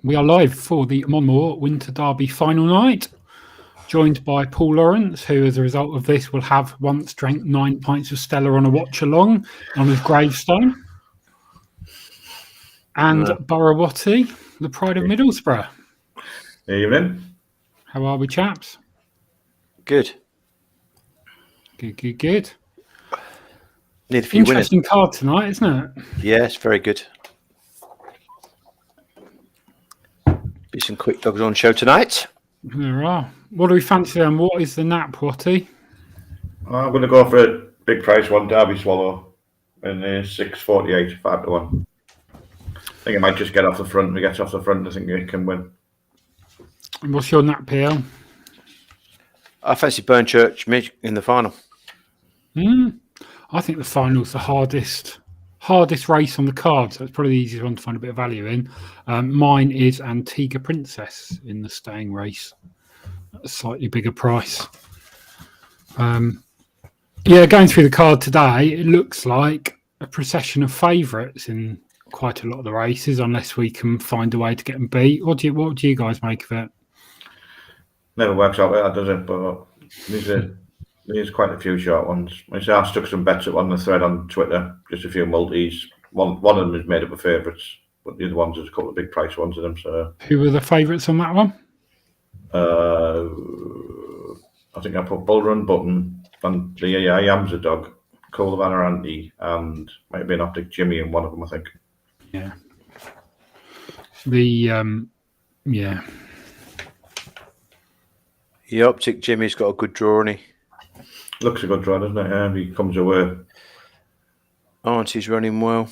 We are live for the Monmore Winter Derby final night, joined by Paul Lawrence, who, as a result of this, will have once drank 9 pints of Stella on a watch along on his gravestone. And Burrawatty, the pride of Middlesbrough. Evening. How are we, chaps? Good. Good. Need a few Interesting winners. card tonight, isn't it? Yes, very good. Be some quick dogs on show tonight. There are. What do we fancy then? What is the nap, Watty? I'm going to go for a big price one, Derby Swallow, in 6.48, 5-1. I think it might just get off the front. If it gets off the front, I think it can win. And what's your nap, PL? I fancy Burnchurch in the final. I think the final's the hardest race on the card, so it's probably the easiest one to find a bit of value in. Mine is Antigua Princess in the staying race at a slightly bigger price. Going through the card today, it looks like a procession of favourites in quite a lot of the races, unless we can find a way to get them beat. What do you guys make of it? Never works out like that, does it? But there's quite a few short ones. I stuck some bets up on the thread on Twitter, just a few multis. One of them is made up of favourites, but the other ones there's a couple of big price ones in them. So who were the favourites on that one? I think I put Bull Run Button and the I Am's a Dog, Cole Vanarante, and might have been Optic Jimmy in one of them, I think. Yeah. The Optic Jimmy's got a good draw, hasn't he? Looks a good draw, doesn't it? Yeah, he comes away. Auntie's running well.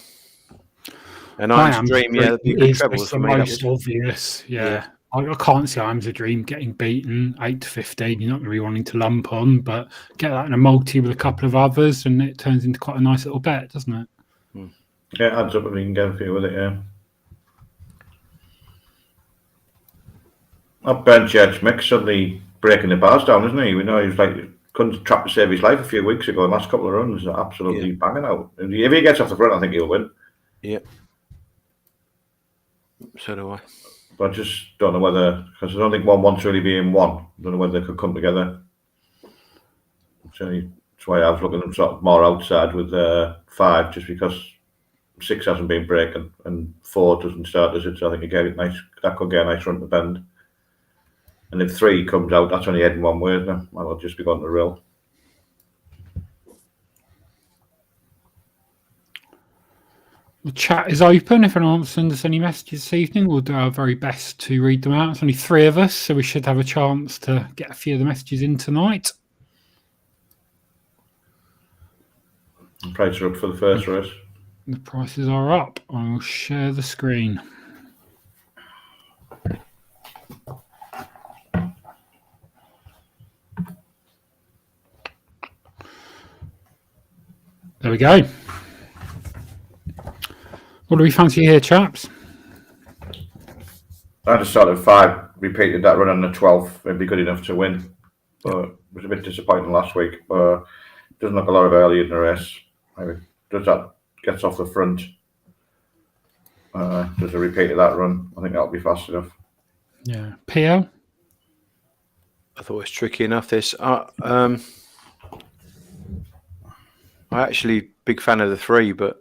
And I'm Dream, the big treble the most obvious. Yeah. I can't see I'm a Dream getting beaten 8-15. You're not going to be wanting to lump on, but get that in a multi with a couple of others, and it turns into quite a nice little bet, doesn't it? Yeah, it adds up if you can get a few with it. Yeah. That Burnchurch mix suddenly breaking the bars down, isn't he? We know he was like couldn't trap to save his life a few weeks ago. The last couple of runs are absolutely banging out. If he gets off the front, I think he'll win. Yeah. So do I. But I just don't know whether, because I don't think one wants really being one. I don't know whether they could come together. So that's why I was looking at sort of more outside with 5, just because 6 hasn't been breaking and 4 doesn't start as it. So I think you get it nice. That could get a nice run to bend. And if 3 comes out, that's only heading one way, isn't it? I'll just be going to the rail. The chat is open. If anyone wants to send us any messages this evening, we'll do our very best to read them out. It's only 3 of us, so we should have a chance to get a few of the messages in tonight. The prices are up for the first race. The prices are up. I will share the screen. There we go. What do we fancy here, chaps? I just started 5, repeated that run on the 12th. It'd be good enough to win. But it was a bit disappointing last week. But doesn't look a lot of early in the race. Maybe does that gets off the front. Does a repeat of that run. I think that'll be fast enough. Yeah. PL? I thought it was tricky enough, this. I'm actually big fan of the 3, but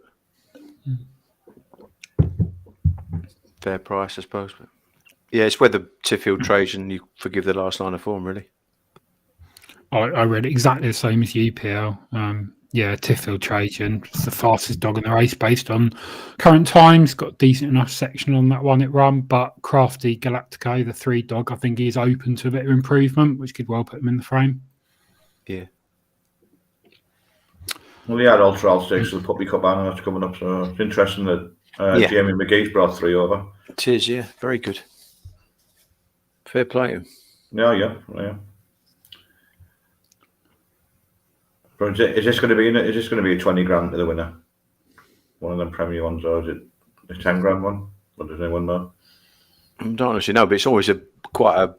fair price, I suppose. But yeah, it's whether Tiffield Trajan you forgive the last line of form, really. I read exactly the same as you, PL. Tiffield Trajan. It's the fastest dog in the race based on current times. Got a decent enough section on that one it run, but Crafty Galactico, the 3 dog, I think he's open to a bit of improvement, which could well put him in the frame. Yeah. Well, we had Ultra Stakes for the Puppy Cup and that's coming up, so it's interesting that Jamie McGee's brought 3 over. It is, yeah, very good. Fair play to him. Yeah. But is this going to be a 20 grand to the winner? One of them Premier ones, or is it a 10 grand one? Or does anyone know? I don't honestly know, but it's always quite a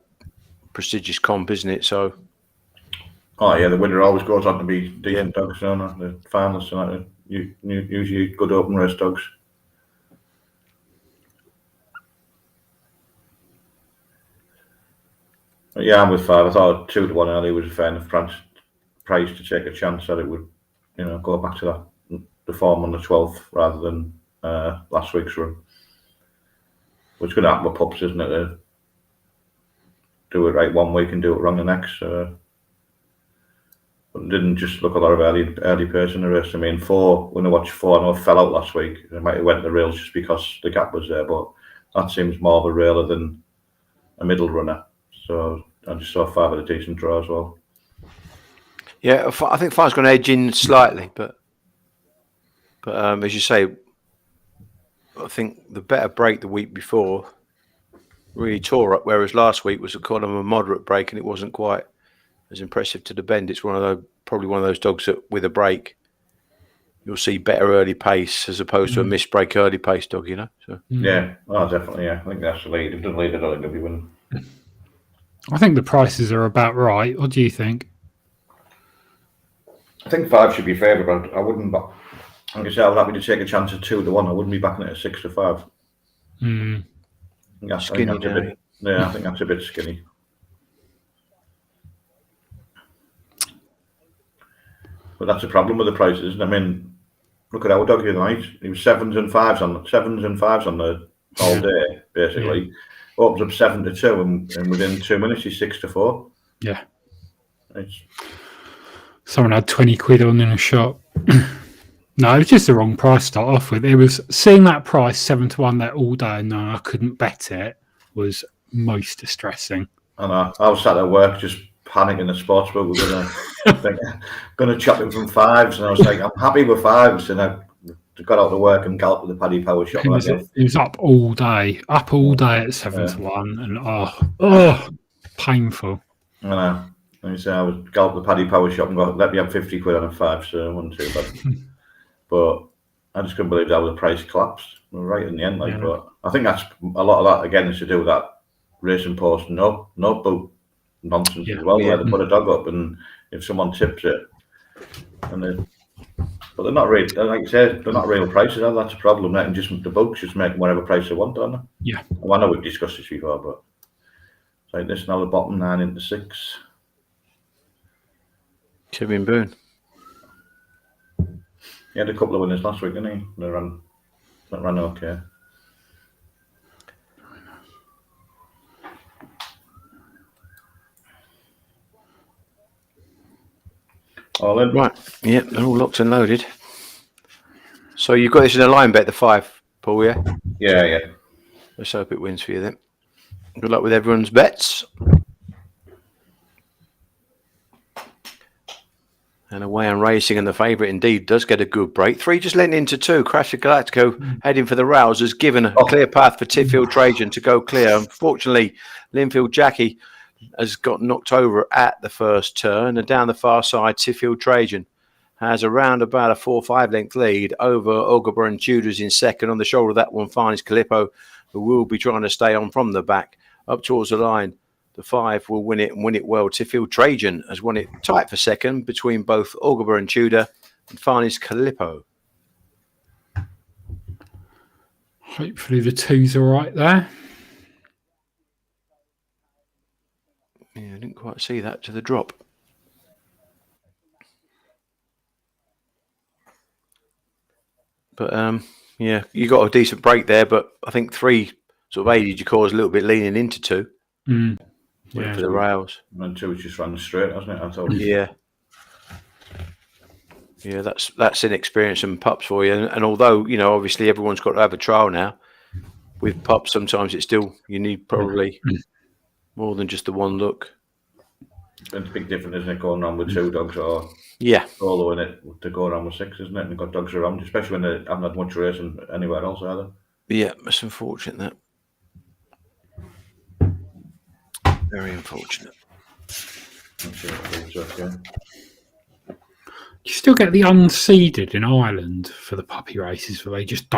prestigious comp, isn't it? So. Oh yeah, the winner always goes on to be decent dogs, don't they? The finalists and usually good open race dogs. Yeah, I'm with 5. I thought 2-1 early was a fair enough price to take a chance that it would, go back to the form on the 12th rather than last week's run. Which is going to happen with pups, isn't it? To do it right one week and do it wrong the next. But it didn't just look a lot of early pace in the race. I mean, 4, when I watched 4, I know fell out last week. It might have went the rails just because the gap was there, but that seems more of a railer than a middle runner. So I just saw 5 at a decent draw as well. Yeah, I think 5's going to edge in slightly, but as you say, I think the better break the week before really tore up, whereas last week was a kind of a moderate break and it wasn't quite as impressive to the bend. It's probably one of those dogs that with a break you'll see better early pace as opposed to a missed break early pace dog, So. Yeah, definitely. Yeah, I think that's the lead. If it doesn't lead, I don't think they'll be winning. I think the prices are about right. What do you think? I think 5 should be favourite, but I wouldn't. Like I said, I would happy to take a chance at 2-1. I wouldn't be backing it at 6-5. Skinny, I think that's a bit skinny. But that's a problem with the prices. I mean, look at our dog here tonight. He was 7s and 5s on the all day, basically. Opens up 7-2, and within 2 minutes he's 6-4. Yeah. It's... Someone had 20 quid on in a shop. No, it was just the wrong price to start off with. It was seeing that price 7-1 there all day, and no, I couldn't bet it, was most distressing. And I was sat at work just panicking the sportsbook. We're gonna chop him from 5s, and I was like, I'm happy with 5s, and I got out to work and galloped to the Paddy Power shop. It was up all day at 7-1, and painful. I know. And so I was galloped to the Paddy Power shop and let me have 50 quid on a 5, so it wasn't too bad. But I just couldn't believe how the price collapsed right in the end. But I think that's a lot of that again is to do with that racing post no boot nonsense as well, where they put a dog up, and if someone tips it, but they're not real. Like you said, they're not real prices. That's a problem. The books just make whatever price they want, don't they? Yeah. Well, I know we've discussed this before, but it's like this now. The bottom 9 into 6. Kevin Boone. He had a couple of winners last week, didn't he? That ran okay. All in. Right. Yeah, they're all locked and loaded. So you've got this in a line bet, the 5, Paul, yeah? Yeah. Let's hope it wins for you then. Good luck with everyone's bets. And away and racing, and the favourite indeed does get a good break. 3 just lent into 2. Crasher Galactico heading for the rails has given a clear path for Titfield Trajan to go clear. Unfortunately, Linfield Jackie has got knocked over at the first turn, and down the far side, Titfield Trajan has around about a 4-5 length lead over Ogaba and Tudors in second. On the shoulder of that one, Farney's Calippo, who will be trying to stay on from the back up towards the line. The 5 will win it and win it well. Titfield Trajan has won it tight for second between both Ogaba and Tudor and Farney's Calippo. Hopefully the 2's all right there. Yeah, I didn't quite see that to the drop. But yeah, you got a decent break there, but I think 3 sort of aided your cause a little bit, leaning into 2. Yeah. For the rails. And 2 just ran straight, hasn't it? I thought. Yeah. Yeah, that's inexperience and pups for you. And although, obviously everyone's got to have a trial now, with pups sometimes it's still, you need probably more than just the one look. It's a big difference, isn't it, going around with 2 dogs or solo in it to go around with 6, isn't it? And you've got dogs around, especially when they haven't had much racing anywhere else either. Yeah, it's unfortunate that. Very unfortunate. You still get the unseeded in Ireland for the puppy races, where they just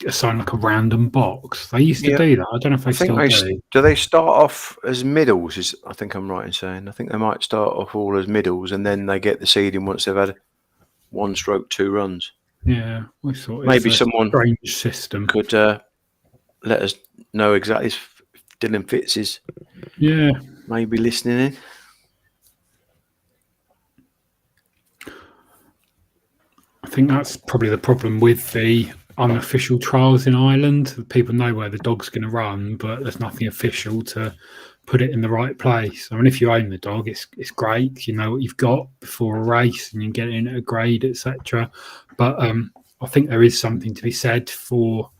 assign like a random box. They used to do that. I don't know if they still do. Do they start off as middles? I think I'm right in saying. I think they might start off all as middles, and then they get the seeding once they've had 1/2 runs. Yeah, we thought maybe someone strange system could let us know exactly if Dylan Fitz is. Yeah. maybe listening in. I think that's probably the problem with the unofficial trials in Ireland. People know where the dog's going to run, but there's nothing official to put it in the right place. I mean, if you own the dog, it's great. You know what you've got before a race, and you can get it in at a grade, etc. But I think there is something to be said for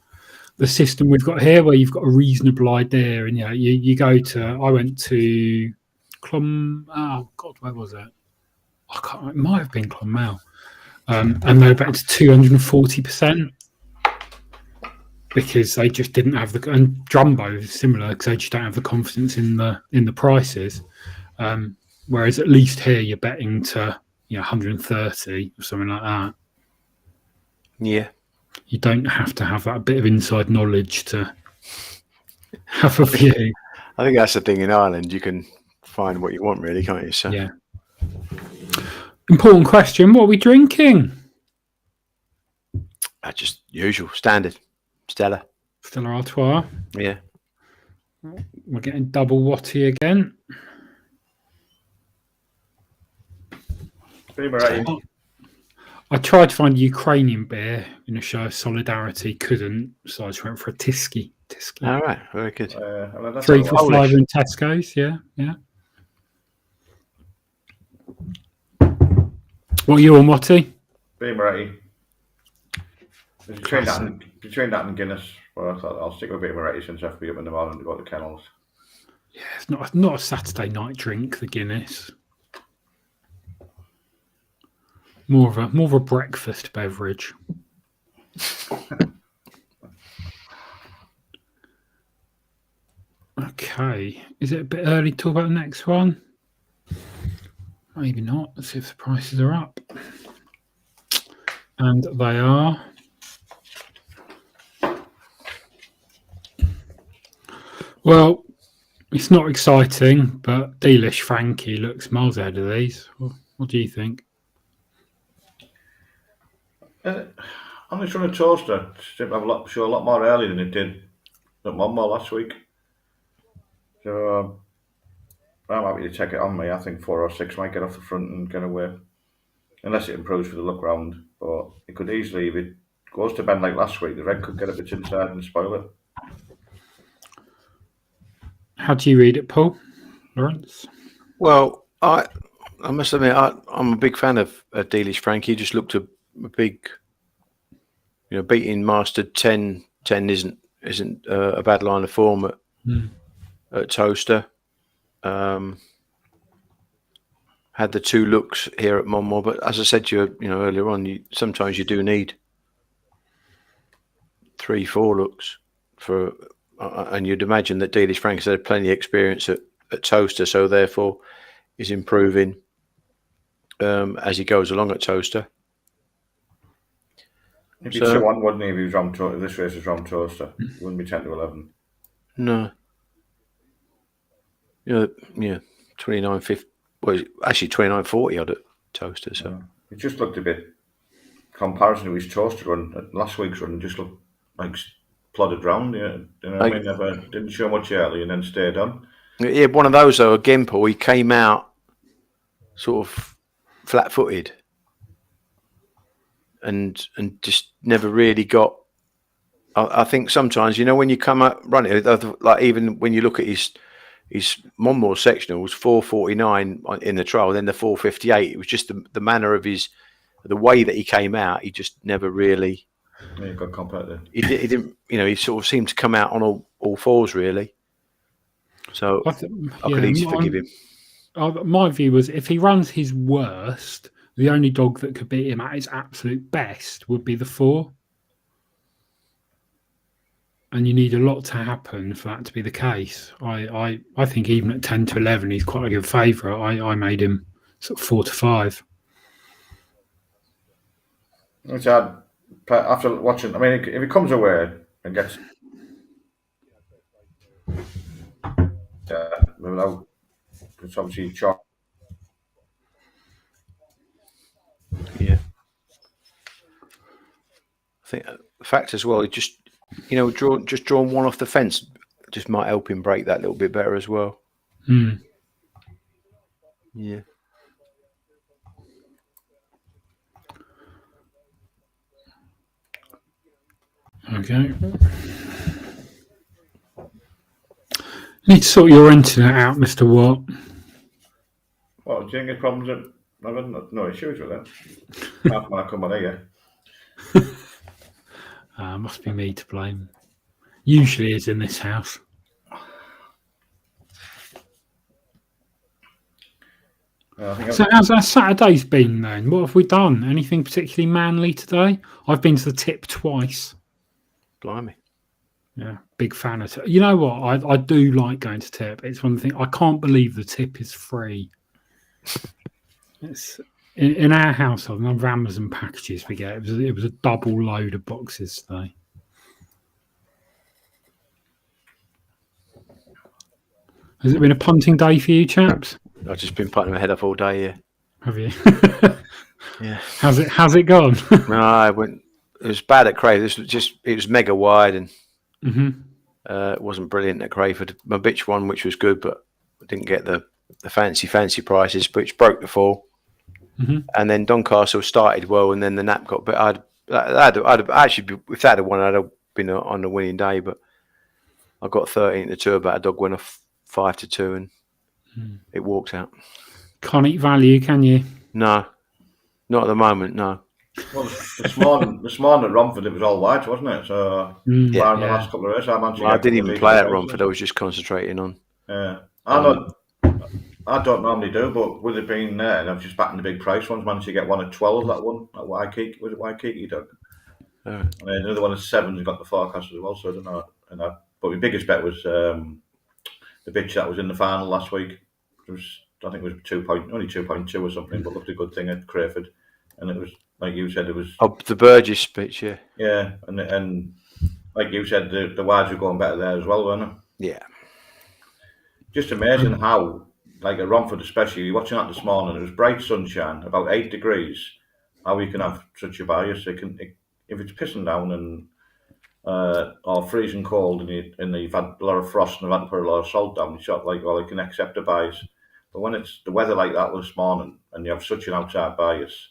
the system we've got here, where you've got a reasonable idea. And you go to. I went to Oh God, where was it? I can't. It might have been Clonmel. And they're back to 240% because they just didn't have the, and Drumbo is similar because they just don't have the confidence in the prices. Whereas at least here you're betting to 130 or something like that. Yeah, you don't have to have that bit of inside knowledge to have a view. I think that's the thing in Ireland. You can find what you want, really, can't you? So yeah. Important question. What are we drinking? Just usual, standard. Stella Artois. Yeah. We're getting double watty again. I tried to find Ukrainian beer in a show of solidarity, couldn't, so I just went for a Tysky. All right, very good. 3 for $5 in Tesco's, yeah. What are you on, Watty? Beer Moretti. Between that and Guinness, well, I thought I'll stick with Beer Moretti since I have to be up in the morning to go to the kennels. Yeah, it's not a Saturday night drink, the Guinness. More of a breakfast beverage. Okay. Is it a bit early to talk about the next one? Maybe not. Let's see if the prices are up. And they are. Well, it's not exciting, but Delish Frankie looks miles ahead of these. What do you think? On this run of Toaster, it seemed to have a lot more early than it did at Monmore last week. So I'm happy to take it on me. I think 4 or 6 might get off the front and get away. Unless it improves for the look round. But it could easily, if it goes to bend like last week, the red could get a bit inside and spoil it. How do you read it, Paul? Lawrence? Well, I must admit, I'm a big fan of Delish Frankie. He just looked a big, beating Mastered 10 isn't a bad line of form at Toaster. Had the 2 looks here at Monmore, but as I said to you, earlier on, sometimes you do need 3, 4 looks for. And you'd imagine that Delish Frankie's had plenty of experience at Toaster, so therefore is improving as he goes along at Toaster. He'd be 2-1, wouldn't he, if he was round Toaster? If this race was round Toaster, it wouldn't be 10-11. No. 29.50. Well, actually 29.40 odd at Toaster. So it just looked a bit. Comparison to his Toaster run, last week's run, just looked like plodded round. What I mean? Never didn't show much early and then stayed on. Yeah, one of those though. Again, Paul, he came out sort of flat-footed and just never really got. I think sometimes when you come up running, like even when you look at his Monmore sectionals, 4:49 in the trial, then the 4:58. It was just the manner of the way that he came out. He just never really. Yeah, he got competitive. He didn't. He sort of seemed to come out on all fours really. So I could easily forgive him. My view was if he runs his worst, the only dog that could beat him at his absolute best would be the 4. And you need a lot to happen for that to be the case. I think even at 10-11, he's quite a good favourite. I made him sort of 4 to 5. It's hard. After watching, I mean, if he comes away and gets without, it's obviously chalk. Yeah, I think the fact as well, it just drawn one off the fence just might help him break that little bit better as well. Yeah. Okay. Need to sort your internet out, Mr. Watt. Well, do you think there's problems? I've had no issues with it. Half when I come on here. Must be me to blame. Usually is in this house. I think So how's our Saturday's been then? What have we done? Anything particularly manly today? I've been to the tip twice. Blimey. Yeah, big fan of it. You know what? I do like going to tip. It's one thing. I can't believe the tip is free. It's in our household, and other Amazon packages we get. It was a double load of boxes today. Has it been a punting day for you, chaps? I've just been putting my head up all day. Yeah. Have you? Yeah. How's it gone? No, I went. It was bad at Crayford. It was mega wide and it wasn't brilliant at Crayford. My bitch won, which was good, but I didn't get the fancy prices, which broke the fall. And then Doncaster started well, and then the nap got. But I'd actually, if that had won, I'd have been on the winning day. But I got 13-2 about a dog winner, 5-2, and it walked out. Can't eat value, can you? No, not at the moment. No. Well, this morning at Romford, it was all white, wasn't it? So, the last couple of races, I didn't even play at Romford. I was just concentrating on. Yeah, I don't normally do, but with it being there, and I've just backed in the big price ones. Managed to get one at 12. That one at Waikiki, was it Waikiki, Doug? And then another one at 7. You got the forecast as well. So I don't know. But my biggest bet was the bitch that was in the final last week. It was, I think it was only 2.2 or something, but looked a good thing at Crayford, and it was. Like you said, it was the Burgess pitch, yeah. Yeah, and like you said, the wides were going better there as well, weren't they? Yeah. Just amazing how, like at Romford especially, watching that this morning, it was bright sunshine, about 8 degrees. How you can have such a bias? If it's pissing down and or freezing cold, and you've had a lot of frost and you've had to put a lot of salt down, you sort of like, well, you can accept a bias. But when it's the weather like that this morning, and you have such an outside bias,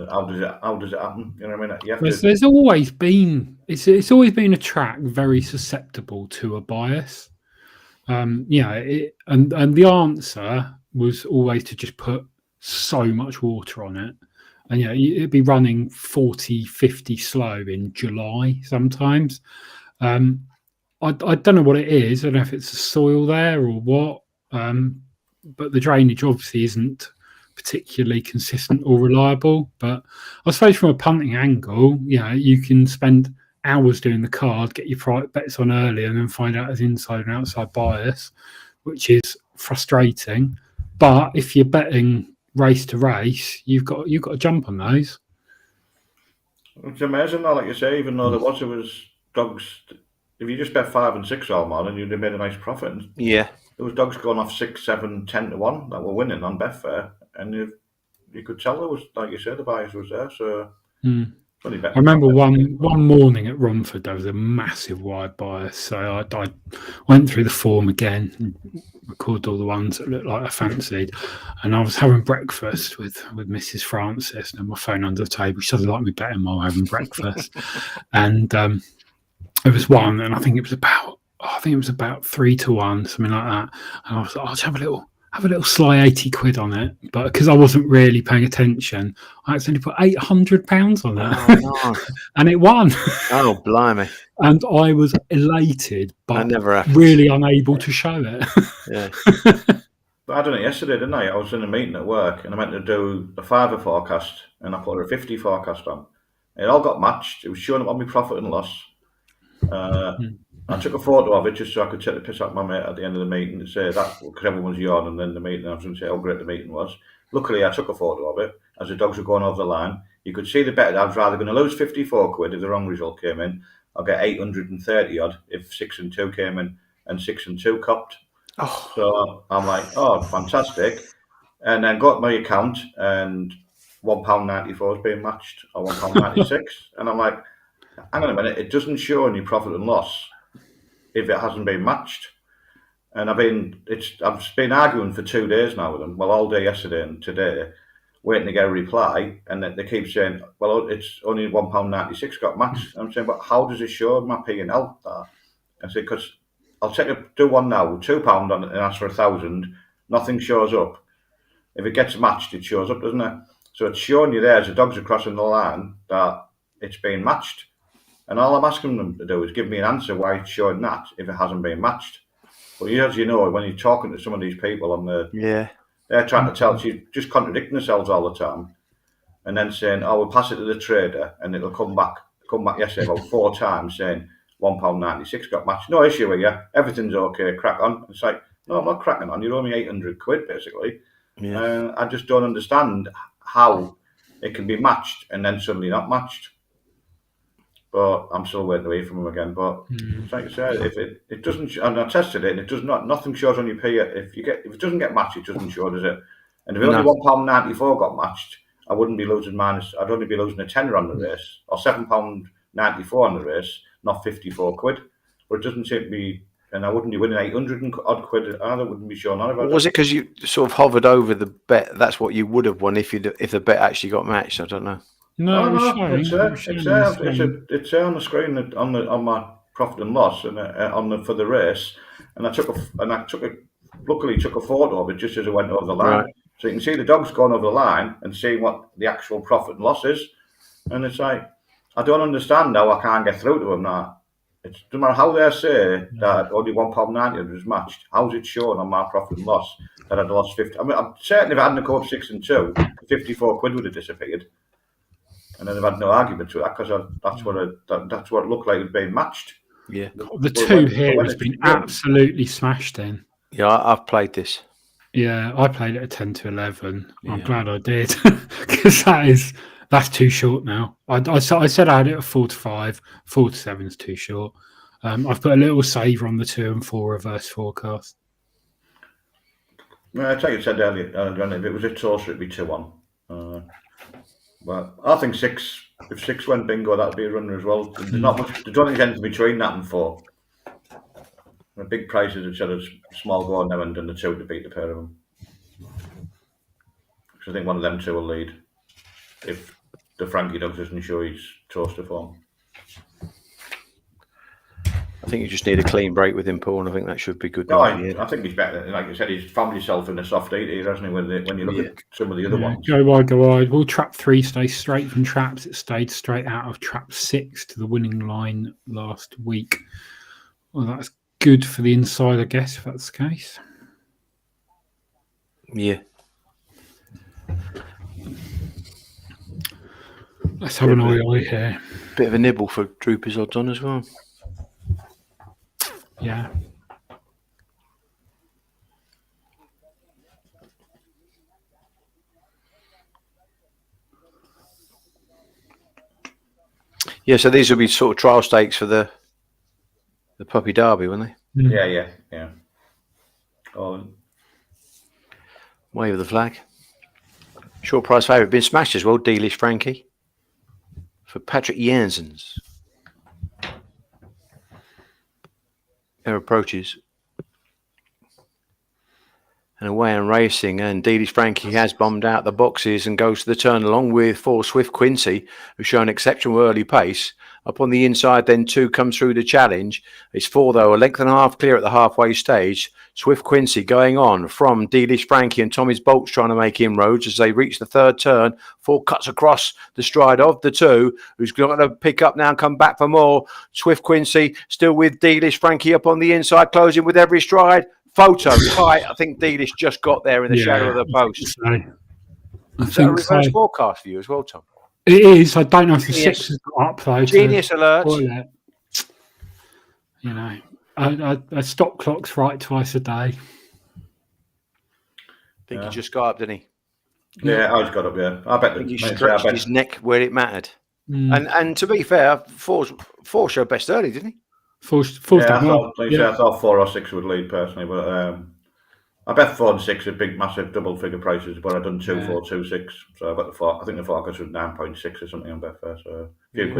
how does it happen? You know what I mean? There's always been it's always been a track very susceptible to a bias. And the answer was always to just put so much water on it, and it'd be running 40, 50 slow in July sometimes. I don't know what it is. I don't know if it's the soil there or what. But the drainage obviously isn't particularly consistent or reliable. But I suppose from a punting angle, you can spend hours doing the card, get your private bets on early, and then find out there's inside and outside bias, which is frustrating. But if you're betting race to race, you've got to jump on those. It's amazing, though, like you say, even though there was dogs. If you just bet 5 and 6 all morning, you'd have made a nice profit. Yeah. There was dogs going off 6, 7, 10 to 1 that were winning on Betfair, and you could tell there was, like you said, the bias was there. So I remember one morning at Romford there was a massive wide bias, so I went through the form again and recorded all the ones that looked like I fancied, and I was having breakfast with Mrs. Francis, and my phone under the table. She doesn't like me betting while having breakfast, and there was one, and I think it was about 3 to 1, something like that. And I was like, I'll just have a little sly 80 quid on it. But because I wasn't really paying attention, I accidentally put £800 on it. Oh, no. And it won. Oh, blimey. And I was elated, but never really unable to show it. Yeah. But I done it yesterday, didn't I? I was in a meeting at work, and I meant to do a 5 forecast, and I put a 50 forecast on. It all got matched. It was showing up on my profit and loss. I took a photo of it just so I could take the piss out of my mate at the end of the meeting and say that, because everyone's yawning, and then the meeting, I was going to say how great the meeting was. Luckily, I took a photo of it as the dogs were going over the line. You could see the bet. I was rather going to lose 54 quid if the wrong result came in. I'll get 830 odd if 6 and 2 came in, and 6 and 2 copped. Oh. So I'm like, oh, fantastic. And then got my account, and £1.94 is being matched, or £1.96. And I'm like, hang on a minute, it doesn't show any profit and loss if it hasn't been matched. And I've been arguing for 2 days now with them. Well, all day yesterday and today, waiting to get a reply, and they keep saying, "Well, it's only £1.96 got matched." I'm saying, "But how does it show my P&L that?" I said, "Because I'll do one now, £2 on it, and ask for 1,000. Nothing shows up. If it gets matched, it shows up, doesn't it? So it's showing you there as the dogs are crossing the line that it's been matched. And all I'm asking them to do is give me an answer why it's showing that if it hasn't been matched." But as you know, when you're talking to some of these people they're trying to tell you, just contradicting themselves all the time, and then saying, "Oh, we'll pass it to the trader," and it'll come back yesterday about 4 times saying £1.96 got matched. No issue with you. Everything's okay. Crack on. It's like, no, I'm not cracking on. You owe me £800 basically. Yeah. I just don't understand how it can be matched and then suddenly not matched. But I'm still waiting to hear from him again. But like I said, if it doesn't, and I tested it, and it does not. Nothing shows on your P. If it doesn't get matched, it doesn't show, does it? And if only £1.94 got matched, I wouldn't be losing I'd only be losing a tenner on the race, or £7.94 on the race, not £54. But it doesn't seem to be, and I wouldn't be winning 800 and odd quid either. Wouldn't be showing on about Was it because you sort of hovered over the bet? That's what you would have won if the bet actually got matched. I don't know. No, it's there on the screen on my profit and loss and for the race, and I luckily took a photo of it just as it went over the line, Right. so you can see the dogs going over the line and seeing what the actual profit and loss is. And it's like, I don't understand how I can't get through to them now. It doesn't matter how they say that only £1.90 was matched. How's it showing on my profit and loss that I'd lost 50? I mean, I'm certain if I hadn't caught 6 and 2, £54 would have disappeared. And then they've had no argument to that because that's what it looked like it was being matched. Yeah. The two here has been absolutely smashed in. Yeah, I've played this. Yeah, I played it at 10 to 11. I'm glad I did because that's too short now. I said I had it at 4 to 5. 4 to 7 is too short. I've put a little saver on the 2 and 4 reverse forecast. I think you said earlier, if it was a toaster, it'd be 2-1. But I think 6. If 6 went bingo, that'd be a runner as well. There's not much. There's only anything between that and 4. The big prices instead of small go on them and the 2 to beat the pair of them. Because I think one of them 2 will lead if the Frankie Dogs doesn't show his toaster form. I think you just need a clean break with him, Paul, and I think that should be good. No, I think he's better. Like you said, he's found himself in a soft 8 here, hasn't he? When you look at some of the other ones. Go wide. Will trap 3 stay straight from traps? It stayed straight out of trap 6 to the winning line last week. Well, that's good for the inside, I guess, if that's the case. Yeah. Let's have an eye here. Bit of a nibble for Droopers odds on as well. Yeah. Yeah, so these will be sort of trial stakes for the Puppy Derby, won't they? Yeah. Oh, Wave of the flag. Short price favourite. Been smashed as well, Dealish Frankie. For Patrick Janssens. Their approaches. And away and racing. And Dealish Frankie has bombed out the boxes and goes to the turn along with 4 Swift Quincy, who's shown exceptional early pace. Up on the inside, then 2 comes through the challenge. It's 4, though, a length and a half clear at the halfway stage. Swift Quincy going on from Dealish Frankie and Tommy's Bolts trying to make inroads as they reach the third turn. 4 cuts across the stride of the 2, who's going to pick up now and come back for more. Swift Quincy still with Dealish Frankie up on the inside, closing with every stride. Photo tight. I think Dealish just got there in the shadow of the post. Is that a reverse forecast for you as well, Tom? It is. I don't know if the 6 has got up though. Genius alert. You know, I stop clocks right twice a day. I think he just got up, didn't he? Yeah, I just got up. Yeah, I bet he stretched his neck where it mattered. And to be fair, four showed best early, didn't he? I thought 4 or 6 would lead personally, but I bet 4 and 6 are big, massive double figure prices. But I've done 2, 4, 2, 6. So I bet I think the focus was 9.6 or something on Betfair. So there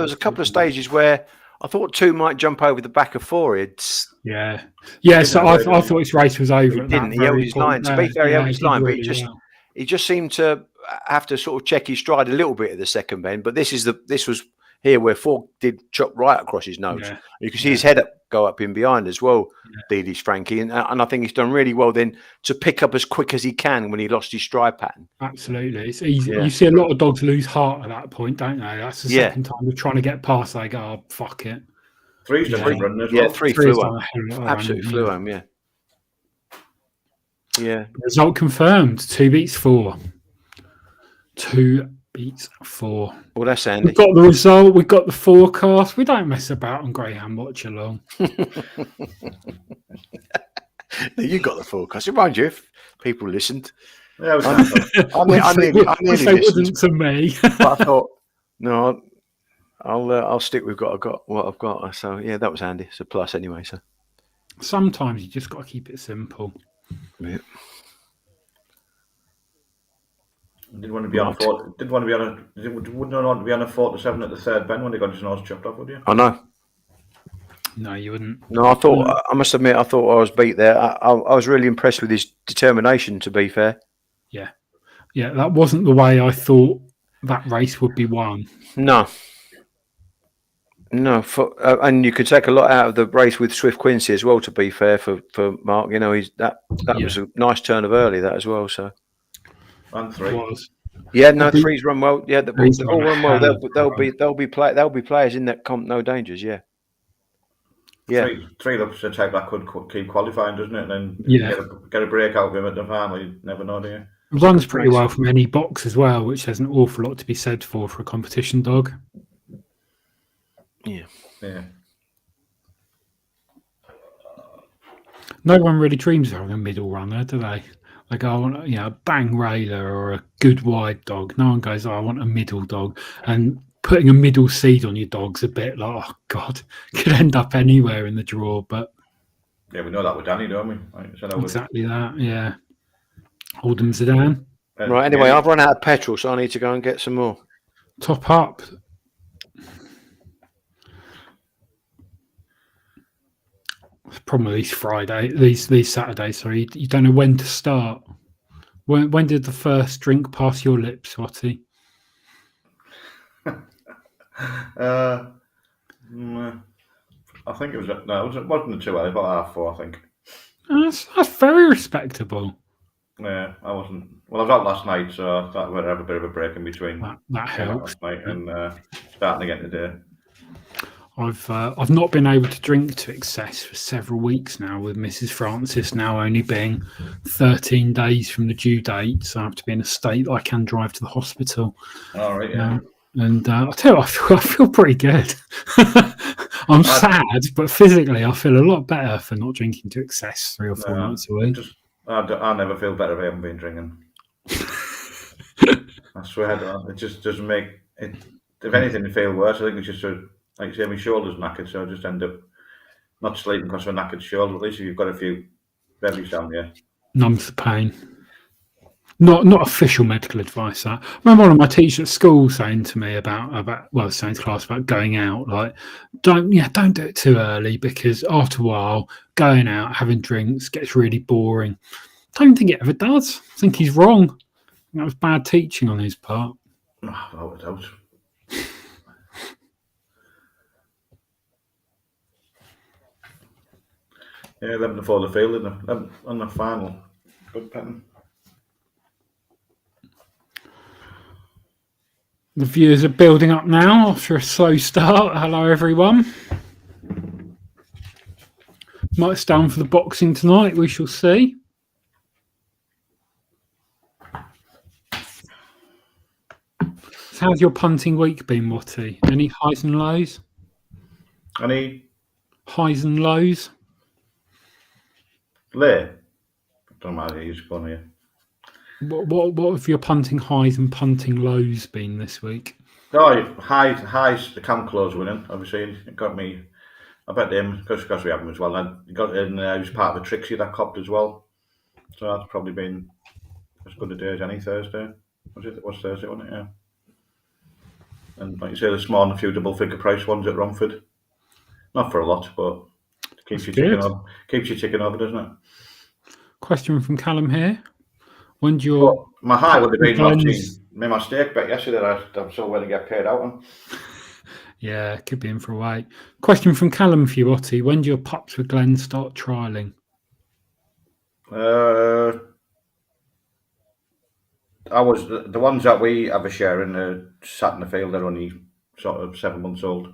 was a couple of stages where I thought 2 might jump over the back of 4. Yeah. So I thought his race was over. He at didn't. That He held very his point line. To there. be fair, he held his did line, but really well. he just seemed to have to sort of check his stride a little bit at the second bend. But this was here where 4 did chop right across his nose. Yeah. You can see his head go up in behind as well. Dealey's Frankie, and I think he's done really well then to pick up as quick as he can when he lost his stride pattern. Absolutely, it's easy. Yeah. You see a lot of dogs lose heart at that point, don't they? That's the Yeah. second time they're trying to get past. They go, oh, fuck it. 3's just been running as well. 3 Three is flew done home. a hell of a lot of Absolutely running, flew home. Yeah. Result confirmed. 2 beats 4. 2 beats 4. Well, that's Andy. We've got the result. We've got the forecast. We don't mess about on Greyhound Watch Along. You got the forecast. Remind you, if people listened. Yeah, I nearly They listened. wouldn't to me. But I thought, no, I'll stick with what I've got. So yeah, that was handy. It's a plus anyway. So Sometimes you just got to keep it simple. yeah. Didn't want to be on a 4. Didn't want to be on a. Wouldn't want to be on a 4 to 7 at the third bend when they got his nose chopped off, would you? I know. No, you wouldn't. No, I must admit, I thought I was beat there. I was really impressed with his determination. To be fair. Yeah, that wasn't the way I thought that race would be won. No. And you could take a lot out of the race with Swift Quincy as well. To be fair, for Mark, that was a nice turn of early that as well. So And 3. Was. yeah, no, 3's run well. Yeah, they've all run well. They'll be players in that comp, no dangers. Yeah. 3 looks a type that could keep qualifying, doesn't it? And then get a break out of him at the final. You never know, do you? Runs pretty well from any box as well, which has an awful lot to be said for a competition dog. Yeah. No one really dreams of having a middle runner, do they? They go, I want a bang railer or a good wide dog. No one goes, I want a middle dog. And putting a middle seed on your dog's a bit like, oh God, could end up anywhere in the draw. But yeah, we know that with Danny, don't we? Exactly that. Yeah. Oldham Zidane. Right. Anyway, I've run out of petrol, so I need to go and get some more. Top up. Problem with these Saturdays. Sorry, you don't know when to start. When did the first drink pass your lips, Watty? I think it was it wasn't the 2 hours, about 4:30, I think. That's very respectable. Yeah, I wasn't. Well, I was out last night, so I thought we'd have a bit of a break in between. That helps. Last night and starting again today. I've not been able to drink to excess for several weeks now, with Mrs. Francis now only being 13 days from the due date, so I have to be in a state that I can drive to the hospital. All right, yeah. And I'll tell you, I feel pretty good. I'm sad, but physically I feel a lot better for not drinking to excess 3 or 4 nights a week. I never feel better if I haven't been drinking. I swear, it just doesn't make it. If anything, it feel worse. I think it's just like you say, my shoulder's knackered, so I just end up not sleeping because of a knackered shoulder. At least if you've got a few bevies down there. Numbs the pain. Not official medical advice. I remember one of my teachers at school saying to me saying to class about going out, like, don't do it too early, because after a while, going out, having drinks gets really boring. Don't think it ever does. I think he's wrong. That was bad teaching on his part. Oh, it does. Yeah, 11 to 4 the field on the final. Good pattern. The viewers are building up now after a slow start. Hello, everyone. Might stand for the boxing tonight. We shall see. So how's your punting week been, Watty? Any highs and lows? Any highs and lows? Lay. Don't matter. He's going here. What have your punting highs and punting lows been this week? Oh, highs. The Camp Close winning. Obviously, it got me. I bet him because we have him as well. And he got in. He was part of the Trixie that copped as well. So that's probably been as good a day as any Thursday. It was Thursday, wasn't it? Yeah. And like you say, the small and a few double figure price ones at Romford. Not for a lot, but keeps you ticking over. Keeps you ticking over, doesn't it? Question from Callum here. When do your Well, my high would have been Glenn's- my mistake bet yesterday that I'm so willing to get paid out on. Yeah, could be in for a wait. Question from Callum for you, Otty. When do your pups with Glenn start trialling? I was the ones that we have a share in sat in the field. They're only sort of 7 months old.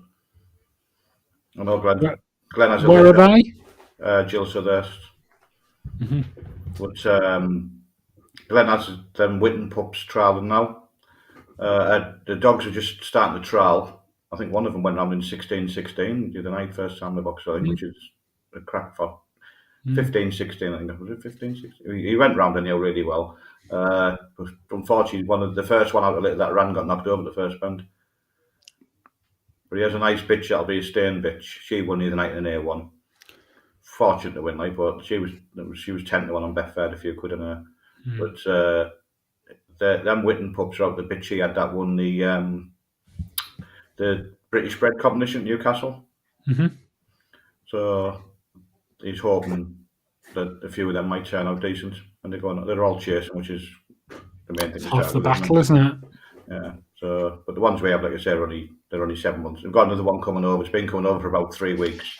I know Glenn has a Where are they? Jill Sutherst. Mm-hmm. But Glenn has them Witten pups trialling now. The dogs are just starting to trial. I think one of them went round in 16-16 the other night, first time in the box, I think, which is a crack for 15-16. I think was it 15-16. He went round and really well. But unfortunately, the first one out of it that ran got knocked over the first bend. But he has a nice bitch that'll be a staying bitch. She won the other night in an A1. Fortunate to win, like, but she was 10-1 on Betfair, a few quid in her. But them Witten pups are out the bitch. She had that won the British bred competition at Newcastle. Mm-hmm. So he's hoping that a few of them might turn out decent, and they're all chasing, which is the main thing. It's half the battle, isn't it? Yeah. So, but the ones we have, like I say, they're only 7 months. We've got another one coming over. It's been coming over for about 3 weeks,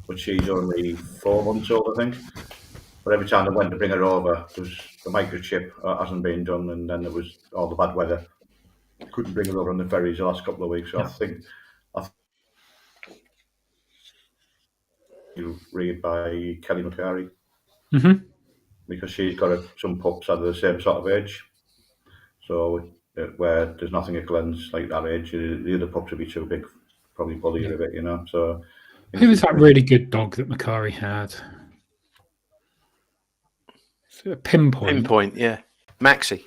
but she's only 4 months old, I think. But every time I went to bring her over, the microchip hasn't been done, and then there was all the bad weather. Couldn't bring her over on the ferries the last couple of weeks. So I think you read by Kelly McCarry, because she's got some pups that are the same sort of age. So where there's nothing at Glenn's like that age, the other pups would be too big, probably bully her a bit, So who was that really good dog that Macari had? Pinpoint, yeah, Maxi.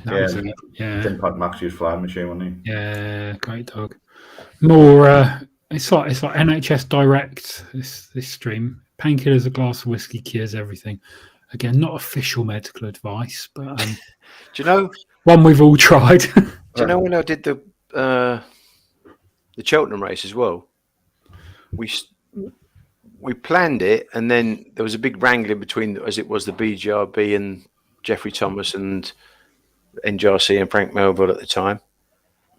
Yeah. Pinpoint Maxi's flying machine, wasn't he? Yeah, great dog. More, it's like NHS Direct. This stream, painkillers, a glass of whiskey cures everything. Again, not official medical advice, but do you know one we've all tried? Do you know when I did the Cheltenham race as well? We planned it, and then there was a big wrangling between, as it was, the BGRB and Jeffrey Thomas and NJRC and Frank Melville at the time,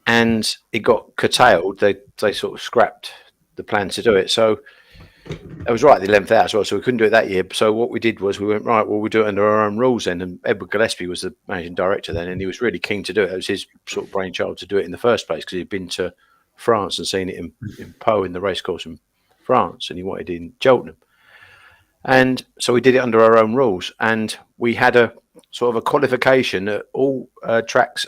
and it got curtailed. They sort of scrapped the plan to do it. So it was right at the 11th hour as well, so we couldn't do it that year. So what we did was we went, right, well, we'll do it under our own rules then. And Edward Gillespie was the managing director then, and he was really keen to do it. It was his sort of brainchild to do it in the first place, because he'd been to France and seen it in Pau in the racecourse in France, and he wanted it in Cheltenham. And so we did it under our own rules, and we had a sort of a qualification at all tracks,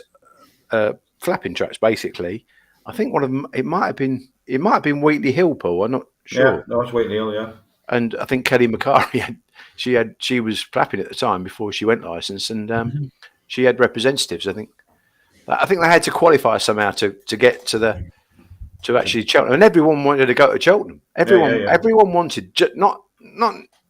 flapping tracks, basically. I think one of them, it might have been Wheatley Hill, Paul. I'm not sure. Yeah, no, it's Wheatley Hill, yeah. And I think Kelly McCarry she was flapping at the time before she went licensed, and she had representatives. I think they had to qualify somehow to get to actually Cheltenham, and everyone wanted to go to Cheltenham. Everyone wanted not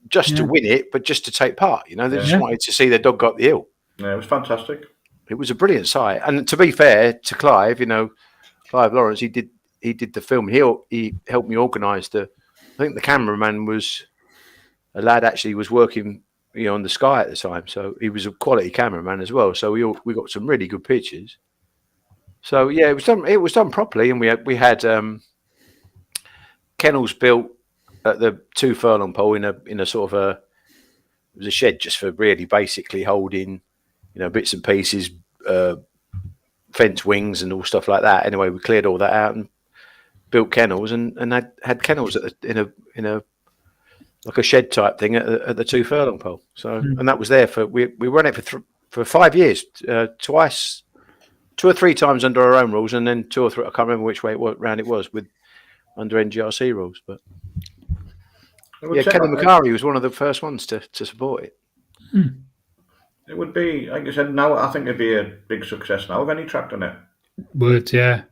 just to win it, but just to take part. They just wanted to see their dog got the hill. Yeah, it was fantastic. It was a brilliant sight, and to be fair to Clive, Clive Lawrence, he did the film. He helped me organise I think the cameraman was a lad actually was working on the Sky at the time, so he was a quality cameraman as well. So we got some really good pictures. So yeah, it was done properly, and we had kennels built at the 2 furlong pole in a sort of it was a shed just for really basically holding bits and pieces, fence wings and all stuff like that. Anyway, we cleared all that out and built kennels, and had kennels in a like a shed type thing at the 2 furlong pole. So and that was there we ran it for 5 years, twice, 2 or 3 times under our own rules, and then 2 or 3. I can't remember which way round it was with under NGRC rules, but yeah, Kelly McCarry was one of the first ones to support it. It would be, like I said, now I think it'd be a big success now with any track on it. Would, yeah.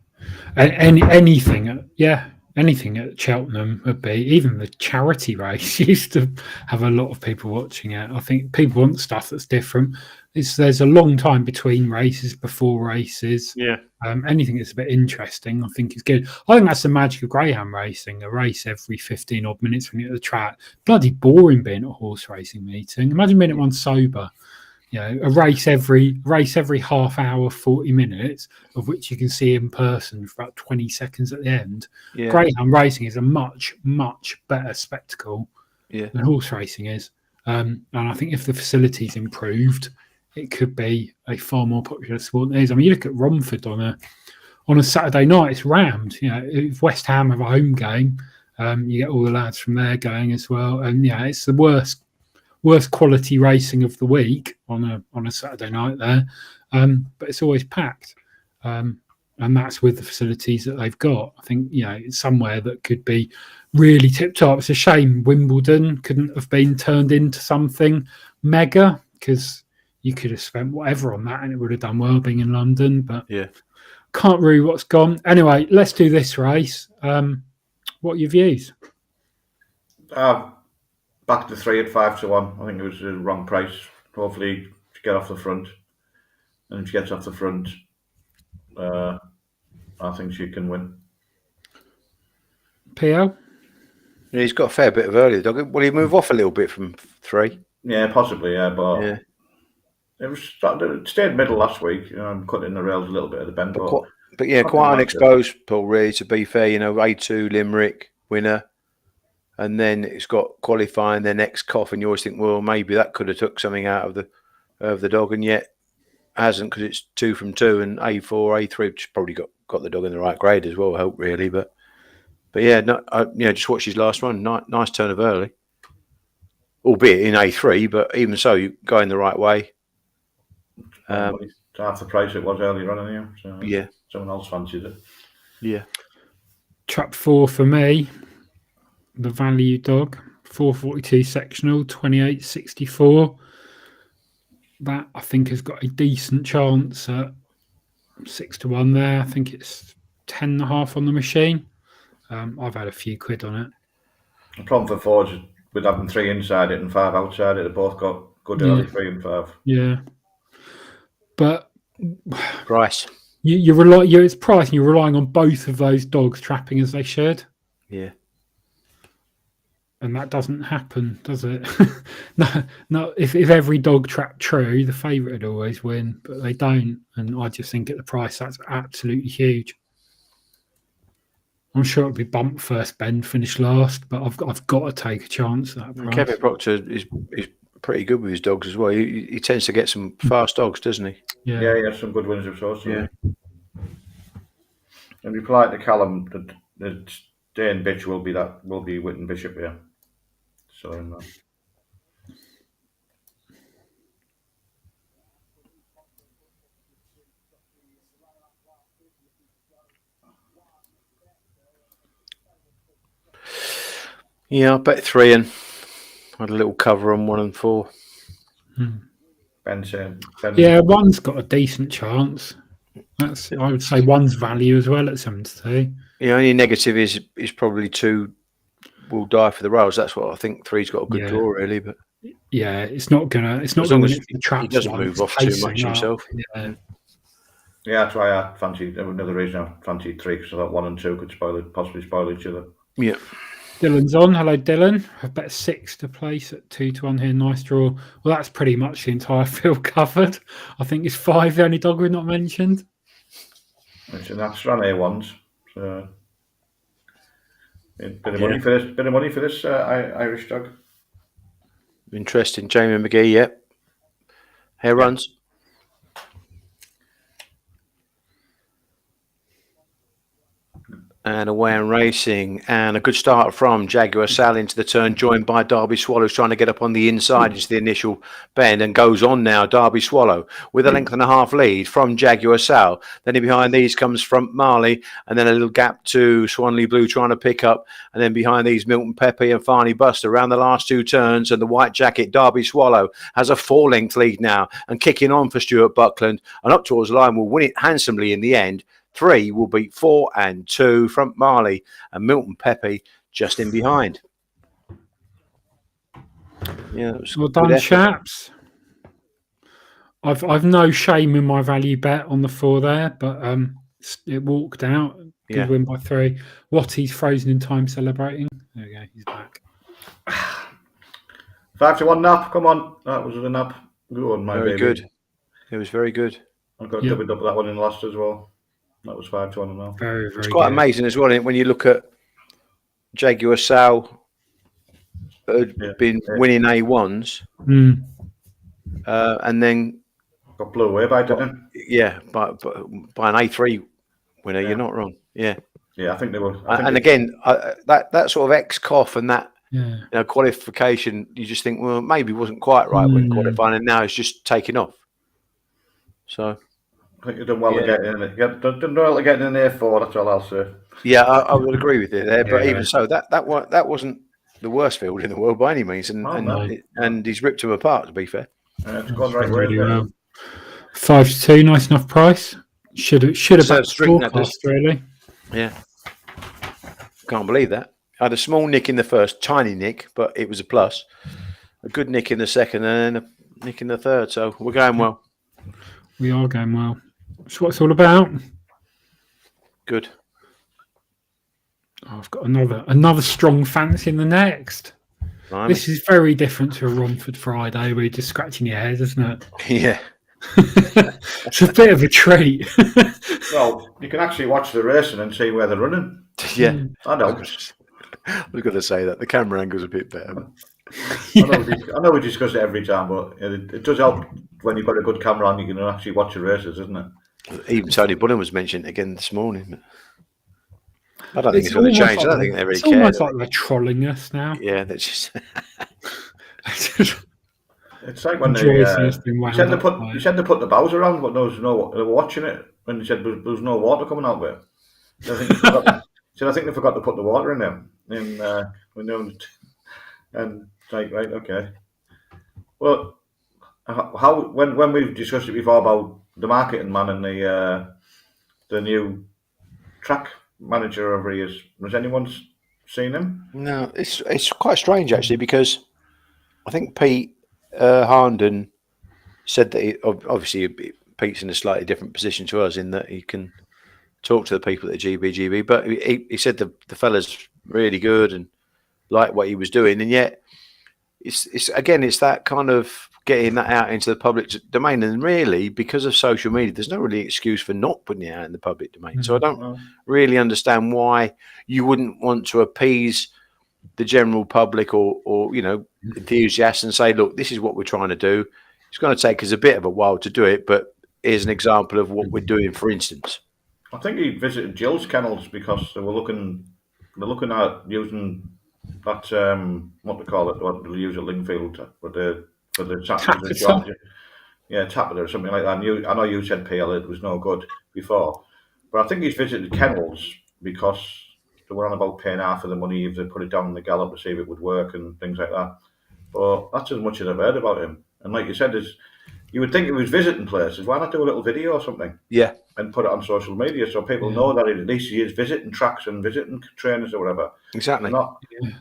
Anything, yeah. anything at Cheltenham would be. Even the charity race used to have a lot of people watching it. I think people want stuff that's different. There's a long time between races, before races. Yeah. Anything that's a bit interesting, I think, is good. I think that's the magic of Greyhound racing. A race every 15 odd minutes when you're at the track. Bloody boring being at a horse racing meeting. Imagine being at one sober. You know, a race every half hour, 40 minutes, of which you can see in person for about 20 seconds at the end. Yeah. Greyhound racing is a much, much better spectacle Yeah. than horse racing is. And I think if the facilities improved, it could be a far more popular sport than it is. I mean, you look at Romford on a Saturday night, it's rammed. You know, if West Ham have a home game, you get all the lads from there going as well. And yeah, it's the worst quality racing of the week on a Saturday night there, but it's always packed, and that's with the facilities that they've got. I think, you know, it's somewhere that could be really tip top. It's a shame Wimbledon couldn't have been turned into something mega, because you could have spent whatever on that and it would have done well being in London, but Yeah. can't rue what's gone. Anyway, let's do this race. What are your views? Back to 3 at 5-1. I think it was the wrong price. Hopefully, she get off the front, and if she gets off the front, I think she can win. PL? He's got a fair bit of early dog. Will he move off a little bit from 3? Yeah, possibly. Yeah, but Yeah. it stayed middle last week. You know, I'm cutting the rails a little bit at the bend, But yeah, quite unexposed, Paul. Really, to be fair, you know, A2 Limerick winner. And then it's got qualifying, then next Cough, and you always think, well, maybe that could have took something out of the dog, and yet hasn't, because it's 2 from 2 and A4, A3, which probably got the dog in the right grade as well. Help really, but yeah, just watch his last run. Nice turn of early, albeit in A3, but even so, you going the right way. Half the price it was earlier on, anyhow. So Yeah, someone else fancied it. yeah. Trap 4 for me. The value dog, 442 sectional, 28.64. That I think has got a decent chance at 6-1 there. I think it's 10.5 on the machine. I've had a few quid on it. The problem for Fords is with having 3 inside it and 5 outside it, they both got good early 3 and 5. Yeah, but Price. It's price, and you're relying on both of those dogs trapping as they should. Yeah. And that doesn't happen, does it? no. If every dog trapped true, the favourite would always win, but they don't. And I just think at the price, that's absolutely huge. I'm sure it'll be bump first, bend finish last, but I've got to take a chance at that price. Kevin Proctor is pretty good with his dogs as well. He tends to get some fast dogs, doesn't he? Yeah, he has some good winners of sorts. Yeah. And be polite to Callum, the Dane bitch will be Witten Bishop here. So Yeah, I bet 3 and had a little cover on 1 and 4. Ben's yeah, 1's got a decent chance. I would say 1's value as well at 7-2. Yeah, only negative is probably 2 will die for the rails. That's what I think. 3's got a good draw really, but yeah, it's not gonna. It's not as long gonna as the traps. he doesn't move off too much himself. Yeah. Yeah, that's why I fancied. Another reason I fancied 3, because I thought 1 and 2 could possibly spoil each other. Yeah. Dylan's on. Hello, Dylan. I've bet 6 to place at 2-1 here. Nice draw. Well, that's pretty much the entire field covered. I think it's 5 the only dog we've not mentioned. That's run A1s. So bit of money for this. Bit of money for this Irish dog. Interesting. Jamie McGee. Yep. Hair runs. And away and racing, and a good start from Jaguar Sal into the turn, joined by Derby Swallow, trying to get up on the inside into the initial bend, and goes on now. Derby Swallow with a length and a half lead from Jaguar Sal. Then behind these comes Front Marley, and then a little gap to Swanley Blue trying to pick up, and then behind these Milton Pepe and Farney Buster around the last 2 turns, and the white jacket Derby Swallow has a 4-length lead now, and kicking on for Stuart Buckland, and up towards the line will win it handsomely in the end. 3 will beat 4 and 2. Front Marley and Milton Pepe just in behind. Yeah, that was Well good done, effort. chaps. I've no shame in my value bet on the 4 there, but it walked out. Good win by 3. Watty's frozen in time celebrating. There we go, he's back. 5-1 nap. Come on, that was a nap. Good one, my very baby. Good. It was very good. I've got doubled up that one in the last as well. That was 5-1 now. Very, very. It's quite amazing as well, isn't it, when you look at Jaguar Sal had been winning A1s, and then got blew away by didn't it? Yeah, by an A3 winner. You're not wrong. Yeah. Yeah, I think they were. Again, that sort of ex-cough and that qualification, you just think, well, maybe wasn't quite right when qualifying, and now it's just taking off. So I think you've done well to get in it. Done well to get in an A4. That's all I'll say. Yeah, I would agree with you there. But even so, that wasn't the worst field in the world by any means, and he's ripped them apart. To be fair, it's gone right really way. Well. 5-2, nice enough price. Should have backed forecast, really. Yeah, can't believe that. I had a small nick in the first, tiny nick, but it was a plus. A good nick in the second, and then a nick in the third. So we're going well. We are going well. That's what it's all about. Good. Oh, I've got another strong fancy in the next. Blimey. This is very different to a Romford Friday where you're just scratching your head, isn't it? Yeah. It's a bit of a treat. Well, you can actually watch the racing and see where they're running. Yeah. I know. I was going to say that. The camera angle's a bit better. I know we discuss it every time, but it does help when you've got a good camera on. You can actually watch the races, isn't it? Even Tony Bullen was mentioned again this morning. I don't think it's going to change. I don't think they really care. It's almost like they're trolling us now. Yeah, that's just. It's like when they said they put the bows around, but there was no. They were watching it when they said there was no water coming out there. I think they forgot to put the water in them. And like, right, okay. Well, when we've discussed it before about the marketing man and the new track manager over here, has anyone seen him? No, it's quite strange actually, because I think Pete Harnden said that obviously Pete's in a slightly different position to us in that he can talk to the people at GBGB, but he said the fella's really good and like what he was doing, and yet it's that kind of getting that out into the public domain, and really because of social media there's no really excuse for not putting it out in the public domain. So I don't really understand why you wouldn't want to appease the general public or enthusiasts and say, look, this is what we're trying to do. It's going to take us a bit of a while to do it, but here's an example of what we're doing, for instance. I think he visited Jill's kennels because they're looking at using that what they call it, what they use at Lingfield for the Tappiter. Yeah, Tappiter or something like that. And I know you said PL, it was no good before, but I think he's visited kennels because they were on about paying half of the money if they put it down in the gallop to see if it would work and things like that. But that's as much as I've heard about him. And like you said, you would think he was visiting places. Why not do a little video or something? Yeah. And put it on social media so people know that at least he is visiting tracks and visiting trainers or whatever. Exactly.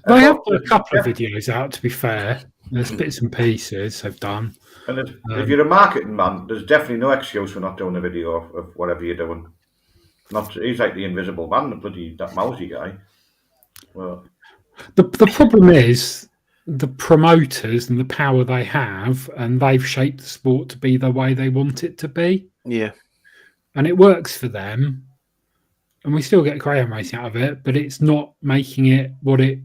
They have put a couple of videos out, to be fair. There's bits and pieces they've done. And if you're a marketing man, there's definitely no excuse for not doing a video of whatever you're doing. He's like the invisible man, that mousy guy. Well, the problem is the promoters and the power they have, and they've shaped the sport to be the way they want it to be. Yeah. And it works for them. And we still get greyhound racing out of it, but it's not making it what it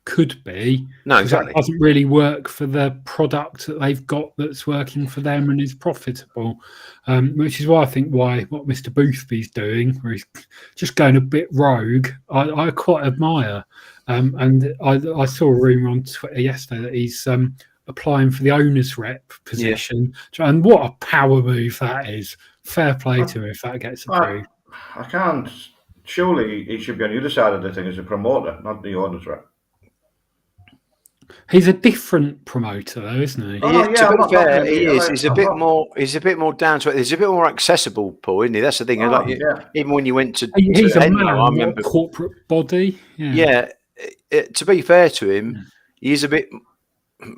could be. No, exactly. It doesn't really work for the product that they've got that's working for them and is profitable. Which is why I think what Mr. Boothby's doing, where he's just going a bit rogue, I quite admire. And I saw a rumour on Twitter yesterday that he's applying for the owner's rep position. Yeah. And what a power move that is. Fair play to him if that gets approved. I can't. Surely he should be on the other side of the thing as a promoter, not the owner's rep. He's a different promoter, though, isn't he? Oh, yeah, To I'm be not fair, knocking him he either, is. like, He's a I'm bit not- more. He's a bit more down to it. He's a bit more accessible, Paul, isn't he? That's the thing. Like, yeah. even when you went to He's a Endo, I man, not remember. a corporate body. Yeah. Yeah, to be fair to him, he's a bit.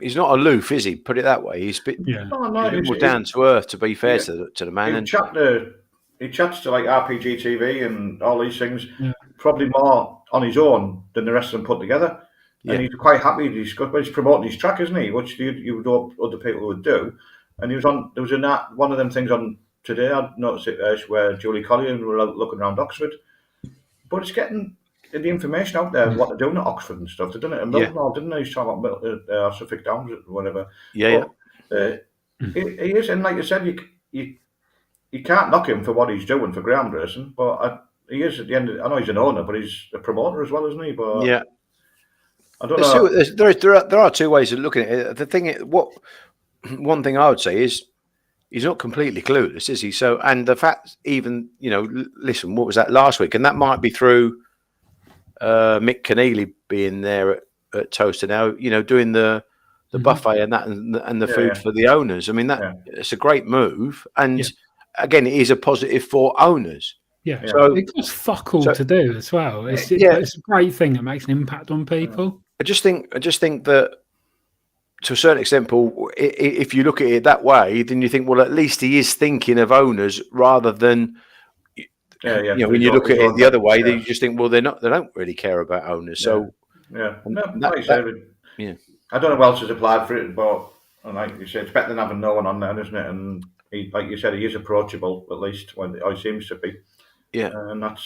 He's not aloof, is he? Put it that way. He's a bit. Yeah. Oh, no, He's a bit more down to earth. To be fair yeah. to the man, and He chats to like RPG TV and all these things, Yeah. probably more on his own than the rest of them put together. Yeah. And he's quite happy to discuss, but he's promoting his track, isn't he? Which you would hope other people would do. And he was on. There was one of them things on today. I noticed it where Julie Collier were out looking around Oxford, but it's getting the information out there what they're doing at Oxford and stuff. They're doing it in Milton, didn't they? He's talking about Suffolk Downs or whatever. yeah. He is, and like you said, you can't knock him for what he's doing for ground racing, but he is at the end. I know he's an owner, but he's a promoter as well, isn't he? But Yeah. I don't know. There are two ways of looking at it. The thing, one thing I would say is he's not completely clueless, is he? So, and the fact, even listen, what was that last week? And that might be through Mick Keneally being there at Toaster now, doing the buffet and that and the food for the owners. I mean, it's a great move, and again, it is a positive for owners. Yeah, so it costs fuck all to do as well. It's a great thing that makes an impact on people. I just think that to a certain extent, Paul, if you look at it that way, then you think, well, at least he is thinking of owners rather than when you look at it the other way, then you just think, well, they don't really care about owners. So like you said, I don't know who else has applied for it, but like you said, it's better than having no one on there, isn't it? And he, like you said, he is approachable, at least when he seems to be. Yeah, and I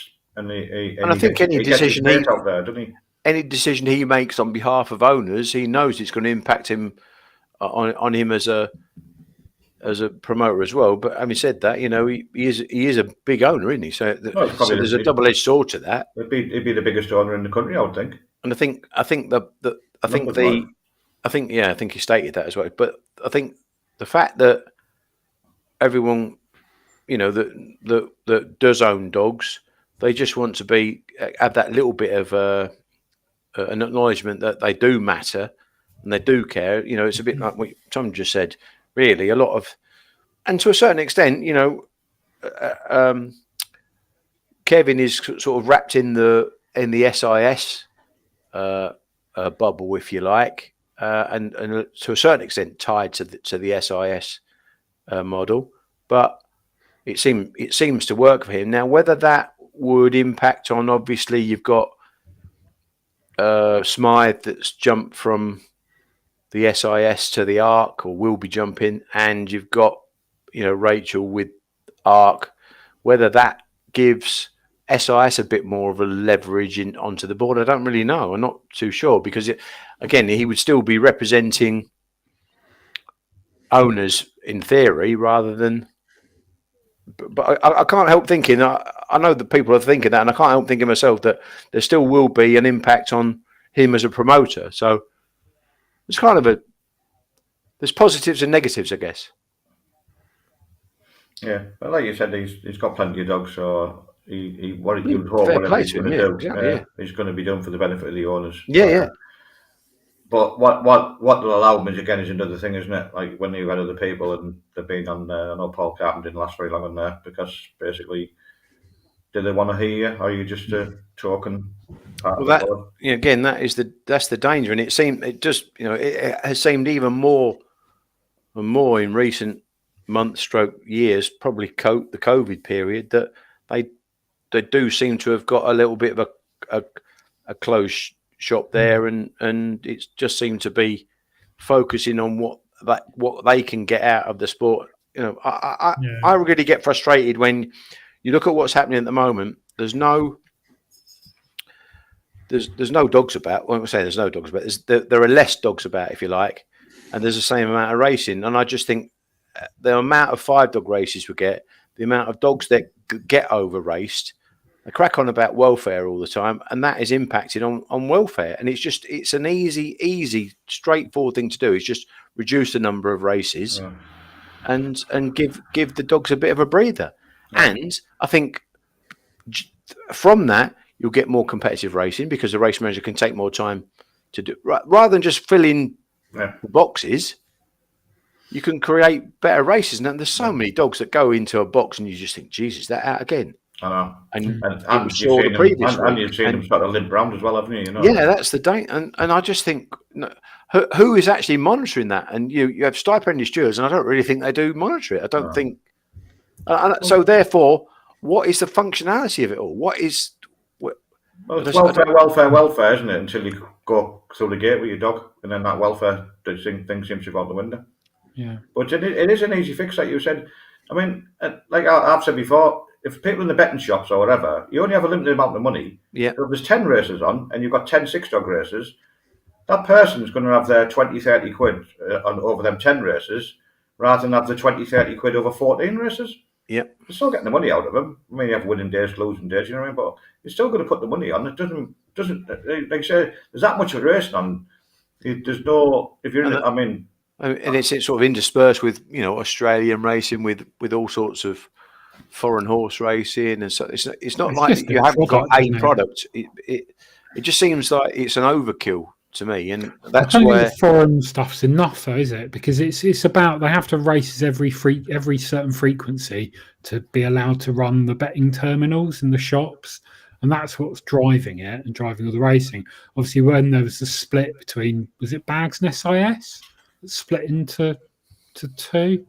think any decision out there, doesn't he? Any decision he makes on behalf of owners, he knows it's going to impact him on him as a promoter as well. But having said that, he is a big owner, isn't he? So there's a double-edged sword to that. He'd be the biggest owner in the country, I would think. And I think he stated that as well. But I think the fact that everyone, that does own dogs, they just want to have that little bit of an acknowledgement that they do matter and they do care. It's a bit like what Tom just said. Really, a lot of, and to a certain extent, Kevin is sort of wrapped in the SIS bubble, if you like, and to a certain extent tied to the SIS model. But it seems to work for him. Now, whether that would impact on, obviously, you've got Smythe that's jumped from the SIS to the ARC, or will be jumping, and you've got Rachel with ARC. Whether that gives SIS a bit more of a leverage onto the board, I don't really know. I'm not too sure, because again, he would still be representing owners in theory, rather than. But I can't help thinking. I know that people are thinking that, and I can't help thinking myself that there still will be an impact on him as a promoter. So it's kind of there's positives and negatives, I guess. Yeah, but like you said, he's got plenty of dogs, so he what you would hope whatever he's going to do, exactly, he's going to be done for the benefit of the owners. Yeah. But what they'll allow him is another thing, isn't it? Like when you've had other people and they've been on there. I know Paul Carpenter didn't last very long on there, because basically, do they want to hear you, or are you just a token part of the board? Again, that's the danger, and it has seemed even more and more in recent months, years, probably the COVID period, that they do seem to have got a little bit of a closed shop there, and it's just seemed to be focusing on what they can get out of the sport. I really get frustrated when you look at what's happening at the moment. There's no dogs about. Well, I'm saying there's no dogs about. There are less dogs about, if you like, and there's the same amount of racing. And I just think the amount of 5-dog races we get, the amount of dogs that get over raced, they crack on about welfare all the time, and that is impacting on welfare. And it's an easy, straightforward thing to do. Is just reduce the number of races, and give the dogs a bit of a breather. And I think from that, you'll get more competitive racing, because the race manager can take more time to do rather than just fill in Yeah. the boxes. You can create better races, and there's so many dogs that go into a box, and you just think, "Jesus, that out again." I know. And And you've seen them, and you've seen them sort of limp round as well, haven't you? You know. Yeah, that's the date. And I just think, who is actually monitoring that? And you have stipended stewards, and I don't really think they do monitor it. I don't think. So therefore, what is the functionality of it all? What is? Well, it's welfare, isn't it? Until you go through the gate with your dog, and then that welfare thing seems to go out the window. Yeah. But it is an easy fix, like you said. I mean, like I've said before, if people in the betting shops or whatever, you only have a limited amount of money. Yeah. So if there's 10 races on, and you've got 10 6-dog races, that person's going to have their 20, 30 quid on over them 10 races, rather than have the 20, 30 quid over 14 races. Yeah. You're still getting the money out of them. I mean, you have winning days, losing days, you know what I mean? But you're still going to put the money on. It doesn't like I say, there's that much of racing on. There's no, if you're in it, I mean. And it's sort of interspersed with, Australian racing with all sorts of foreign horse racing. And so it's not like you haven't got a product. It just seems like it's an overkill to me. And that's where the foreign stuff's enough, though, is it? Because it's about they have to race every certain frequency to be allowed to run the betting terminals in the shops, and that's what's driving it and driving all the racing. Obviously, when there was the split between, was it Bags and SIS that split into two?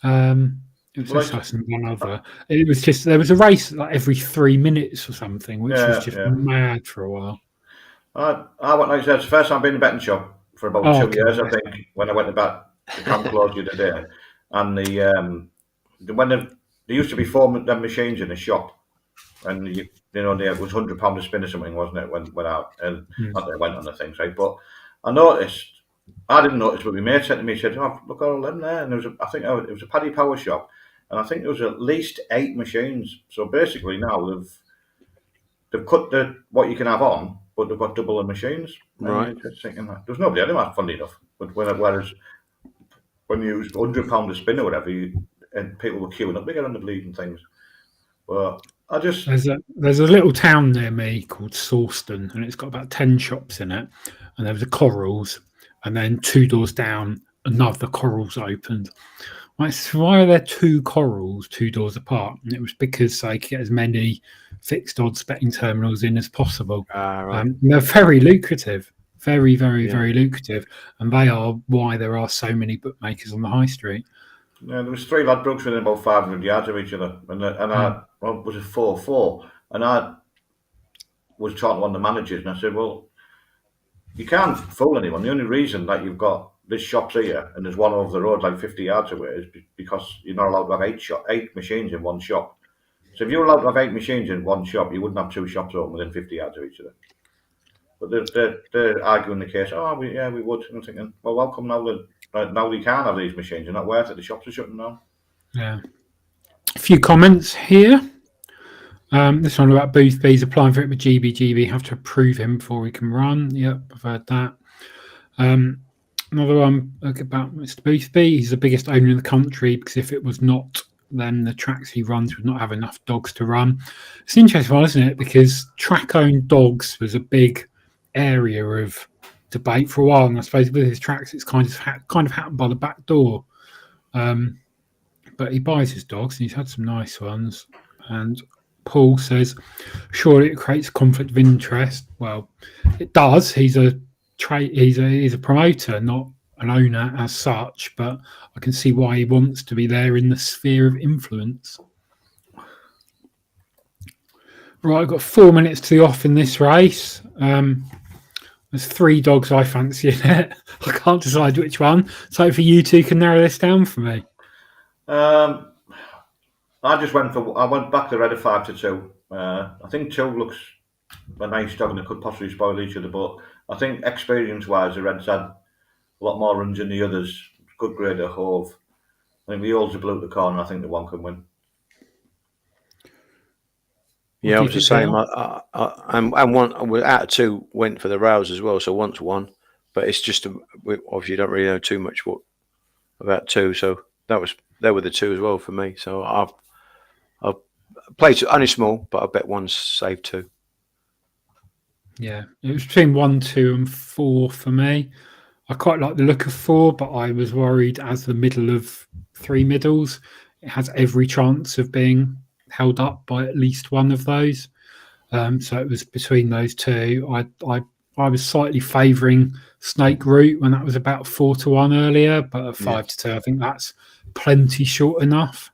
It was SIS and one other. It was just there was a race like every 3 minutes or something, which was just mad for a while. I went, like I said, it's the first time I've been in a betting shop for about 2 years, I think, when I went to bet the camp closed the other day. And when there used to be 4 machines in a shop, and it was £100 a spin or something, wasn't it? When I went on the things, right? But I didn't notice, but my mate said to me, he said, "Oh, look at all them there." And I think it was a Paddy Power shop, and I think there was at least 8 machines. So basically now they've cut what you can have on, but they've got double the machines. Right. Thinking, there's nobody anywhere, funny enough. But whereas when you use £100 a spin or whatever, and people were queuing up to get on the bleeding things. But I just there's a little town near me called Sawston, and it's got about 10 shops in it. And there was a Corals, and then 2 doors down, another Corals opened. Why are there 2 Corals 2 doors apart? And it was because they could get as many fixed odds betting terminals in as possible. Right. They're very lucrative, very, very, very lucrative, and they are why there are so many bookmakers on the high street. Yeah, there was 3 Ladbrokes within about 500 yards of each other, and I was it 4-4, and I was talking to one of the managers, and I said, "Well, you can't fool anyone. The only reason that you've got this shop's here and there's one over the road like 50 yards away is because you're not allowed to have 8 machines in one shop. So if you were allowed to have 8 machines in one shop, you wouldn't have 2 shops open within 50 yards of each other." But they're arguing the case. We would. And I'm thinking, well, welcome now we can't have these machines. They're not worth it. The shops are shutting down. Yeah. A few comments here. This one about Boothby's applying for it with GB have to approve him before he can run. Yep, I've heard that. Another one about Mr. Boothby. He's the biggest owner in the country because if it was not, then the tracks he runs would not have enough dogs to run. It's an interesting one, isn't it? Because track-owned dogs was a big area of debate for a while, and I suppose with his tracks, it's kind of happened by the back door. But he buys his dogs, and he's had some nice ones. And Paul says, surely it creates conflict of interest. Well, it does. He's a promoter, not an owner as such, but I can see why he wants to be there in the sphere of influence. Right, I've got 4 minutes to the off in this race. There's 3 dogs I fancy in it. I can't decide which one. So hopefully you two can narrow this down for me. I went back to Red of 5-2. I think 2 looks a nice dog and it could possibly spoil each other, but I think experience-wise, the Reds had a lot more runs than the others. Good grade of Hove. I think the Olds are blue at the corner. I think the one can win. Yeah, I was just saying, and one out of 2 went for the Rouse as well, so once one, but it's just we obviously don't really know too much about 2, so they were the 2 as well for me. So I've played only small, but I bet one's saved 2. Yeah, it was between 1, 2, and 4 for me. I quite like the look of 4, but I was worried as the middle of 3 middles, it has every chance of being held up by at least one of those. So it was between those two. I was slightly favouring Snake Route when that was about 4-1 earlier, but at 5-2, I think that's plenty short enough.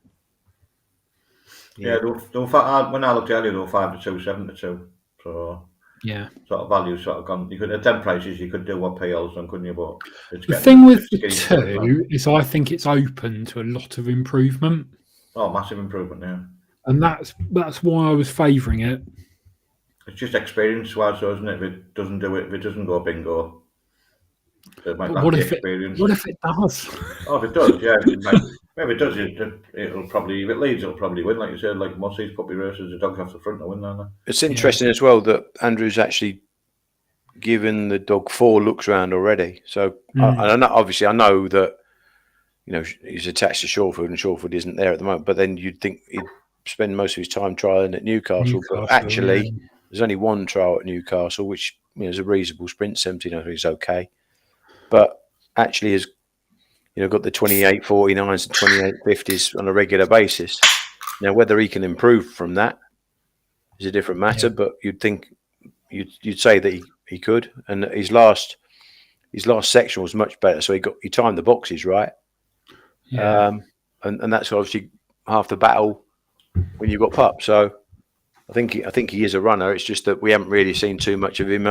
Yeah, when I looked earlier, they were 5-2, 7-2. So yeah, sort of value sort of gone. You could at them prices, you could do what PL's done, couldn't you? But the thing with the 2 is, I think it's open to a lot of improvement. Oh, massive improvement, yeah. And that's why I was favouring it. It's just experience-wise, so isn't it? If it doesn't do it, if it doesn't go bingo, it might lack the experience. What if it does? Oh, if it does, yeah. If it does, it'll probably, if it leads, it'll probably win. Like you said, like most of these puppy races, the dogs have the front to win, don't they? It's interesting as well that Andrew's actually given the dog 4 looks round already. So I know, obviously, I know that he's attached to Shawford, and Shawford isn't there at the moment. But then you'd think he'd spend most of his time trialing at Newcastle. But actually, there's only one trial at Newcastle, which is a reasonable sprint. 17, I think is okay. But actually, has got the 28.49s and 28.50s on a regular basis. Now, whether he can improve from that is a different matter. But you'd think you'd say that he could. And his last section was much better. So he timed the boxes right. Yeah. And that's obviously half the battle when you've got pup. So I think he is a runner. It's just that we haven't really seen too much of him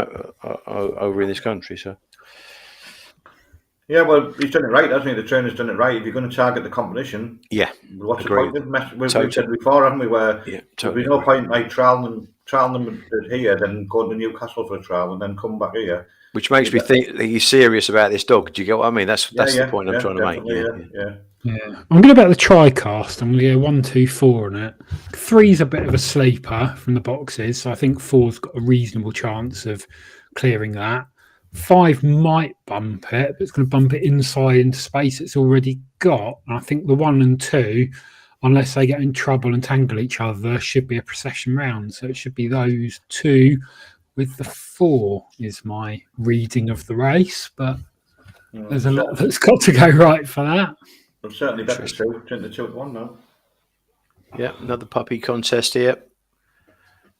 over in this country. So. Yeah, well, he's done it right, hasn't he? The trainer's done it right. If you're going to target the competition, what's the point? We've said before, haven't we? Where there's no point like trialing them here, then going to Newcastle for a trial, and then come back here. Which makes me think that he's serious about this dog. Do you get what I mean? That's the point I'm trying to make. Yeah. I'm going about the tri-cast. I'm going to go 1, 2, 4 on it. 3's a bit of a sleeper from the boxes, so I think 4's got a reasonable chance of clearing that. 5 might bump it, but it's going to bump it inside into space it's already got. And I think the 1 and 2, unless they get in trouble and tangle each other, should be a procession round. So it should be those 2 with the 4 is my reading of the race. But there's a lot that's got to go right for that. I've certainly bet the 2. Turn the 2 at 1 now. Yeah, another puppy contest here.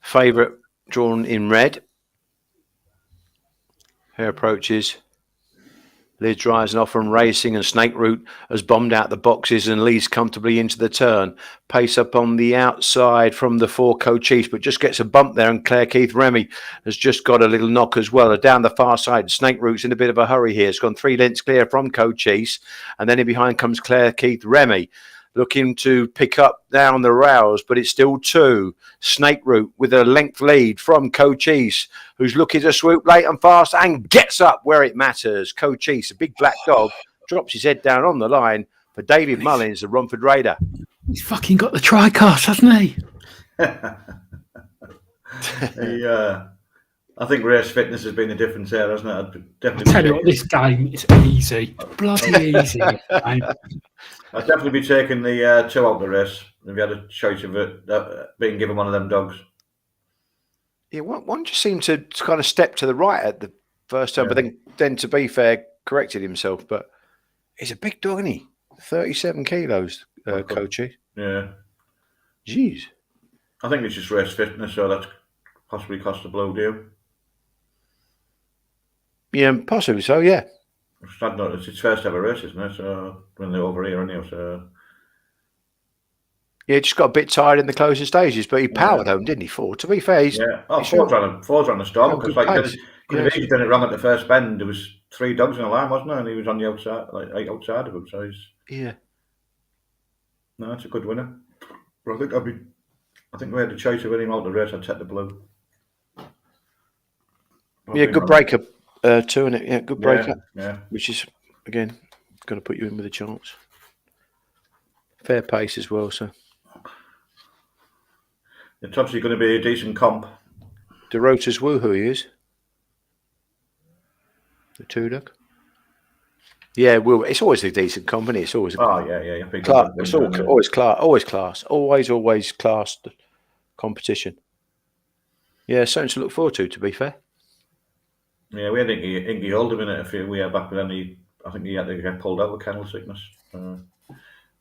Favourite drawn in red. Here approaches. Lids rising off from racing, and Snake Route has bombed out the boxes and leads comfortably into the turn. Pace up on the outside from the 4 Cochise, but just gets a bump there, and Claire Keith Remy has just got a little knock as well. Down the far side, Snake Route's in a bit of a hurry here. It's gone 3 lengths clear from Cochise, and then in behind comes Claire Keith Remy, looking to pick up down the rails, but it's still 2. Snake Route with a length lead from Cochise, who's looking to swoop late and fast and gets up where it matters. Cochise, a big black dog, drops his head down on the line for David Mullins, the Romford Raider. He's fucking got the tri-cast, hasn't he? I think race fitness has been the difference there, hasn't it? I'll tell you what, this game is easy. Bloody easy. I'd definitely be taking the 2 out the race if you had a choice of it being given one of them dogs. Yeah, one just seemed to kind of step to the right at the first time, but then to be fair, corrected himself. But he's a big dog, isn't he? 37 kilos, Coachy. Yeah. Jeez. I think it's just race fitness, so that's possibly cost a blow deal. Yeah, possibly so, yeah. It's its first ever race, isn't it? So when they're over here, anyway, so. Yeah, just got a bit tired in the closing stages, but he powered home, didn't he? To be fair, Ford's on the storm because could have easily done it wrong at the first bend. There was 3 dogs in the line, wasn't there? And he was on the outside, like outside of him. So he's no, it's a good winner. But I think we had the choice of winning out the race. I'd take the blue. Good breaker too, isn't it? Yeah, good breaker. Yeah. Which is again going to put you in with a chance. Fair pace as well, so. It's obviously going to be a decent comp. DeRota's Woohoo, he is. The 2 duck. Yeah, well, it's always a decent comp, isn't it? It's always It's always class. Always classed competition. Yeah, something to look forward to be fair. Yeah, we had Inky hold him in it a few years back, but then I think he had to get pulled out with kennel sickness. A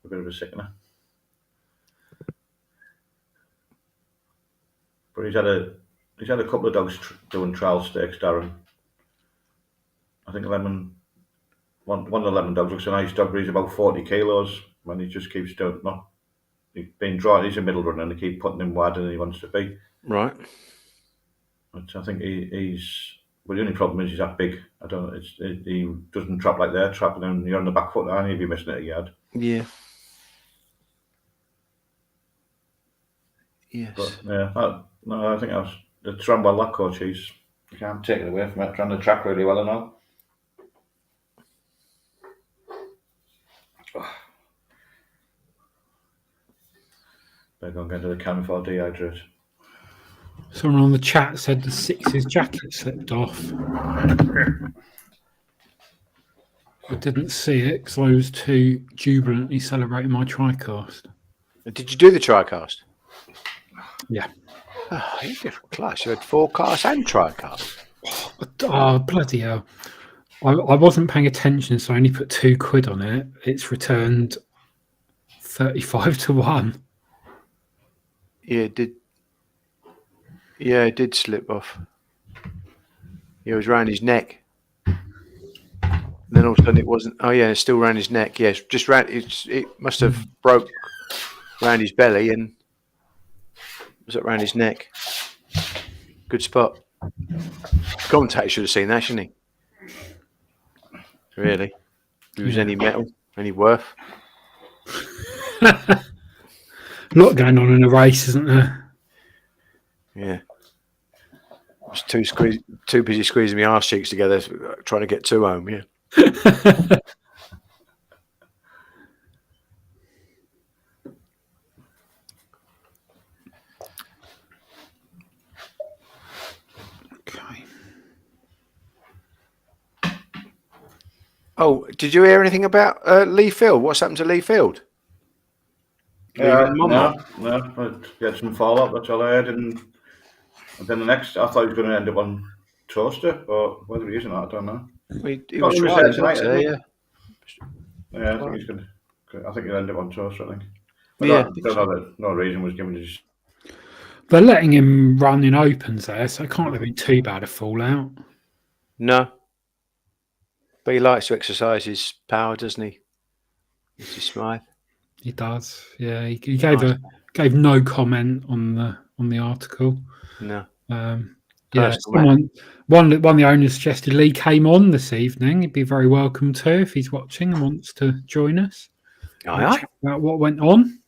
bit of a sickener. But he's had a couple of dogs doing trial stakes, Darren. I think one of the lemon dogs looks a nice dog, but he's about 40 kilos, and he just keeps doing no. He's been drawn. He's a middle runner, and they keep putting him wider than he wants to be. Right. But I think he's. Well, the only problem is he's that big. I don't know. He doesn't trap like they're trapping, and you're on the back foot, aren't you? If you're missing it a yard. Yeah. Yes. But yeah, no, I think it's run well. That coach, you can't take it away from it. Ran the track really well and all. Better go and get to the can before I dehydrate. Someone on the chat said the Six's jacket slipped off. I didn't see it because I was too jubilantly celebrating my tricast. Did you do the tricast? Yeah. Oh, you're different class. You had 4 casts and tricast. Oh, bloody hell. I wasn't paying attention, so I only put £2 on it. It's returned 35 to 1. Yeah, it did. Yeah, it did slip off. Yeah, it was round his neck. Then all of a sudden it wasn't. Oh yeah, it's still round his neck. Yes, just round. It must have broke round his belly and was it round his neck? Good spot. The commentator should have seen that, shouldn't he? Really? If there was any metal, any worth? A lot going on in the race, isn't there? Yeah. I was too busy squeezing my arse cheeks together, trying to get 2 home. Yeah. Okay. Oh, did you hear anything about Lee Field? What's happened to Lee Field? No. He had some fallout. That's all I heard. And then the next, I thought he was going to end up on Toaster, but whether he is or not, I don't know. He was right, yeah. Yeah, I think he's going to. I think he'll end up on Toaster. I think. But Yeah. I don't know that no reason was given. Just They're letting him run in opens there, so it can't have been too bad a fallout. No. But he likes to exercise his power, doesn't he? Mr. Smythe. He does. Yeah, he gave no comment on the article. No. Yeah, one of the owners suggested Lee came on this evening. He'd be very welcome to if he's watching and wants to join us. Aye. About what went on.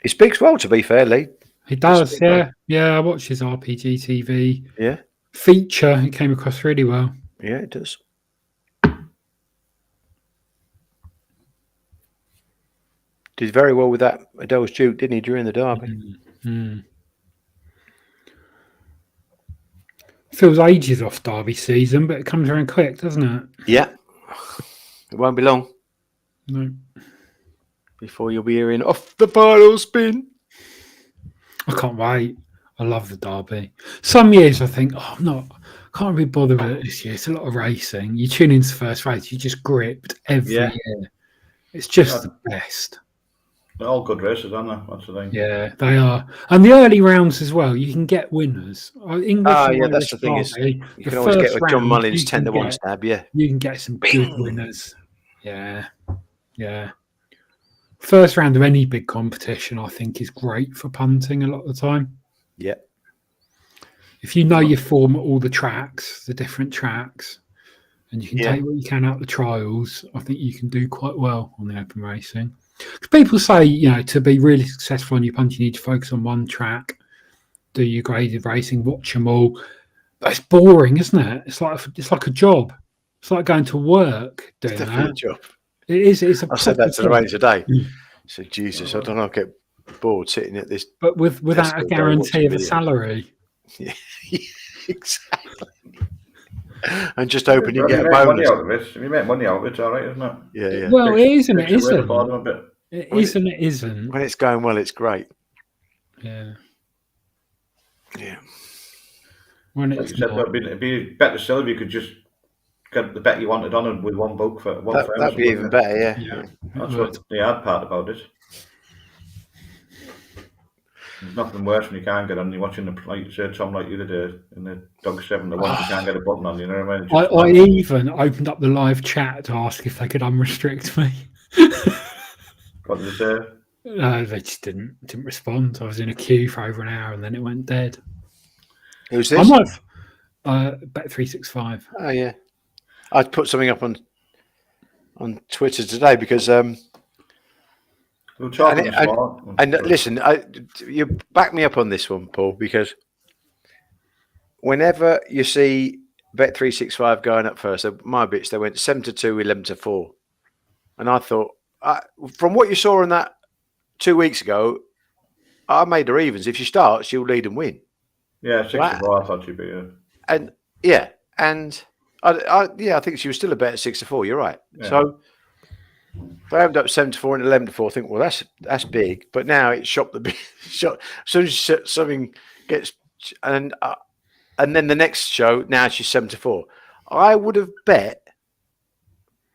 He speaks well, to be fair, Lee. He does, yeah. Yeah, I watched his RPG TV feature. It came across really well. Yeah, it does. Did very well with that Adele's Duke, didn't he, during the derby? Feels ages off derby season, but it comes around quick, doesn't it? Yeah. It won't be long. No. Before you'll be hearing off the final spin. I can't wait. I love the derby. Some years I think, can't be bothered with it this year. It's a lot of racing. You tune into the first race, you just gripped every year. It's just the best. they're all good races, aren't they? That's the thing. Yeah, they are. And the early rounds as well, you can get winners. That's the thing is, you can always get with John Mullins 10-1 stab, yeah. You can get some good winners. Yeah. First round of any big competition, I think, is great for punting a lot of the time. Yeah. If you know your form at all the tracks, the different tracks, and you can take what you can out of the trials, I think you can do quite well on the open racing. Because people say, to be really successful on your punt, you need to focus on one track, do your graded racing, watch them all. But it's boring, isn't it? It's like a job. It's like going to work doing it's definitely that. A job. It is. It's a I said that to the race today. Mm. So Jesus, I don't know. I get bored sitting at this, but without a guarantee of a salary. Yeah, exactly. And just hoping you get a bonus. bonus. Money out of it. If you make money out of it, it's all right, isn't it? Yeah. Well, it is and it isn't. It is and it isn't. When it's going well, it's great. Yeah. when Like it's you said, not. it'd be better still if you could just get the bet you wanted on it with one book for one firm. That'd be even better, yeah. Yeah, That's what the hard part about it. There's nothing worse when you can't get on. You're watching the, like you said, Tom, like the other day in the Dog 7 to 1, you can't get a button on. You know what I mean? I even opened up the live chat to ask if they could unrestrict me. What did they say? No, they just didn't respond. I was in a queue for over an hour and then it went dead. Who's I this? might have Bet365. Oh yeah, I'd put something up on Twitter today because We'll talk on the spot. and listen, you back me up on this one, Paul, because whenever you see Bet365 going up first, my bits they went 7-2, 11-4, and I thought from what you saw in that 2 weeks ago, I made her evens. If she starts, she'll lead and win. Yeah, 6-4. I thought she'd be. And yeah, and I think she was still a bet at 6-4. You're right. Yeah. So if I ended up 7-4 and 11-4, I think, well, that's big. But now it's shot the big shot. As soon as something gets and then the next show, now she's 7-4. I would have bet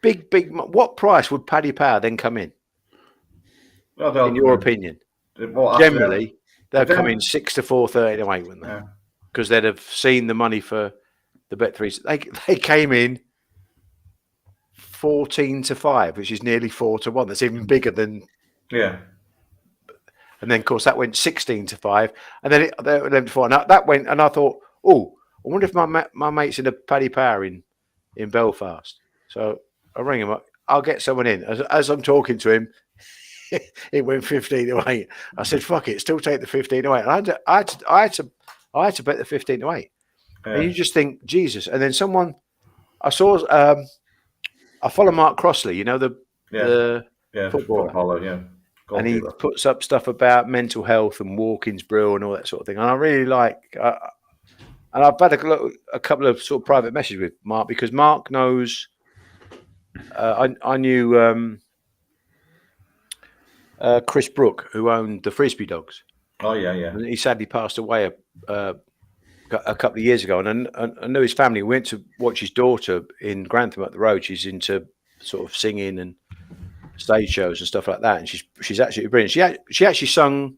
big. What price would Paddy Power then come in? Well, in your opinion, generally they'll come in 6-4, 30-8, wouldn't they? Because they'd have seen the money for the Bet3. They came in 14-5, which is nearly 4-1. That's even bigger than And then of course that went 16-5, and then 11-4. Now that went, and I thought, oh, I wonder if my mate's in a Paddy Power in Belfast. So I ring him up. I'll get someone in. As I'm talking to him, it went 15-8. I said, "Fuck it, still take the 15-8." And I had to bet the 15-8. And you just think, Jesus. And then someone I saw, I follow Mark Crossley, the footballer, and he puts up stuff about mental health and Walking's Brew and all that sort of thing. And I really like, and I've had a couple of sort of private messages with Mark because Mark knows. I knew Chris Brook, who owned the Frisbee Dogs. Oh yeah. And he sadly passed away a couple of years ago, and I knew his family. We went to watch his daughter in Grantham up the road. She's into sort of singing and stage shows and stuff like that, and she's absolutely brilliant. She actually sung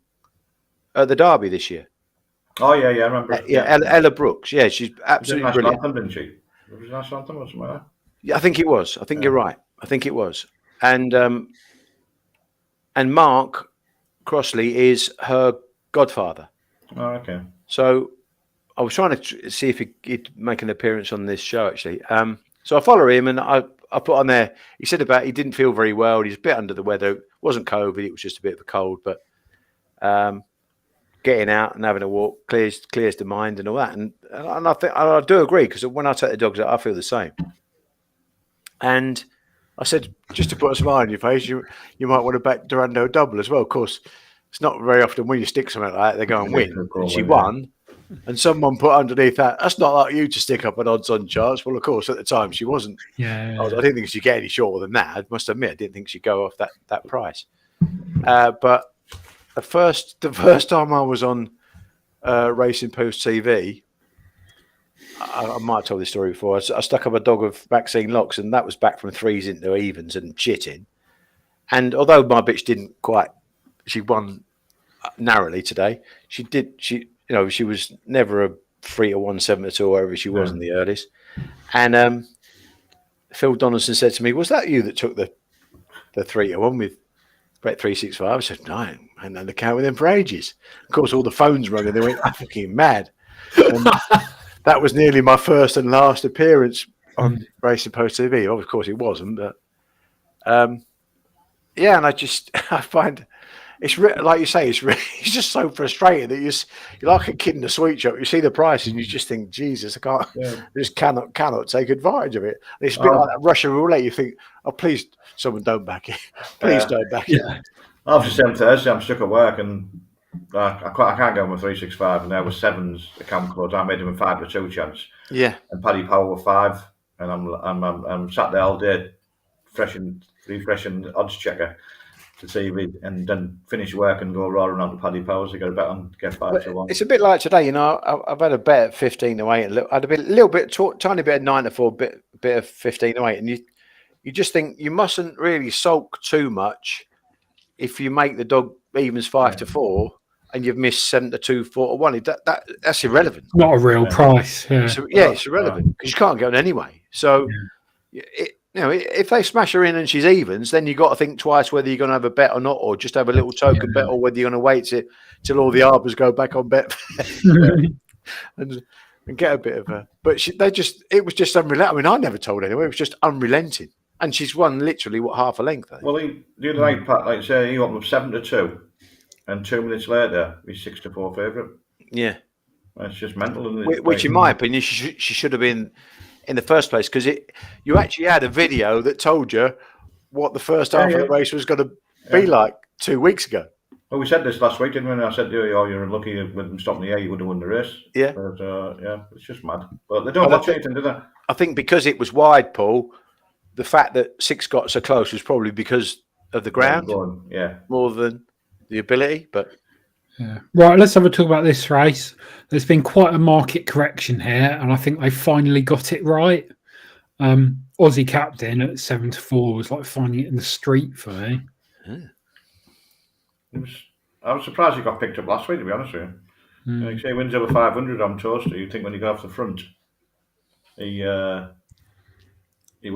at the Derby this year. Oh yeah, I remember. Ella Brooks. Yeah, she's absolutely brilliant. Anthem, didn't she? Was it National Anthem or something like that? Yeah, I think it was. I think you're right. I think it was. And Mark Crossley is her godfather. Oh, okay. So I was trying to see if he'd make an appearance on this show, actually. So I follow him, and I put on there. He said about he didn't feel very well. He was a bit under the weather. It wasn't COVID. It was just a bit of a cold. But getting out and having a walk clears the mind and all that. And I think I do agree, because when I take the dogs out, I feel the same. And I said, just to put a smile on your face, you might want to back Durando double as well. Of course, it's not very often when you stick something like that, they go and win. And she won. And someone put underneath that's not like you to stick up an odds-on charts. Well, of course, at the time she wasn't. Yeah. I didn't think she'd get any shorter than that. I must admit, I didn't think she'd go off that price. But the first time I was on Racing Post TV, I might have told this story before. I stuck up a dog of Maxine Locks, and that was back from 3s into evens and chitting. And although my bitch she won narrowly today. She was never a 3-1, 7-2, or whatever she was in the earliest. And Phil Donaldson said to me, "Was that you that took the 3-1 with Bet365?" I said, "No, I hadn't had an account with them for ages." Of course, all the phones rang and they went, "I'm fucking mad." And that was nearly my first and last appearance on Racing Post TV. Of course, it wasn't, but and I find it's like you say, it's just so frustrating that you're like a kid in a sweet shop. You see the price and you just think, Jesus, I just cannot take advantage of it. And it's a bit like that Russian roulette. You think, oh, please, someone don't back it. Please don't back it. After 7 Thursday, I'm stuck at work and I can't go with 365, and there were 7s account codes. I made them a 5-2 chance. Yeah. And Paddy Power were 5, and I'm sat there all day refreshing odds checker. to see if he, and then finish work and go roaring on to Paddy Powers to get a bet on get 5-1. It's a bit like today, you know. I've had a bet at 15-8. I had a little bit, tiny bit of 9-4, bit of 15-8, and you just think you mustn't really sulk too much if you make the dog evens 5-4 and you've missed 7-2, 4-1. That's irrelevant. Not a real price. Yeah, it's irrelevant because you can't get on anyway. So, if they smash her in and she's evens, then you've got to think twice whether you're going to have a bet or not, or just have a little token bet, or whether you're going to wait till all the arbors go back on bet and get a bit of a. But it was just unrelenting. I mean, I never told anyone. It was just unrelenting, and she's won literally half a length. Well, the other night, Pat, like say, he opened up 7-2, and 2 minutes later, he's 6-4 favourite. Yeah, it's just mental, isn't it? Which, in my opinion, she should have been in the first place, because you actually had a video that told you what the first half of the race was going to be like 2 weeks ago. Well, we said this last week, didn't we? And I said to you, you're unlucky with them stopping the air, you would have won the race. Yeah. But, it's just mad. But they don't watch anything, do they? I think because it was wide, Paul, the fact that 6 got so close was probably because of the ground, more than the ability. But right, let's have a talk about this race. There's been quite a market correction here, and I think they finally got it right. Aussie Captain at 7-4 was like finding it in the street for me. I was surprised he got picked up last week, to be honest with you. Like say, he wins over 500 on Toaster. You'd think when he got off the front, he would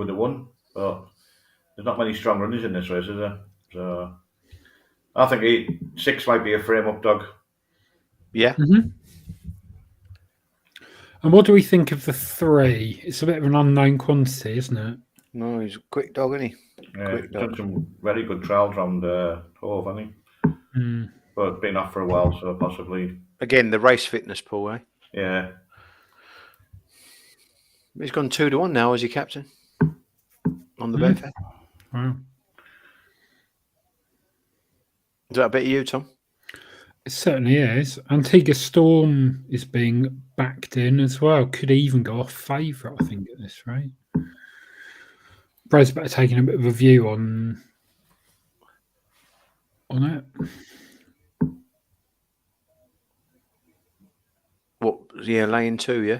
have won. But there's not many strong runners in this race, is there? So I think 6 might be a frame-up dog. Yeah. Mm-hmm. And what do we think of the 3? It's a bit of an unknown quantity, isn't it? No, he's a quick dog, isn't he? Yeah, he's done some very good trials around Hove, hasn't he? But been off for a while, so possibly. Again, the race fitness, Paul, eh? Yeah. He's gone 2-1 now, is he, Captain? On the Betfair. Wow. Is that a bit of you, Tom? It certainly is. Antigua Storm is being backed in as well. Could even go off favourite, I think, at this rate. Brad's better taking a bit of a view on it. What? Yeah, lane 2, yeah?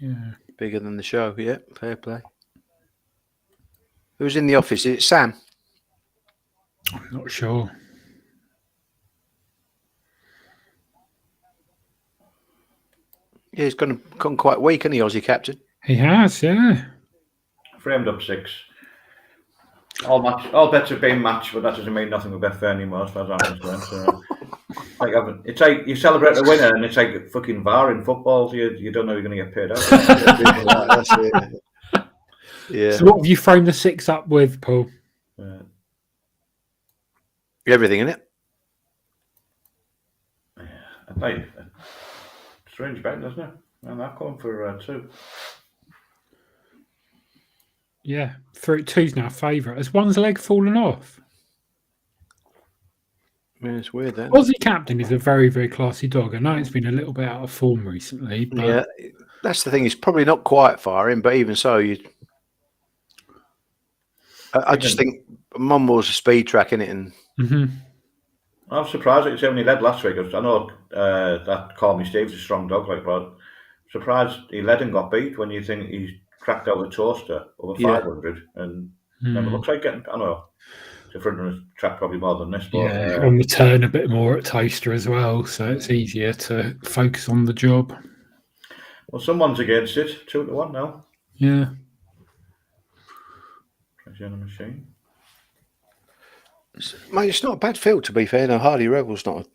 Yeah. Bigger than the show, yeah. Fair play. Who's in the office? Is it Sam? I'm not sure. Yeah, he's gone quite weak, hasn't he, Aussie Captain? He has, yeah. Framed up 6. All bets have been matched, but that doesn't mean nothing with Betfair anymore, as far as I'm concerned. So, it's like you celebrate the winner, and it's like fucking VAR in football. You don't know you're going to get paid out. That's it. Yeah. So what have you framed the 6 up with, Paul? Everything in it. Yeah, strange bet, doesn't it? And I've gone for 2. Yeah, 2's now favourite. Has one's leg fallen off? Yeah, it's weird then. Aussie Captain is a very, very classy dog. I know it's been a little bit out of form recently. But yeah, that's the thing. He's probably not quite far in, but even so, I just think Monmore's a speed track, isn't it? And I was surprised that when he led last week. I know that Call Me Steve's a strong dog, but surprised he led and got beat when you think he's cracked out a Toaster over 500 and never looks like getting. I don't know. It's a front runner's track probably more than this, but on the turn a bit more at Toaster as well, so it's easier to focus on the job. Well, someone's against it. 2-1 now. Yeah. Pressure on the machine. Mate, it's not a bad field, to be fair. No, Hardy Rebel's not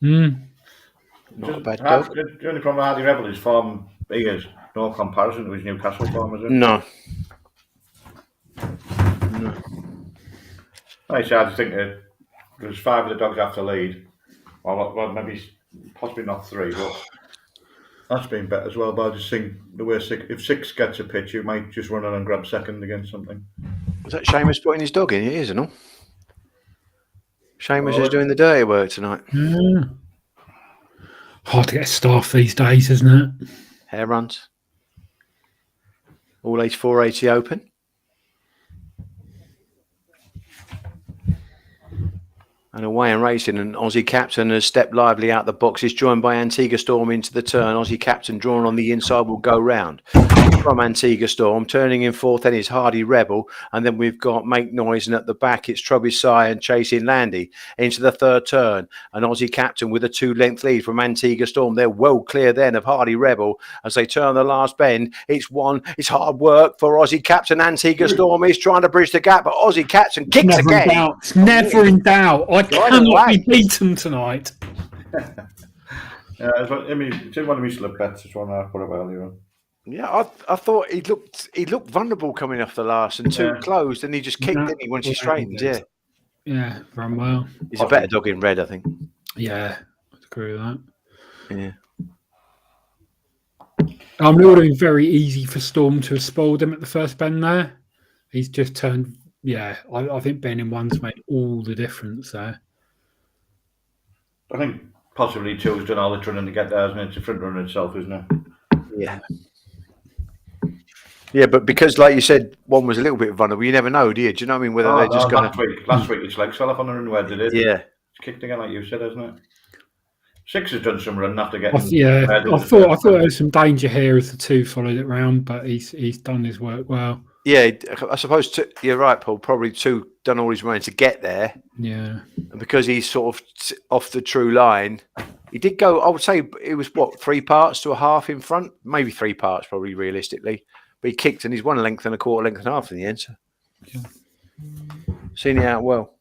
a bad dog. The only problem with Hardy Rebel is form. He is no comparison to his Newcastle form, is it? No. I just think that there's 5 of the dogs have to lead. Well, maybe possibly not 3, but that's been bet as well. But I just think the way if 6 gets a pitch, you might just run on and grab second against something. Was that Seamus putting his dog in? It is, isn't it? Seamus is doing the dirty work tonight. Yeah. Hard to get staff these days, isn't it? Hair runs. All age 480 open. And away and racing, and Aussie Captain has stepped lively out the box. He's joined by Antigua Storm into the turn. Aussie Captain drawn on the inside will go round from Antigua Storm. Turning in fourth then is Hardy Rebel. And then we've got Make Noise, and at the back it's Trubisai and Chasing Landy into the third turn. And Aussie Captain with a 2-length lead from Antigua Storm. They're well clear then of Hardy Rebel as they turn the last bend. It's hard work for Aussie Captain. Antigua Storm is trying to bridge the gap, but Aussie Captain kicks Never again. in doubt. It's never in doubt. I cannot be beaten tonight. I mean, it's in one of my slip bets. It's one I put up earlier on. Yeah, I thought he looked vulnerable coming off the last and too closed, and he just kicked, didn't he, once he straightened? Yeah, ran well. He's a better dog in red, I think. Yeah, I agree with that. Yeah. It would have been very easy for Storm to have spoiled him at the first bend there. He's just turned. Yeah, I think Ben in one's made all the difference there. I think possibly two's done all the training to get there, isn't it? It's a front runner itself, isn't it? Yeah. Yeah, but because, like you said, one was a little bit vulnerable, you never know, do you? Do you know what I mean? Whether they're just going to... Last week, it's like fell off on the run where they did. Yeah. It's kicked again, like you said, isn't it? Six has done some run after getting... I thought there was some danger here as the two followed it round, but he's done his work well. Yeah, I suppose you're right, Paul. Probably two done all his running to get there. Yeah. And because he's sort of off the true line, he did go, I would say it was, 3 parts to a half in front? Maybe 3 parts, probably, realistically. But he kicked and he's 1 length and a quarter length and a half in the end. So. Yeah. Seen it out well.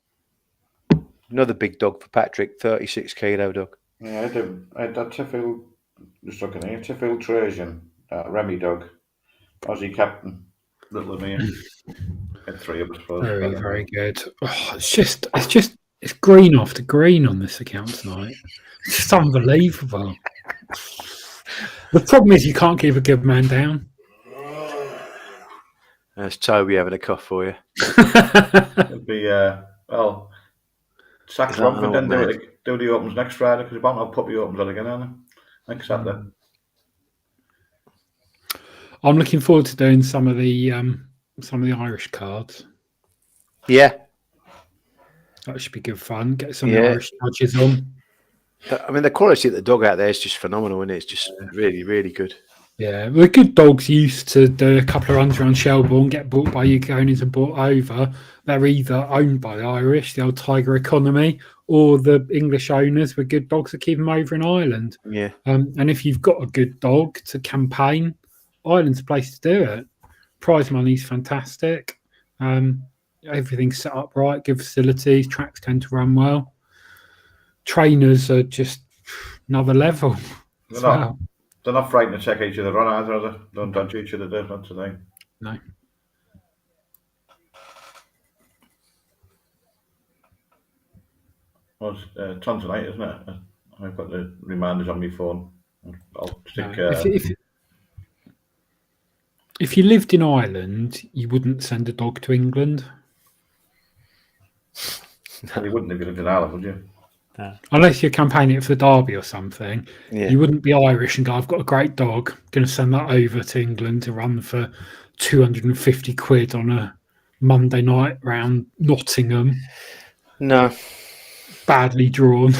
Another big dog for Patrick, 36 kilo dog. Yeah, I had that Tiffil, just looking here, Tiffil Trajan, that Remy dog, Aussie Captain, little of me. Had 3 of us. Very, very good. Oh, it's green after green on this account tonight. It's just unbelievable. The problem is you can't keep a good man down. That's Toby having a cough for you. It'll be, Sax Romford then do the opens next Friday because about now puppy opens that again, aren't they? Next Saturday. I'm looking forward to doing some of the Irish cards. Yeah. That should be good fun. Get some Irish judges on. I mean, the quality of the dog out there is just phenomenal, isn't it? It's just really, really good. Yeah, the good dogs used to do a couple of runs around Shelbourne, get bought by Ukrainians and bought over. They're either owned by the Irish, the old Tiger Economy, or the English owners with good dogs that keep them over in Ireland. Yeah. And if you've got a good dog to campaign, Ireland's a place to do it. Prize money's fantastic. Everything's set up right, good facilities, tracks tend to run well. Trainers are just another level. They're not frightened to check each other on either, are they? Don't dodge each other, not today. No. Well, it's on tonight, isn't it? I've got the reminders on my phone. I'll stick... If you lived in Ireland, you wouldn't send a dog to England. No, you wouldn't if you lived in Ireland, would you? No. Unless you're campaigning it for the Derby or something. Yeah. You wouldn't be Irish and go, I've got a great dog, going to send that over to England to run for 250 quid on a Monday night round Nottingham. No. Badly drawn.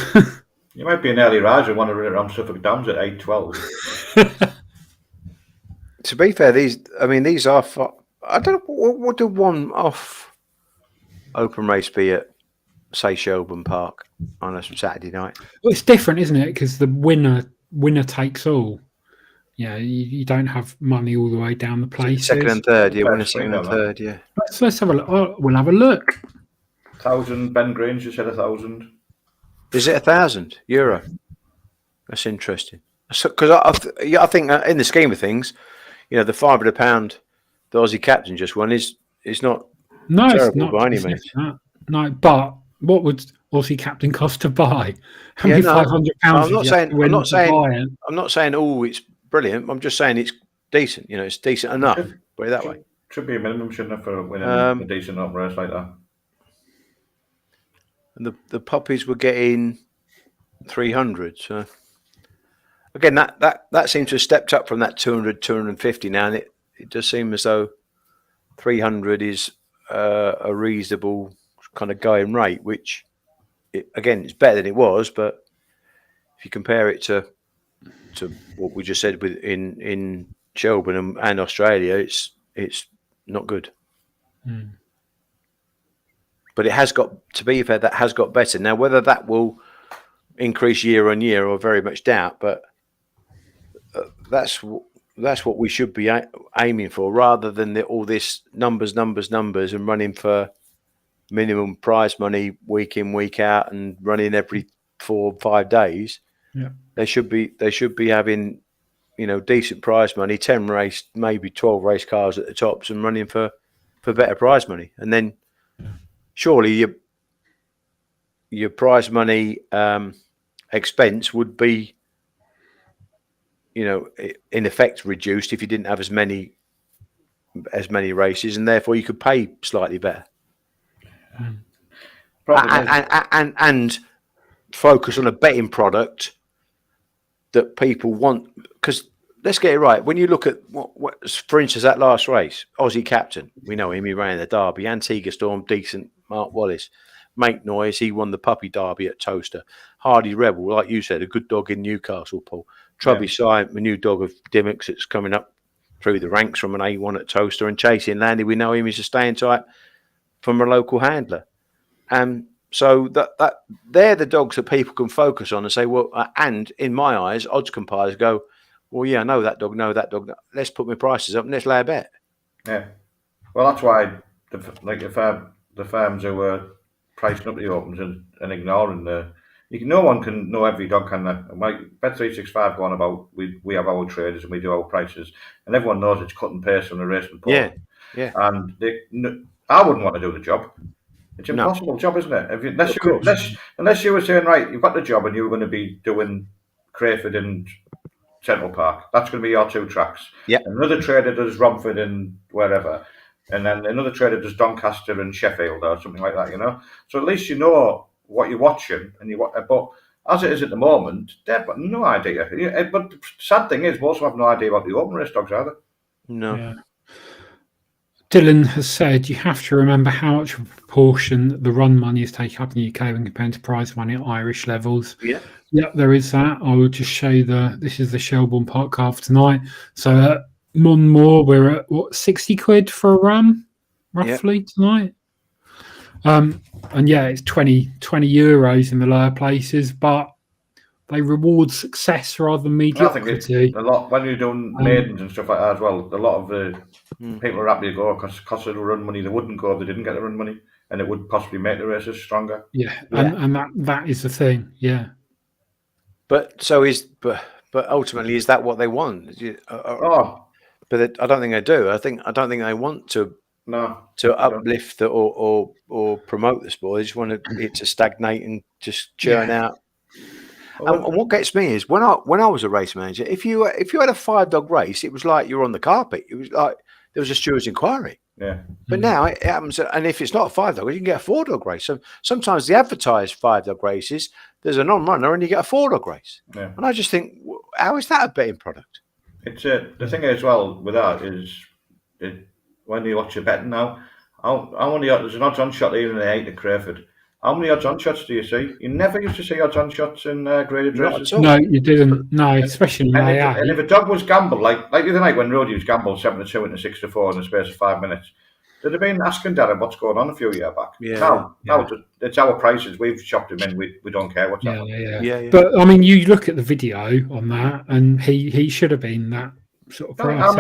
You might be an early riser and want to run around Suffolk Downs at 8:12. To be fair, these are. I don't know what do one off open race be at, say, Shelbourne Park on a Saturday night. Well, it's different, isn't it? Because the winner takes all. Yeah, you don't have money all the way down the places. Second and third, yeah. Winner, second and third, yeah. Let's have a look. Oh, we'll have a look. 1,000. Ben Grange just said 1,000. Is it €1,000? That's interesting. Because I think in the scheme of things, the £500 the Aussie Captain just won is not terrible by any means. No, but what would Aussie Captain cost to buy? How many £500? I'm not saying it's brilliant. I'm just saying it's decent. It's decent enough. Put it that way. Should be a minimum, shouldn't it, for winning a decent up race like that? And the puppies were getting 300. So again, that seems to have stepped up from that 200, 250 now, and it does seem as though 300 is a reasonable kind of going rate, which again, it's better than it was, but if you compare it to what we just said in Shelburne and Australia, it's not good. But it has got, to be fair, that has got better. Now, whether that will increase year on year, or very much doubt, but that's what we should be aiming for, rather than all this numbers, and running for minimum prize money week in, week out, and running every 4 or 5 days. Yeah, they should be having, decent prize money, 10 race, maybe 12 race cars at the tops, and running for better prize money. And then surely your prize money expense would be, in effect reduced if you didn't have as many races, and therefore you could pay slightly better. And focus on a betting product that people want. Because let's get it right. When you look at what, for instance, that last race, Aussie Captain, we know him. He ran the Derby. Antigua Storm, decent. Mark Wallace, Make Noise. He won the Puppy Derby at Toaster. Hardy Rebel, like you said, a good dog in Newcastle. Paul Trubby Science, the new dog of Dimmock's, that's coming up through the ranks from an A1 at Toaster. And Chasing Landy, we know him. He's a staying type from a local handler. So that they're the dogs that people can focus on and say, well, and in my eyes, odds compilers go, well, yeah, I know that dog. Let's put my prices up and let's lay a bet. Yeah. Well, that's why the firms who were pricing up the opens and ignoring no one can know every dog, can they? Like Bet365 going about, we have our traders and we do our prices, and everyone knows it's cut and paste on the race report. Yeah. And I wouldn't want to do the job. It's an impossible job, isn't it? Unless you were saying, right, you've got the job and you were going to be doing Crayford and Central Park. That's going to be your 2 tracks. Yeah. Another trader does Romford and wherever. And then another trader does Doncaster and Sheffield or something like that, So at least you know what you're watching. But as it is at the moment, they've got no idea. But the sad thing is, most have no idea about the open race dogs either. No. Yeah. Dylan has said you have to remember how much of a proportion the run money is taken up in the UK when compared to prize money at Irish levels. Yeah. Yep, there is that. I will just show you this is the Shelbourne Park car for tonight. So at Monmore, we're at 60 quid for a run, roughly tonight. And yeah, it's 20 euros in the lower places, but they reward success rather than mediocrity. I think it's a lot when you're doing maidens and stuff like that as well. A lot of the people are happy to go because of the run money. They wouldn't go if they didn't get the run money, and it would possibly make the races stronger. Yeah. And that is the thing. Yeah. But ultimately, is that what they want? But I don't think they do. I don't think they want to uplift or promote the sport. They just want it to stagnate and just churn out. And what gets me is when I was a race manager, if you had a 5-dog race, it was like you were on the carpet. It was like there was a steward's inquiry. Yeah. But now it happens, and if it's not a 5-dog, you can get a 4-dog race. So sometimes the advertised 5-dog races, there's a non-runner, and you get a 4-dog race. Yeah. And I just think, how is that a betting product? It's the thing as well with that is when you watch your betting now, there's an odds on shot even in the 8 at Crayford. How many odds on shots do you see? You never used to see odds on shots in graded races. No, you didn't. No, especially in and if a dog was gambled, like the other night when Roddy was gambled 7-2 into 6-4 in the space of 5 minutes, they'd have been asking Darren what's going on a few years back. Now it's our prices. We've shopped him in. We don't care what's happening. Yeah. But I mean, you look at the video on that, and he should have been that sort of price. I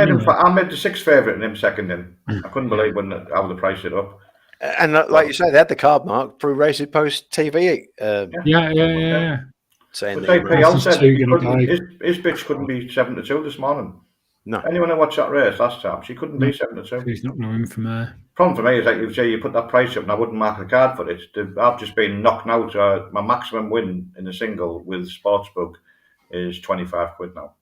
made the 6th favourite and him second in. I couldn't believe how they priced it up. And like you say, they had the card mark through Racing Post TV. Yeah. Saying PL said his bitch couldn't be 7-2 this morning. No. Anyone who watched that race last time, she couldn't be 7-2. He's not knowing from there. Problem for me is like you say, you put that price up and I wouldn't mark a card for it. I've just been knocked out. My maximum win in a single with Sportsbook is 25 quid now.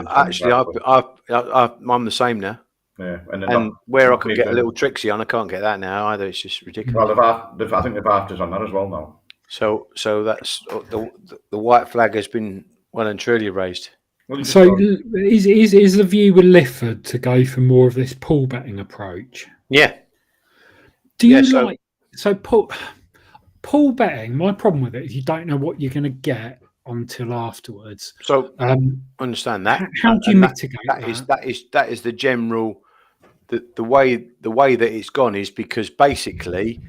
Actually, I'm the same now. Yeah, and where I could get a little Trixie on, I can't get that now either. It's just ridiculous. Well, I think the BAFTA's on that as well now. So that's the white flag has been well and truly raised. So is the view with Lifford to go for more of this pool betting approach? Yeah. Do you Pool betting, my problem with it is you don't know what you're going to get until afterwards. So Um, understand that. how do you And mitigate that is the general the way that it's gone is because basically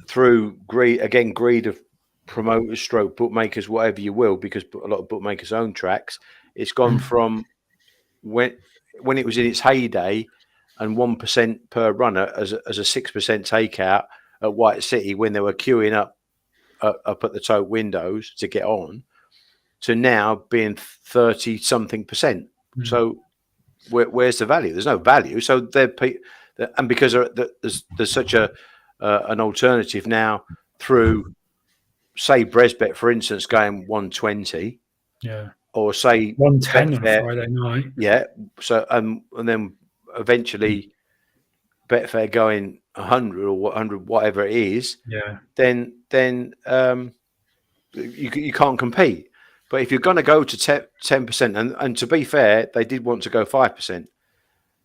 through greed of promoters, stroke bookmakers, whatever you will, because a lot of bookmakers own tracks. It's gone from when it was in its heyday and 1% per runner as a 6% takeout at White City when they were queuing up at the tote windows to get on, to now being 30 something percent. So where's the value? There's no value. So and because there's such an alternative now through, say, Bresbet, for instance, going 120, or say 110 on a Friday night. Yeah. So and then eventually Betfair going 100 or 100, whatever it is. Yeah. Then you can't compete. But if you're going to go to 10%, and to be fair, they did want to go 5%,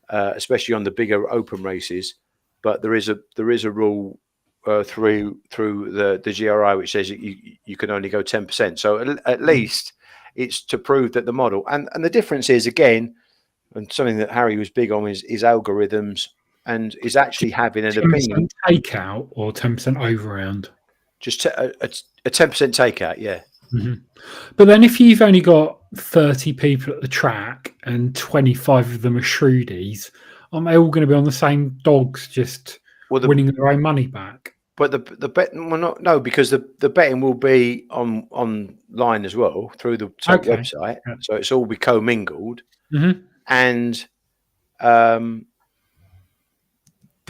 especially on the bigger open races. But there is a rule through the GRI which says you can only go 10%. So at least it's to prove that the model and the difference is, again, and something that Harry was big on is algorithms, and is actually having an 10% opinion. Takeout or 10% over round? Just a 10% takeout, yeah. Mm-hmm. But then if you've only got 30 people at the track and 25 of them are shrewdies, aren't they all going to be on the same dogs, just winning their own money back? But the bet, well, no, because the betting will be online as well through the website, so it's all be commingled. And the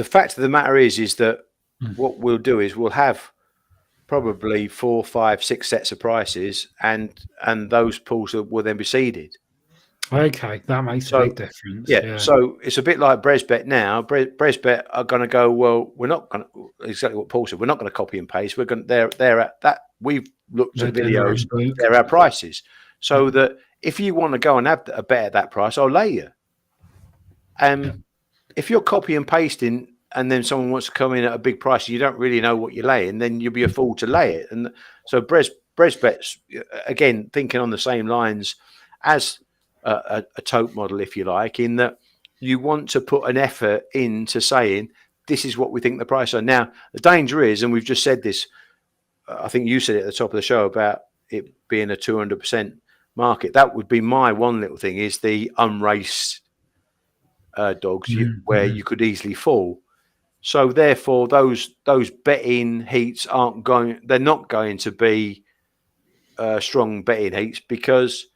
fact of the matter is that what we'll do is we'll have probably 4, 5, 6 sets of prices, and those pools will then be seeded. Okay, that makes a big difference. Yeah, so it's a bit like Bresbet now. Bresbet are going to go, well, we're not going to, exactly what Paul said, we're not going to copy and paste. We're going to, they're at that. We've looked at videos, they're our prices. So that if you want to go and have a bet at that price, I'll lay you. If you're copy and pasting and then someone wants to come in at a big price, you don't really know what you're laying, then you'll be a fool to lay it. And so Bresbet's, again, thinking on the same lines as a tote model, if you like, in that you want to put an effort into saying, this is what we think the price are. Now, the danger is, and we've just said this, I think you said it at the top of the show about it being a 200% market. That would be my one little thing, is the unraced dogs where you could easily fall. So therefore, those betting heats they're not going to be strong betting heats, because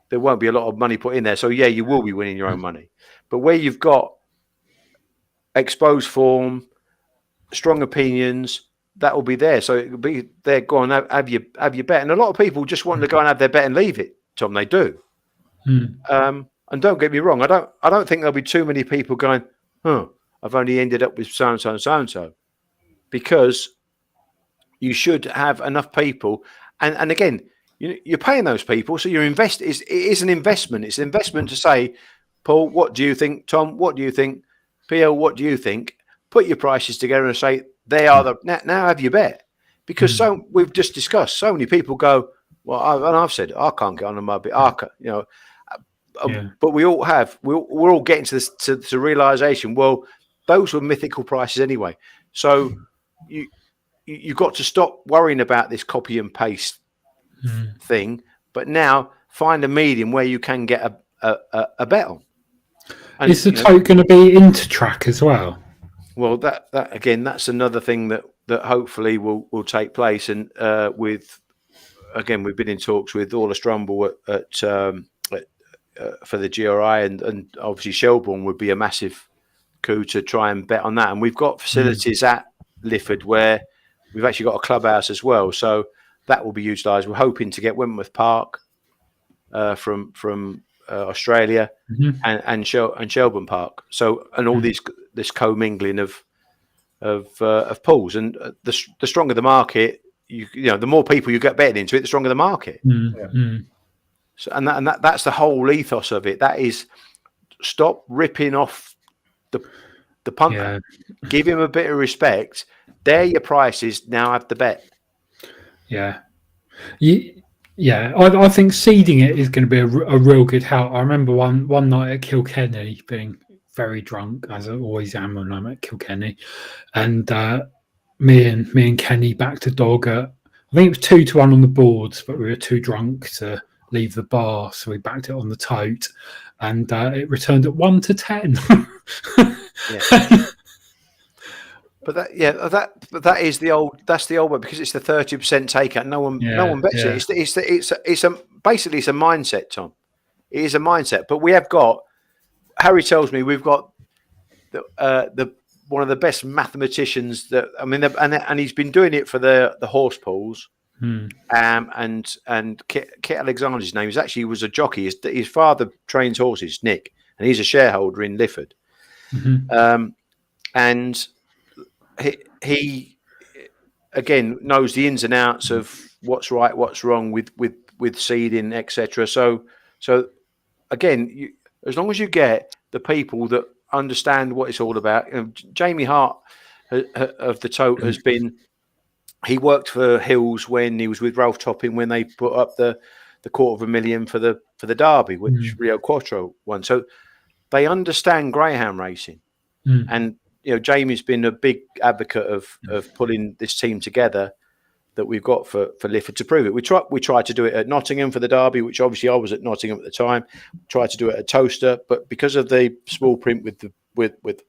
there won't be a lot of money put in there. So yeah, you will be winning your own money. But where you've got exposed form, strong opinions, that will be there. So it will be there. Go on, have your bet. And a lot of people just want to go and have their bet and leave it, Tom. They do. And don't get me wrong, I don't think there'll be too many people going, I've only ended up with so and so and so and so, because you should have enough people. And again, you're paying those people, so you're it is an investment. It's an investment to say, Paul, what do you think? Tom, what do you think? PL, what do you think? Put your prices together and say, they are now have your bet. Because we've just discussed, so many people go, well, I've said, I can't get on my bet. But we're all getting to this to realization, well, those were mythical prices anyway. So you've got to stop worrying about this copy and paste thing, but now find a medium where you can get a bet on. And, is the tote going to be into track as well? Well, that again, that's another thing that hopefully will take place. And we've been in talks with Orla Strumble for the GRI, and obviously Shelbourne would be a massive coup to try and bet on that. And we've got facilities at Lifford where we've actually got a clubhouse as well, so that will be utilised. We're hoping to get Wentworth Park from Australia, and Shelbourne Park. So, and all this commingling of pools, and the stronger the market, the more people you get betting into it, the stronger the market. So, and that's the whole ethos of it. That is, stop ripping off the punter. Give him a bit of respect. They're your prices. Now have the bet. Yeah. I think seeding it is going to be a real good help. I remember one night at Kilkenny being very drunk, as I always am when I'm at Kilkenny, and me and Kenny backed a dog at, I think it was 2-1 on the boards, but we were too drunk to leave the bar, so we backed it on the tote, and it returned at 1-10. Yeah. But that is the old. That's the old one, because it's the 30% takeout. No one bets it. It's basically it's a mindset, Tom. It is a mindset. But we have got. Harry tells me we've got the one of the best mathematicians that, I mean, and he's been doing it for the horse pools. And Kit Alexander's name he was a jockey. His father trains horses, Nick, and he's a shareholder in Lifford. And he again knows the ins and outs of what's right, what's wrong with seeding, etc. So again, as long as you get the people that understand what it's all about. Jamie Hart of the Tote has been. He worked for Hills when he was with Ralph Topping when they put up the $250,000 for the Derby, which Rio Quattro won. So they understand greyhound racing, and Jamie's been a big advocate of pulling this team together that we've got for Lifford to prove it. We tried to do it at Nottingham for the Derby, which obviously I was at Nottingham at the time. Tried to do it at Toaster, but because of the small print with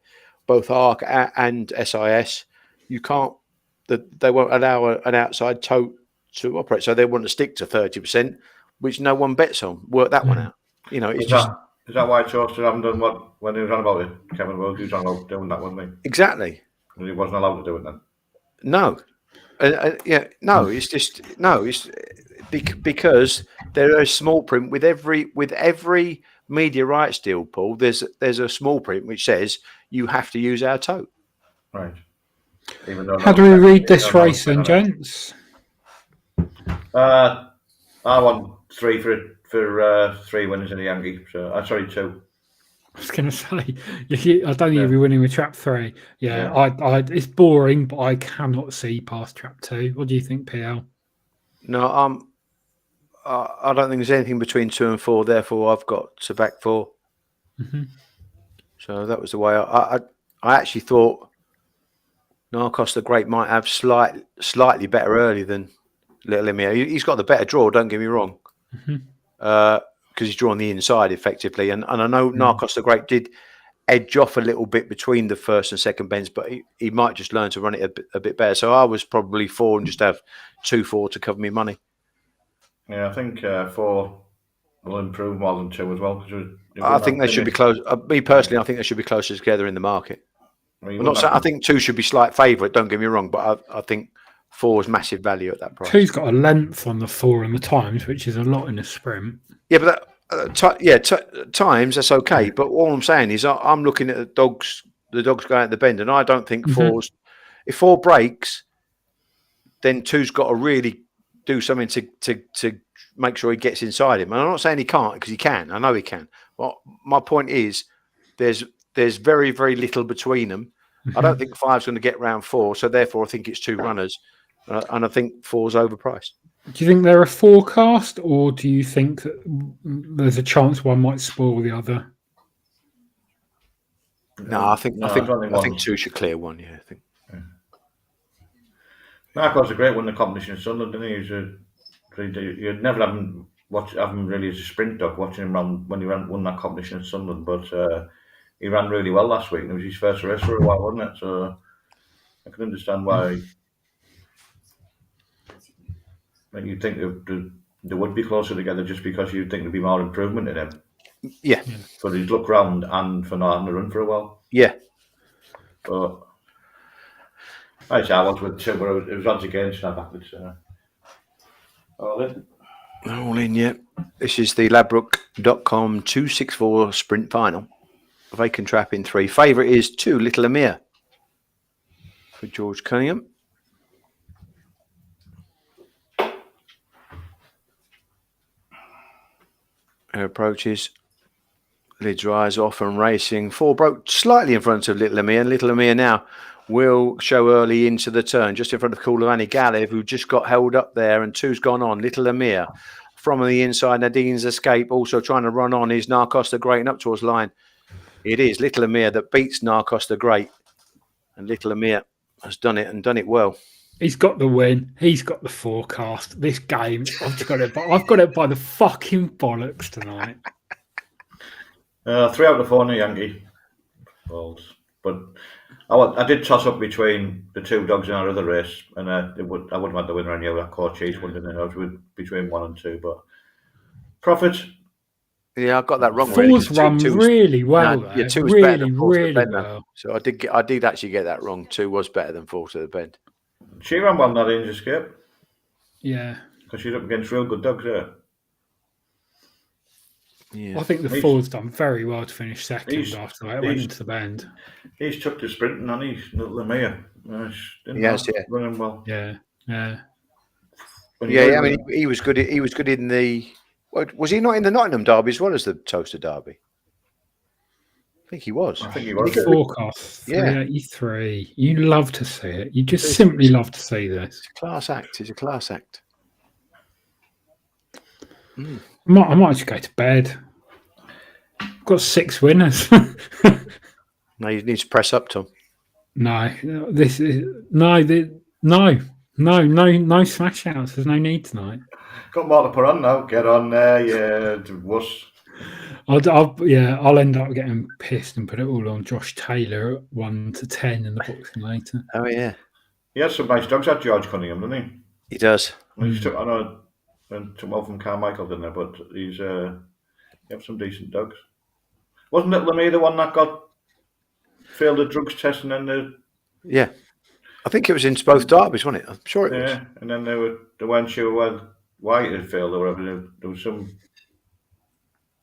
both ARC and SIS, you can't. They won't allow an outside tote to operate, so they want to stick to 30%, which no one bets on. Work that one out. It's Is that why Chaucer haven't done when he was on about it? Kevin Rose, he was on about doing that, wasn't he? Exactly. And he wasn't allowed to do it then. No, it's just no. It's because there is small print with every media rights deal, Paul. There's a small print which says you have to use our tote. Right. How do we read this race then, gents? I won 3 for 3 winners in the Yankee. So 2. I was going to say, I don't think you'll be winning with trap 3. I it's boring, but I cannot see past trap 2. What do you think, PL? No, I don't think there's anything between 2 and 4. Therefore, I've got to back 4. So that was the way I actually thought Narcos the Great might have slightly better early than Little Emir. He's got the better draw, don't get me wrong, because he's drawn the inside effectively. And I know Narcos the Great did edge off a little bit between the first and second bends, but he might just learn to run it a bit better. So I was probably 4 and just have 2-4 to cover me money. Yeah, I think 4 will improve more than 2 as well. I think they should be close. Me personally, I think they should be closer together in the market. I think 2 should be slight favourite. Don't get me wrong, but I think 4 is massive value at that price. 2's got a length on the 4 and the times, which is a lot in a sprint. Yeah, but times that's okay. But all I'm saying is I'm looking at the dogs going at the bend, and I don't think 4's. If 4 breaks, then 2's got to really do something to make sure he gets inside him. And I'm not saying he can't, because he can. I know he can. But my point is, there's very, very little between them. I don't think 5's going to get round 4, so therefore I think it's 2 runners, and I think 4's overpriced. Do you think they're a forecast, or do you think that there's a chance one might spoil the other? No, I think 2 should clear 1. Yeah, I think. Marco's a great one in the competition in Sunderland, didn't he? You'd never have him really as a sprint dog, watching him run when he won that competition in Sunderland, but he ran really well last week, and it was his first race for a while, wasn't it? So I can understand why you'd think they would be closer together, just because you'd think there'd be more improvement in him. Yeah. For his look round and for not having to run for a while. Yeah. But I was with 2, but it was odds against that backwards. All in, yeah. This is the Ladbroke.com 264 sprint final. Vacant trap in 3. Favourite is 2, Little Emir for George Cunningham. Her approaches Lids Rise off and racing. 4 broke slightly in front of Little Amir, and Little Amir now will show early into the turn, just in front of Koulavani Galev, who just got held up there, and 2's gone on. Little Amir from the inside, Nadine's Escape also trying to run on. Is Narcos the Great and up towards line? It is Little Amir that beats Narcos the Great, and Little Amir has done it and done it well. He's got the win. He's got the forecast. This game, I've got it by the fucking bollocks tonight. 3 out of 4 in the Yankee balls, but I did toss up between the 2 dogs in our other race, and I wouldn't want the winner anyway. I caught Chase one, didn't I? I was between 1 and 2, but profit. Yeah, I got that wrong. 4's run really well. Yeah, 2 was better than 4 to the bend. Well. So I did actually get that wrong. 2 was better than 4 to the bend. She ran well, Nadine's Escape. Yeah, because she's up against real good dogs there. Yeah. I think the 4's done very well to finish second after that. It went into the bend. He's took to sprinting and he's Little Amir. Running well. Yeah. I mean, he was good. He was good in the. Was he not in the Nottingham Derby as well as the Toaster Derby? I think he was. I think he was. Forecast 383. You love to see it. You just simply love to see this. It's a class act. It's a class act. I might just go to bed. I've got 6 winners. No, you need to press up, Tom. No smash outs. There's no need tonight. Got more to put on now. Get on there, yeah. Wuss. I'll end up getting pissed and put it all on Josh Taylor at 1 to 10 in the boxing later. Oh yeah, he has some nice dogs at George Cunningham, doesn't he? He does. I know, took more from Carmichael, didn't I? But he have some decent dogs. Wasn't Little Amir the one that failed the drugs test and then Yeah, I think it was in both derbies, wasn't it? I'm sure it was. Yeah, and then they weren't sure why it had failed or whatever. There was some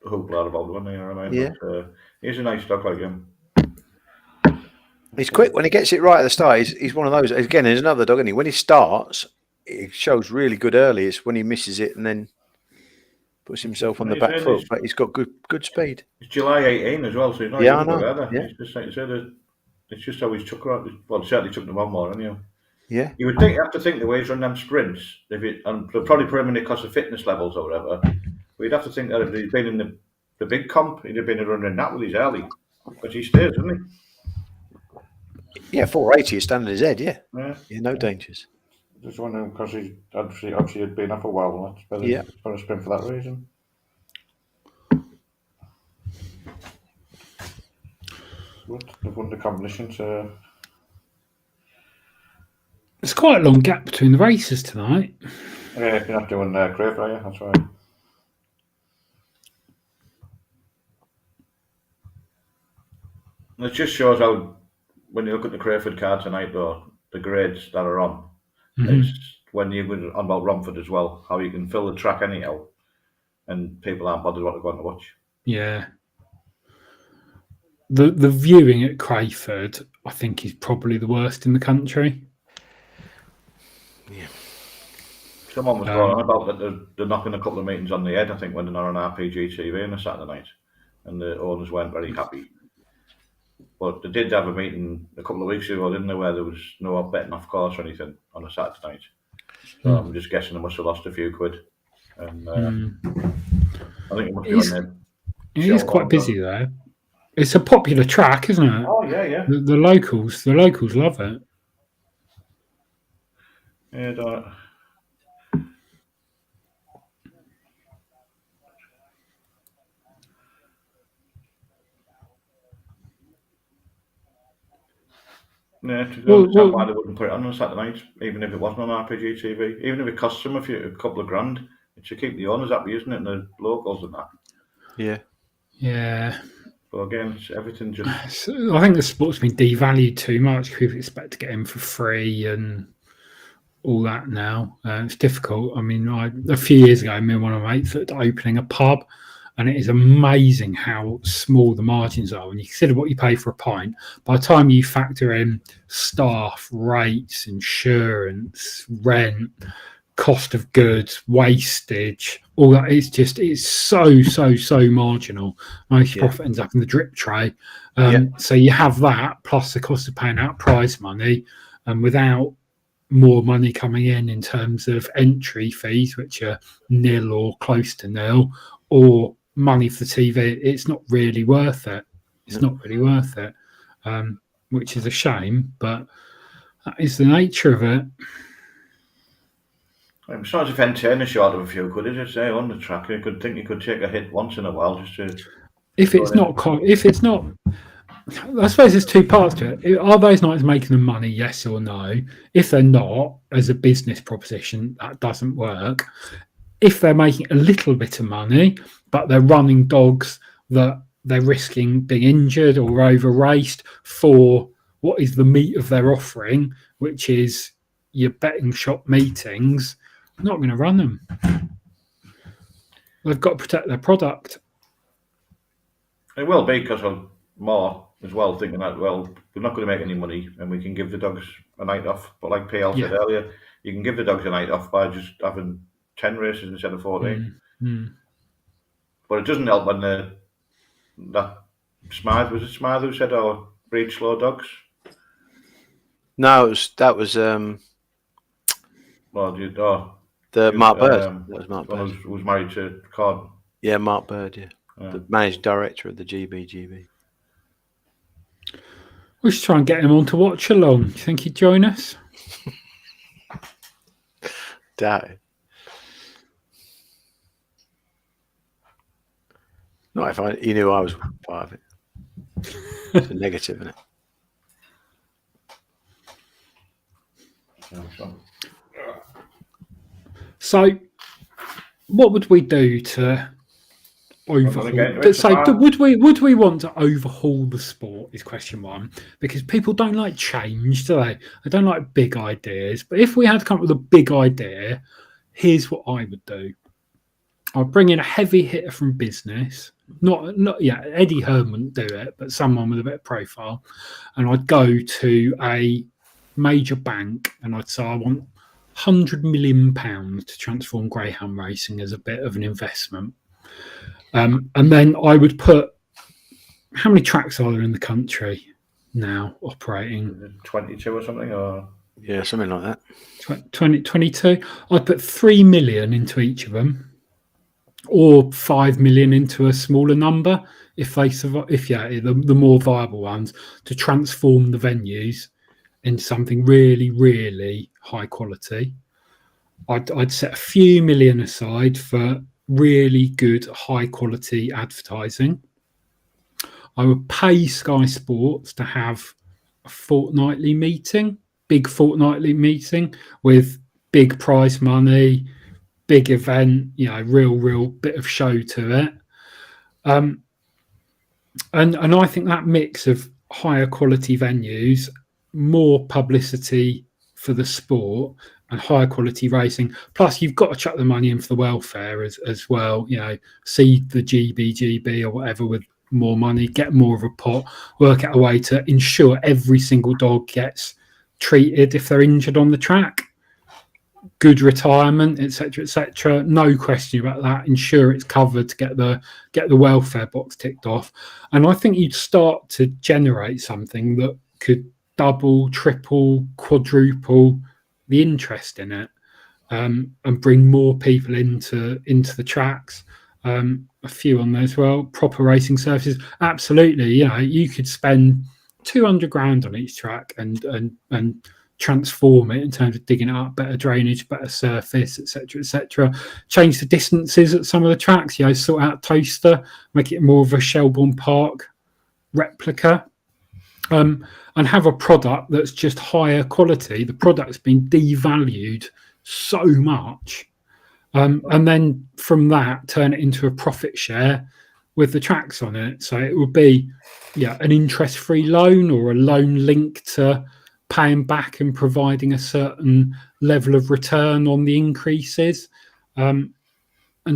hoopla about it, wasn't there? I mean, but, he's a nice dog like him. He's quick when he gets it right at the start. He's one of those. Again, there's another dog, isn't he? When he starts, it shows really good early. It's when he misses it and then puts himself on the back foot. But he's got good speed. It's July 18 as well, so he's not I know. Either. Yeah. It's just like you said, it's just how he's took her out. Well, certainly took them on more, anyhow. Yeah. You would have to think the way he's run them sprints, and they'll probably put him in because of fitness levels or whatever. But you'd have to think that if he'd been in the big comp, he'd have been running that with his early. But he stays, doesn't he? Yeah, 480 is standing his head, yeah, no dangers. Just wondering because he obviously had been up a while. That's better for a sprint for that reason. They've won the competition, so there's quite a long gap between the races tonight. Yeah, you're not doing Crave, are you? That's right. And it just shows how, when you look at the Crayford card tonight, though, the grades that are on, it's when you're on about Romford as well, how you can fill the track anyhow, and people aren't bothered what they're going to watch. Yeah. The viewing at Crayford, I think, is probably the worst in the country. Yeah. Someone was going on about that they're knocking a couple of meetings on the head, I think, when they're not on RPG TV on a Saturday night, and the owners weren't very happy. But they did have a meeting a couple of weeks ago, didn't they, where there was no betting off course or anything on a Saturday night. So I'm just guessing they must have lost a few quid. And I think it must be on there. It is quite busy there. It's a popular track, isn't it? Oh yeah. The locals love it. Yeah, don't. Yeah, why they wouldn't put it on a Saturday night, even if it wasn't on RPG TV, even if it costs them a couple of grand. It should keep the owners happy, isn't it? And the locals and that. Yeah. Yeah. But again, everything just. I think the sport's been devalued too much. People expect to get in for free and all that now. It's difficult. I mean, a few years ago, me and one of my mates looked at opening a pub, and it is amazing how small the margins are when you consider what you pay for a pint. By the time you factor in staff, rates, insurance, rent, cost of goods, wastage, all that. It's so marginal. Most profit ends up in the drip tray. So you have that plus the cost of paying out prize money, and without more money coming in terms of entry fees, which are nil or close to nil, or money for TV, it's not really worth it. It's not really worth it, which is a shame, but that is the nature of it. I'm sorry if entertain a short of a few quid, just say on the track. You could think you could take a hit once in a while just to. If it's not, I suppose there's two parts to it. Are those nights making them money, yes or no? If they're not, as a business proposition, that doesn't work. If they're making a little bit of money, but they're running dogs that they're risking being injured or over raced for what is the meat of their offering, which is your betting shop meetings, I'm not going to run them. They've got to protect their product. It will be because of more as well, thinking that, well, we're not going to make any money and we can give the dogs a night off. But like PL said earlier, you can give the dogs a night off by just having 10 races instead of 14. But it doesn't help when that Smythe, was it Smythe who said, oh, breed slow dogs? No, that was well, Mark Bird. That was Mark Bird. Who was married to Corden. Yeah, Mark Bird, the managing director of the GBGB. We should try and get him on to watch along. Do you think he'd join us? Doubt it. Not if he knew I was part of it. It's a negative, isn't it? So, what would we do to overhaul? So, would we want to overhaul the sport? Is question one, because people don't like change, do they? They don't like big ideas. But if we had to come up with a big idea, here's what I would do. I'd bring in a heavy hitter from business. Eddie Hearn wouldn't do it, but someone with a bit of profile. And I'd go to a major bank and I'd say I want £100 million to transform Greyhound racing as a bit of an investment. And then I would put, how many tracks are there in the country now operating? 22 or something? Or yeah, something like that. 22. I'd put 3 million into each of them, or 5 million into a smaller number if they survive. The more viable ones, to transform the venues into something really, really high quality. I'd set a few million aside for really good, high quality advertising. I would pay Sky Sports to have a big fortnightly meeting with big prize money, big event, real bit of show to it. And I think that mix of higher quality venues, more publicity for the sport, and higher quality racing. Plus, you've got to chuck the money in for the welfare as well. See the GBGB or whatever with more money, get more of a pot, work out a way to ensure every single dog gets treated if they're injured on the track. Good retirement, etc. No question about that. Ensure it's covered to get the welfare box ticked off. And I think you'd start to generate something that could double, triple, quadruple the interest in it, and bring more people into the tracks. A few on there as well. Proper racing services, absolutely. You could spend 200 grand on each track and transform it in terms of digging it up, better drainage, better surface, etc. Change the distances at some of the tracks. Sort out Toaster, make it more of a Shelbourne Park replica. And have a product that's just higher quality. The product's been devalued so much. And then from that, turn it into a profit share with the tracks on it. So it would be an interest-free loan or a loan linked to paying back and providing a certain level of return on the increases, and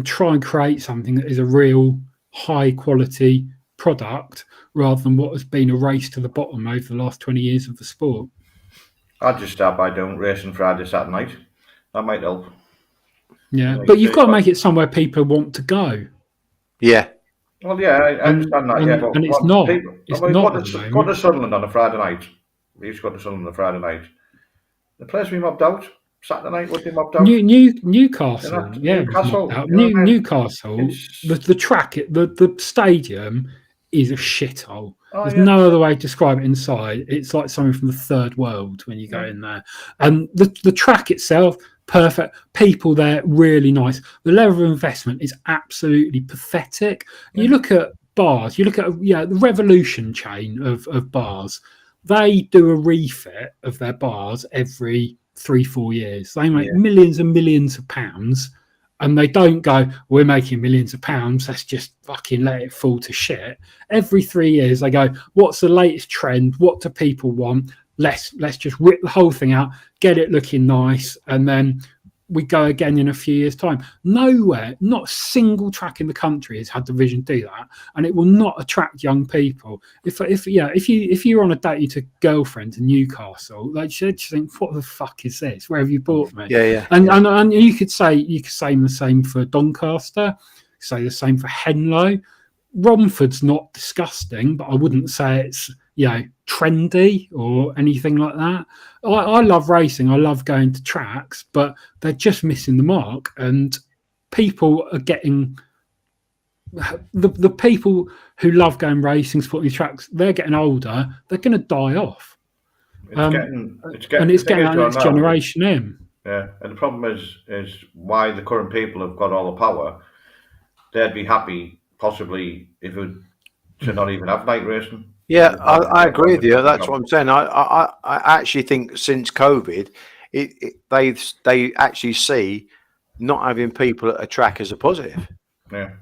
try and create something that is a real high-quality product rather than what has been a race to the bottom over the last 20 years of the sport. I'd just start by doing racing Friday, Saturday night. That might help. Yeah, Like but you you've say, got to make it somewhere people want to go. Yeah. well, yeah, I understand that. Yeah, but And it's not. people, It's I mean, not at the go moment. to Sunderland on a Friday night. We used to go to Sunderland on a Friday night. The place we mobbed out. Saturday night would be mobbed out. Newcastle, You know, yeah, it was mobbed Newcastle. out. You know what I mean? Newcastle, It's the track, the stadium is a shithole. oh There's yeah, no other way to describe it inside. It's like something from the third world when you go yeah, in there. And the track itself, perfect. People there, really nice. The level of investment is absolutely pathetic. yeah. You look at bars, you look at the Revolution chain of bars. They do a refit of their bars every 3-4 years. They make Yeah. millions and millions of pounds, and they don't go, we're making millions of pounds, let's just fucking let it fall to shit. Every 3 years they go, what's the latest trend? What do people want? Let's just rip the whole thing out, get it looking nice, and then we go again in a few years' time. Nowhere, not a single track in the country has had the vision to do that, and it will not attract young people. If you're on a date to girlfriend in Newcastle, like you just think, what the fuck is this? Where have you brought me? Yeah. And you could say the same for Doncaster, say the same for Henlow. Romford's not disgusting, but I wouldn't say it's trendy or anything like that. I love racing. I love going to tracks, but they're just missing the mark. And people are getting the people who love going racing, supporting these tracks. They're getting older. They're going to die off. It's getting And it's the thing getting is, our John, next now, generation in. yeah, and the problem is why the current people have got all the power. They'd be happy possibly if it to not even have night racing. Yeah, I agree with you. That's what I'm saying. I actually think since COVID, they actually see not having people at a track as a positive.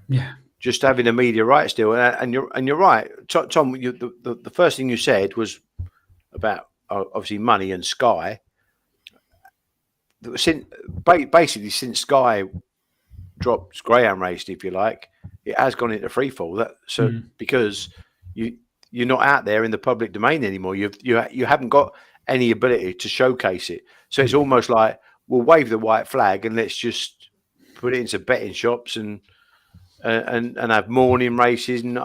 Yeah. Just having a media rights deal, and you're right, Tom. The first thing you said was about obviously money and Sky. Basically, since Sky dropped Greyhound racing, if you like, it has gone into free fall. Because you're not out there in the public domain anymore. You haven't got any ability to showcase it. So it's almost like we'll wave the white flag and let's just put it into betting shops and have morning races and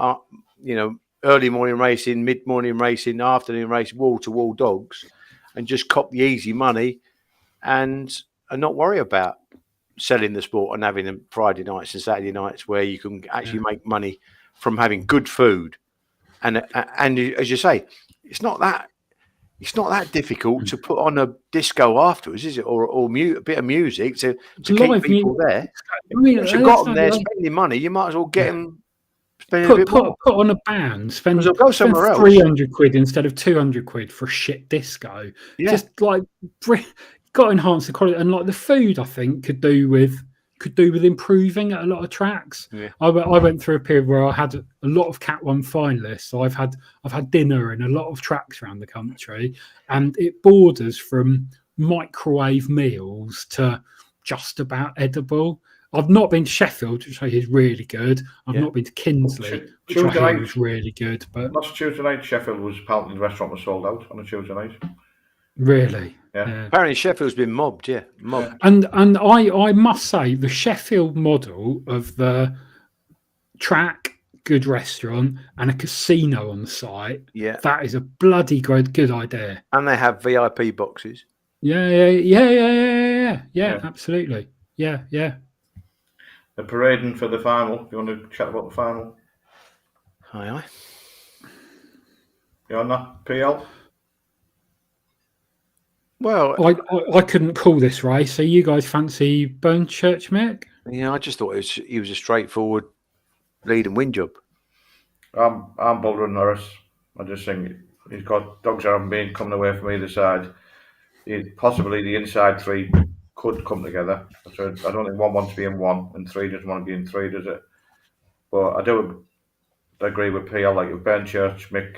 early morning racing, mid morning racing, afternoon racing, wall to wall dogs, and just cop the easy money and not worry about selling the sport and having them Friday nights and Saturday nights where you can actually make money from having good food. And as you say, it's not that difficult to put on a disco afterwards, is it? Or a bit of music to keep people there. I mean, Once you've got them there spending money, you might as well get them spending a bit more. Put on a band, spend Go somewhere else. 300 quid instead of 200 quid for a shit disco. Yeah. Just like got to enhance the quality, and like the food, I think could do with improving at a lot of tracks. Yeah. I went through a period where I had a lot of Cat 1 finalists, so I've had dinner in a lot of tracks around the country, and it borders from microwave meals to just about edible. I've not been to Sheffield, which I hear is really good. I've not been to Kinsley, which I hear is really good. But last Tuesday night, Sheffield was apparently the restaurant was sold out on a Tuesday night. Really? Yeah. Apparently Sheffield's been mobbed, mobbed. And I must say the Sheffield model of the track, good restaurant, and a casino on the site. Yeah. That is a bloody good idea. And they have VIP boxes. Yeah, absolutely. Yeah. The parading for the final. If you want to chat about the final. Aye. You on that, PL? Well, I couldn't call this race. So you guys fancy Burnchurch, Mick? Yeah, I just thought he was a straightforward lead and win job. I'm Boulder and Norris. I just think he's got dogs that haven't been coming away from either side. Possibly the inside three could come together. So I don't think one wants to be in one and three doesn't want to be in three, does it? But I do agree with PL. Like if Burnchurch, Mick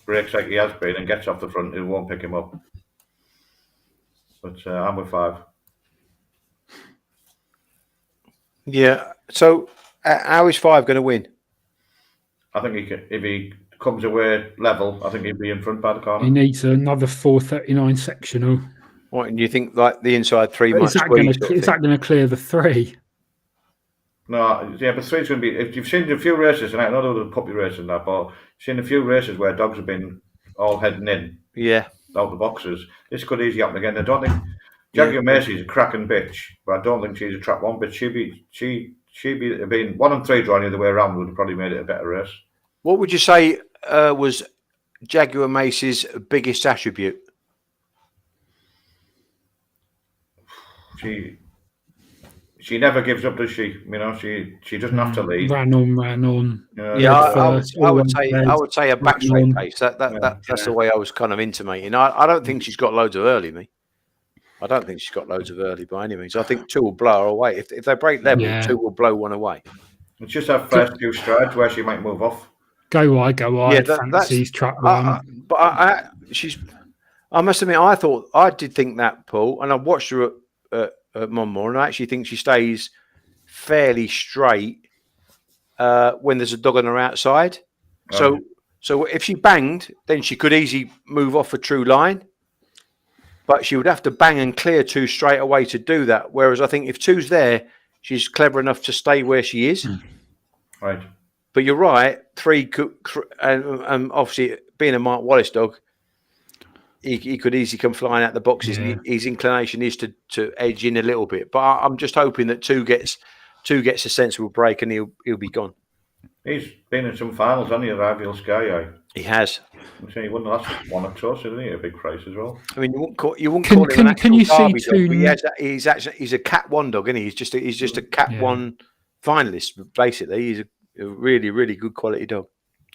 breaks like he has been and gets off the front, it won't pick him up. But I'm with 5. Yeah. So how is 5 going to win? I think he can, if he comes away level, I think he'd be in front by the corner. He needs another 4:39 sectional. What, and you think like the inside three might Is that squeeze? going to clear the 3? No, yeah, but 3's going to be. If you've seen a few races, and I know there was puppy races and that, but seen a few races where dogs have been all heading in, out the boxes. This could easily happen again. I don't think Jaguar Macy's a cracking bitch, but I don't think she's a trap one. But she'd be being 1 and 3 drawing the other way around would have probably made it a better race. What would you say was Jaguar Macy's biggest attribute? She never gives up, does she? You know, she doesn't have to lead. Ran on. I would say a back straight pace. That's the way I was kind of intimating. I don't think she's got loads of early, me. I don't think she's got loads of early by any means. I think 2 will blow her away. If they break level, 2 will blow one away. It's just her first few strides where she might move off. Go wide. Yeah, fancies track one. But I must admit, I did think that, Paul, and I watched her at Monmore, and I actually think she stays fairly straight when there's a dog on her outside. So if she banged, then she could easily move off a true line, but she would have to bang and clear 2 straight away to do that. Whereas I think if 2's there, she's clever enough to stay where she is. Right. But you're right, 3 could, and obviously being a Mark Wallace dog, he could easily come flying out the boxes. Yeah. His inclination is to edge in a little bit, but I'm just hoping that 2 gets a sensible break and he'll be gone. He's been in some finals, hasn't he? At Ideal Sky. He has. He won the last 1 or 2, didn't he? A big price as well. I mean, you wouldn't call him an can you see dog, 2? He's a Cat 1 dog, isn't he? He's just a Cat 1 finalist. Basically, he's a really, really good quality dog.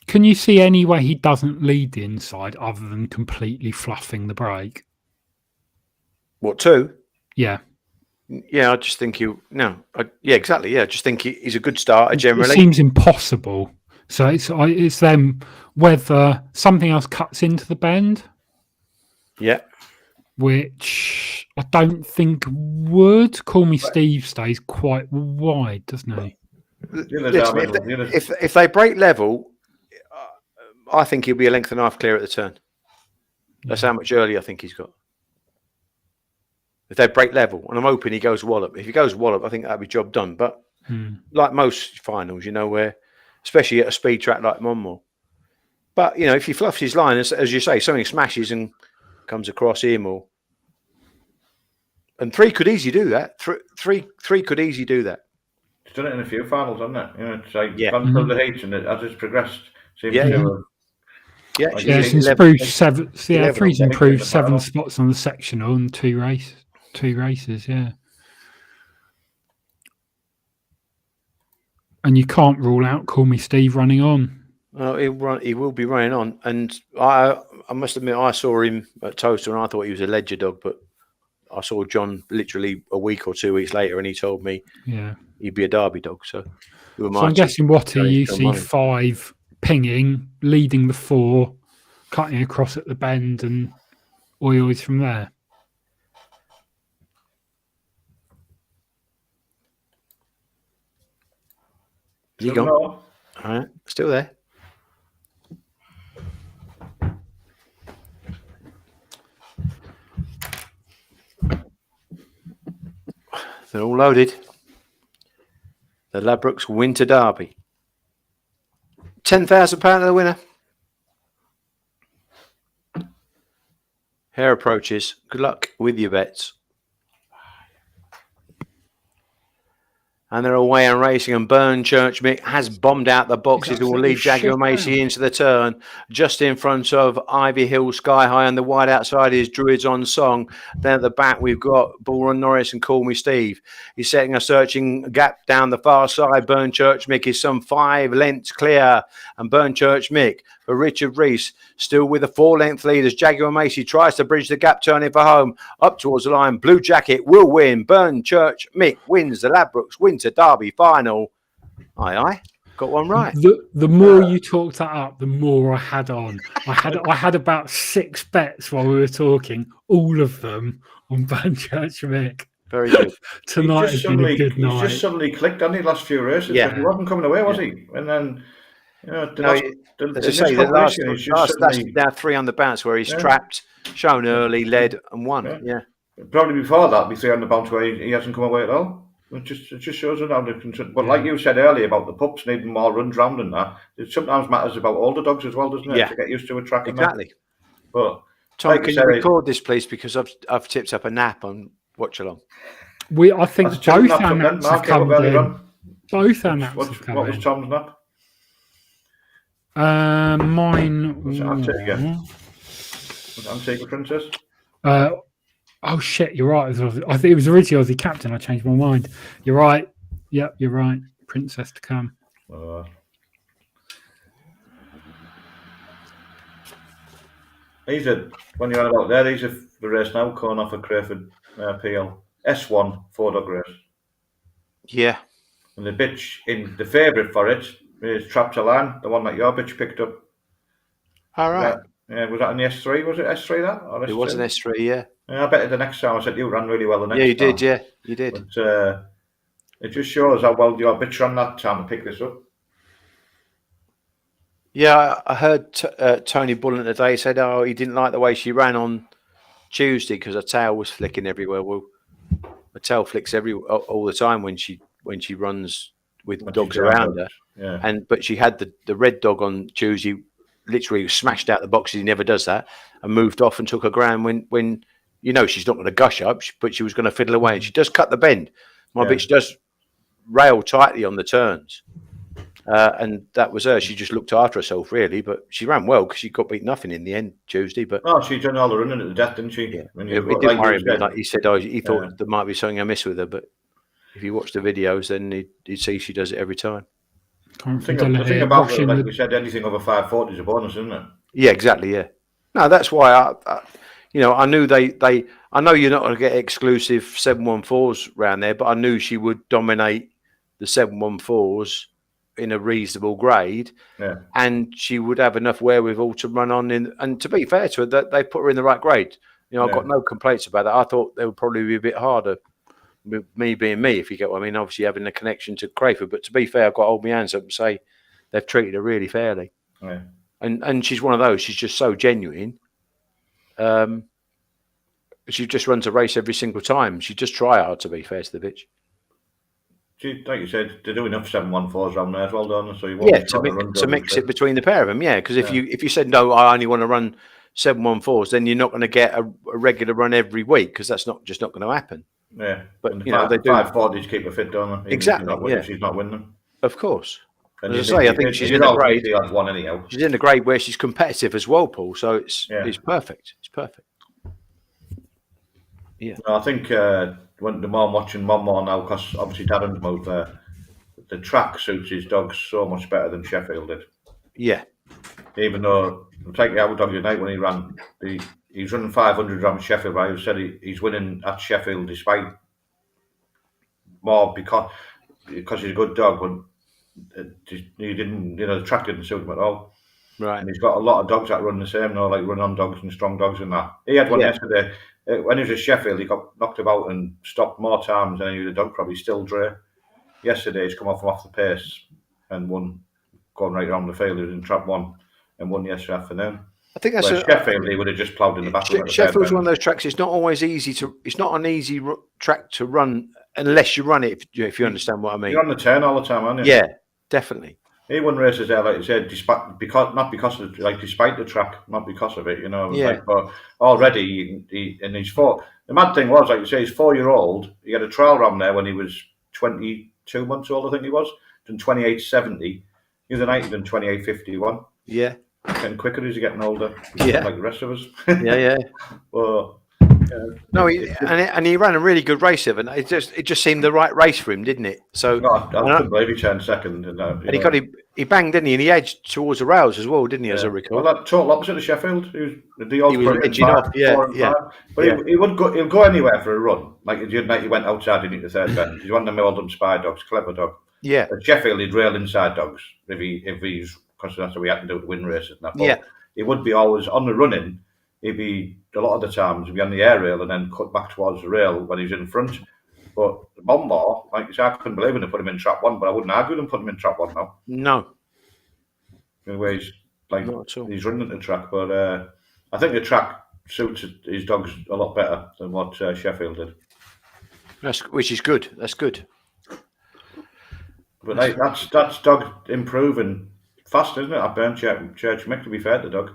Can you see any way he doesn't lead the inside other than completely fluffing the break? What, 2? Yeah. Yeah, I just think exactly. Yeah, I just think he's a good starter generally. It seems impossible. So it's them whether something else cuts into the bend. Yeah. Which I don't think would. Call Me Steve stays quite wide, doesn't he? Listen, if they break level, I think he'll be a length and a half clear at the turn. That's how much early I think he's got. If they break level, and I'm hoping he goes wallop. If he goes wallop, I think that'll be job done. But like most finals, where, especially at a speed track like Monmore. But, if he fluffs his line, as you say, something smashes and comes across him or... And 3 could easily do that. Three could easily do that. He's done it in a few finals, hasn't it? It's like gone through the heats and as it's progressed, seems to have... it's improved 7. Yeah, 3's improved 7 spots on the sectional and 2 races. Yeah, and you can't rule out Call Me Steve running on. Well, he will be running on, and I must admit I saw him at Toaster and I thought he was a Ledger dog, but I saw John literally a week or 2 weeks later, and he told me he'd be a Derby dog. So I'm guessing you see 5 pinging, leading the 4, cutting across at the bend, and oils from there. You gone? All right, still there. They're all loaded. The Ladbrokes Winter Derby. £10,000 to the winner. Hair approaches. Good luck with your bets. And they're away and racing, and Burnchurch Mick has bombed out the boxes and will lead Jaguar Macy into the turn. Just in front of Ivy Hill Sky High, and the wide outside is Druids on Song. Then at the back, we've got Bull Run Norris and Call Me Steve. He's setting a searching gap down the far side. Burnchurch Mick is some 5 lengths clear, and Burnchurch Mick for Richard Rees still with a 4-length lead as Jaguar Macy tries to bridge the gap, turning for home. Up towards the line, Blue Jacket will win. Burnchurch Mick wins the Ladbrokes Winter Derby final. Aye. Got one right. The more you talked that up, the more I had on. I had about 6 bets while we were talking, all of them on Burnchurch Mick. Very good. Tonight has been a good night. He's just suddenly clicked on the last few races. Yeah. He wasn't coming away, was he? And then, that's now 3 on the bounce where he's trapped, shown early, led, and won. Yeah. Probably before that, be 300 pounds where he hasn't come away at all. It just shows us how different. But like you said earlier about the pups needing more runs round and that, it sometimes matters about older dogs as well, doesn't it? Yeah. To get used to a track and Exactly. that. But Tom, like can you you said, record this, please? Because I've tipped up a nap on watch along. I think that's both naps our up then. naps have Mark, get up come early in. run. Both our naps have come What was in. Tom's nap? Mine. Was it Antigua? Was it Antigua Princess? Oh shit! You're right. I think it was originally Aussie Captain. I changed my mind. You're right. Yep, you're right. Princess to come. These are when you're on about there. These are the race now. Corn off of Crayford PL S1 4-dog race. Yeah. And the bitch in the favourite for it is Trap to Line, the one that your bitch picked up. All right. Was that in the S3? Was it S3 that? Or It was an S3, yeah. I bet the next time I said you ran really well the next time. Yeah, you did, yeah. You did. But it just shows how well your bitch ran that time to pick this up. Yeah, I heard Tony Bullen today said, he didn't like the way she ran on Tuesday because her tail was flicking everywhere. Well, her tail flicks all the time when she runs with dogs around her. Yeah. But she had the red dog on Tuesday, literally smashed out the boxes. He never does that, and moved off and took her ground when she's not going to gush up, but she was going to fiddle away. And she does cut the bend. My bitch does rail tightly on the turns. And that was her. She just looked after herself, really, but she ran well because she got beat nothing in the end Tuesday. But she done all the running at the death, didn't she? Yeah. It didn't worry me. Like he said, he thought there might be something amiss with her, but if you watch the videos, then he'd see she does it every time. The thing about it, like we said, anything over 540 is a bonus, isn't it? Yeah, exactly. Yeah. No, that's why I knew they. I know you're not going to get exclusive 714s around there, but I knew she would dominate the 714s in a reasonable grade, and she would have enough wherewithal to run on in. And to be fair to her, that they put her in the right grade. I've got no complaints about that. I thought they would probably be a bit harder, with me being me, if you get what I mean. Obviously having a connection to Crayford, but to be fair, I've got to hold my hands up and say they've treated her really fairly. Yeah. And she's one of those. She's just so genuine. She just runs a race every single time. She just try hard, to be fair to the bitch. Like you said, they do enough 714s around there as well, don't they? So you want to mix it between the pair of them, because if you said no, I only want to run 714s, then you're not going to get a regular run every week because that's just not going to happen. Yeah, but they do 540s keep her fit, don't they? Exactly. If she's not winning, of course. And as I say, I think she's in a grade. One anyhow. She's in a grade where she's competitive as well, Paul. So it's perfect. It's perfect. Yeah. No, I think when the more I'm watching Monmore now, because obviously Darren's moved there, the track suits his dogs so much better than Sheffield did. Yeah. Even though, take the Outdog Unite when he ran, he's running 500 around Sheffield, right? He said he's winning at Sheffield despite more because he's a good dog, but he didn't, the track didn't suit him at all. Right. And he's got a lot of dogs that run the same, like run-on dogs and strong dogs and that. He had one yesterday. When he was at Sheffield, he got knocked about and stopped more times than any of the dog, probably still Dre. Yesterday, he's come off the pace and won, going right around the field. He was in trap one and won yesterday afternoon. I think that's Sheffield. He would have just ploughed in the back. Sheffield's one of those tracks. It's not always easy to. It's not an easy track to run unless you run it. If you understand what I mean. You're on the turn all the time, aren't you? Yeah, definitely. He won races there, like you said, despite the track, not because of it, Yeah. But already, he's four. The mad thing was, like you say, he's 4-year-old. He had a trial run there when he was 22 months old, I think he was. Done 28.70. He was a 90, done 28.51. Yeah. Getting quicker as he's getting older. Yeah. Like the rest of us. Yeah. Well. No, he ran a really good race of it. It just seemed the right race for him, didn't it? So I couldn't believe he turned second. And he banged, didn't he? And he edged towards the rails as well, didn't he? As I recall. Well, that total opposite of Sheffield. He was edging off. Yeah. But he'll go anywhere for a run. Like the night he went outside into the third bend. He's one of them Oldham spy dogs, clever dog. Yeah. At Sheffield, he'd rail inside dogs if he's because that's what we had to do to win races. And that. But he would be always on the running. He'd be a lot of the times he'd be on the air rail and then cut back towards the rail when he's in front. But Monmore, like you said, I couldn't believe when they put him in trap one, but I wouldn't argue them putting him in trap one now. No. In ways, he's running the track, but I think the track suits his dogs a lot better than what Sheffield did. Which is good. That's good. But that's dog improving fast, isn't it? That Church Mick, to be fair to Doug.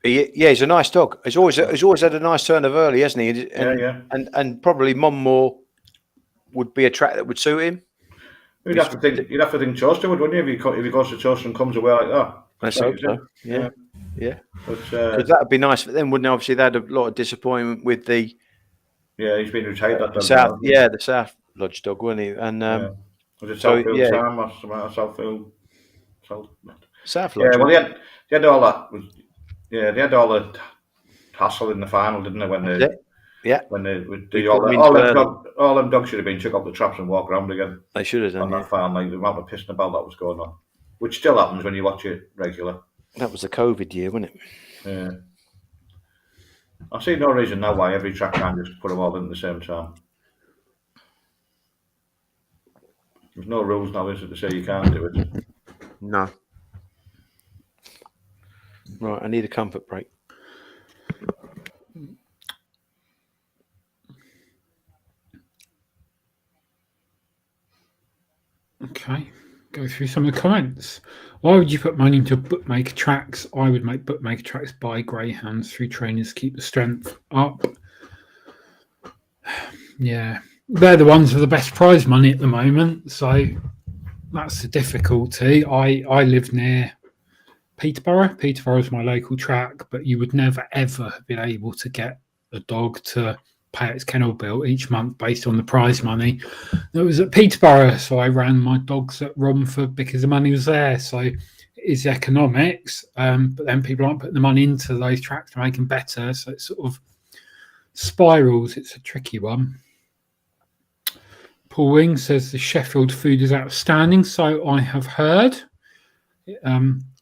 Yeah, he's a nice dog. He's always had a nice turn of early, hasn't he? And probably Monmore would be a track that would suit him. You'd have to think Chorster would, wouldn't you? If he goes to Chorster and comes away like that. Let's hope so. Yeah. Because that would be nice for them, wouldn't it? Obviously, they had a lot of disappointment with the. Yeah, he's been retired. That South, the South Lodge dog, wasn't he? And was it Southfield Sam or something? South Lodge. Yeah, well, they had all that. They had all the hassle in the final, didn't they? When all them dogs should have been chuck up the traps and walk around again. They should have done on that final, like the amount of pissing about that was going on, which still happens when you watch it regular. That was the COVID year, wasn't it? Yeah. I see no reason now why every track can just put them all in at the same time. There's no rules now, is it, to say you can't do it? No. Right, I need a comfort break. Okay, go through some of the comments. Why would you put money into bookmaker tracks? I would make bookmaker tracks buy greyhounds through trainers, keep the strength up. Yeah, they're the ones with the best prize money at the moment, so that's the difficulty. I live near Peterborough. Peterborough is my local track, but you would never ever have been able to get a dog to pay its kennel bill each month based on the prize money that was at Peterborough. So I ran my dogs at Romford because the money was there. So it is economics, but then people aren't putting the money into those tracks to make them better. So it sort of spirals. It's a tricky one. Paul Wing says the Sheffield food is outstanding. So I have heard.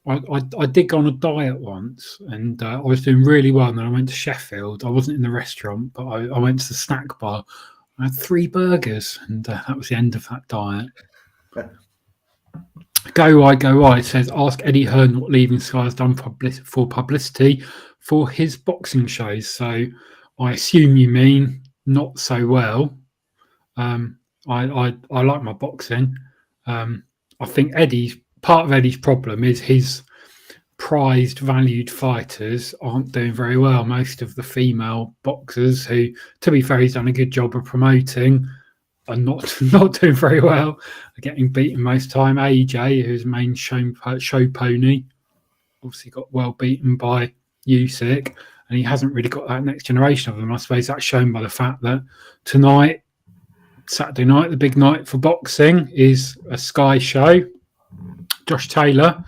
I did go on a diet once, and I was doing really well. And then I went to Sheffield. I wasn't in the restaurant, but I went to the snack bar. I had 3 burgers, and that was the end of that diet. Go wide says, ask Eddie Hearn what Leaving Sky has done for publicity for his boxing shows. So I assume you mean not so well. I like my boxing. I think part of Eddie's problem is his prized, valued fighters aren't doing very well. Most of the female boxers, who, to be fair, he's done a good job of promoting, are not doing very well. Are getting beaten most time. AJ, who's main show pony, obviously got well beaten by Usyk, and he hasn't really got that next generation of them. I suppose that's shown by the fact that tonight, Saturday night, the big night for boxing, is a Sky show. Josh Taylor,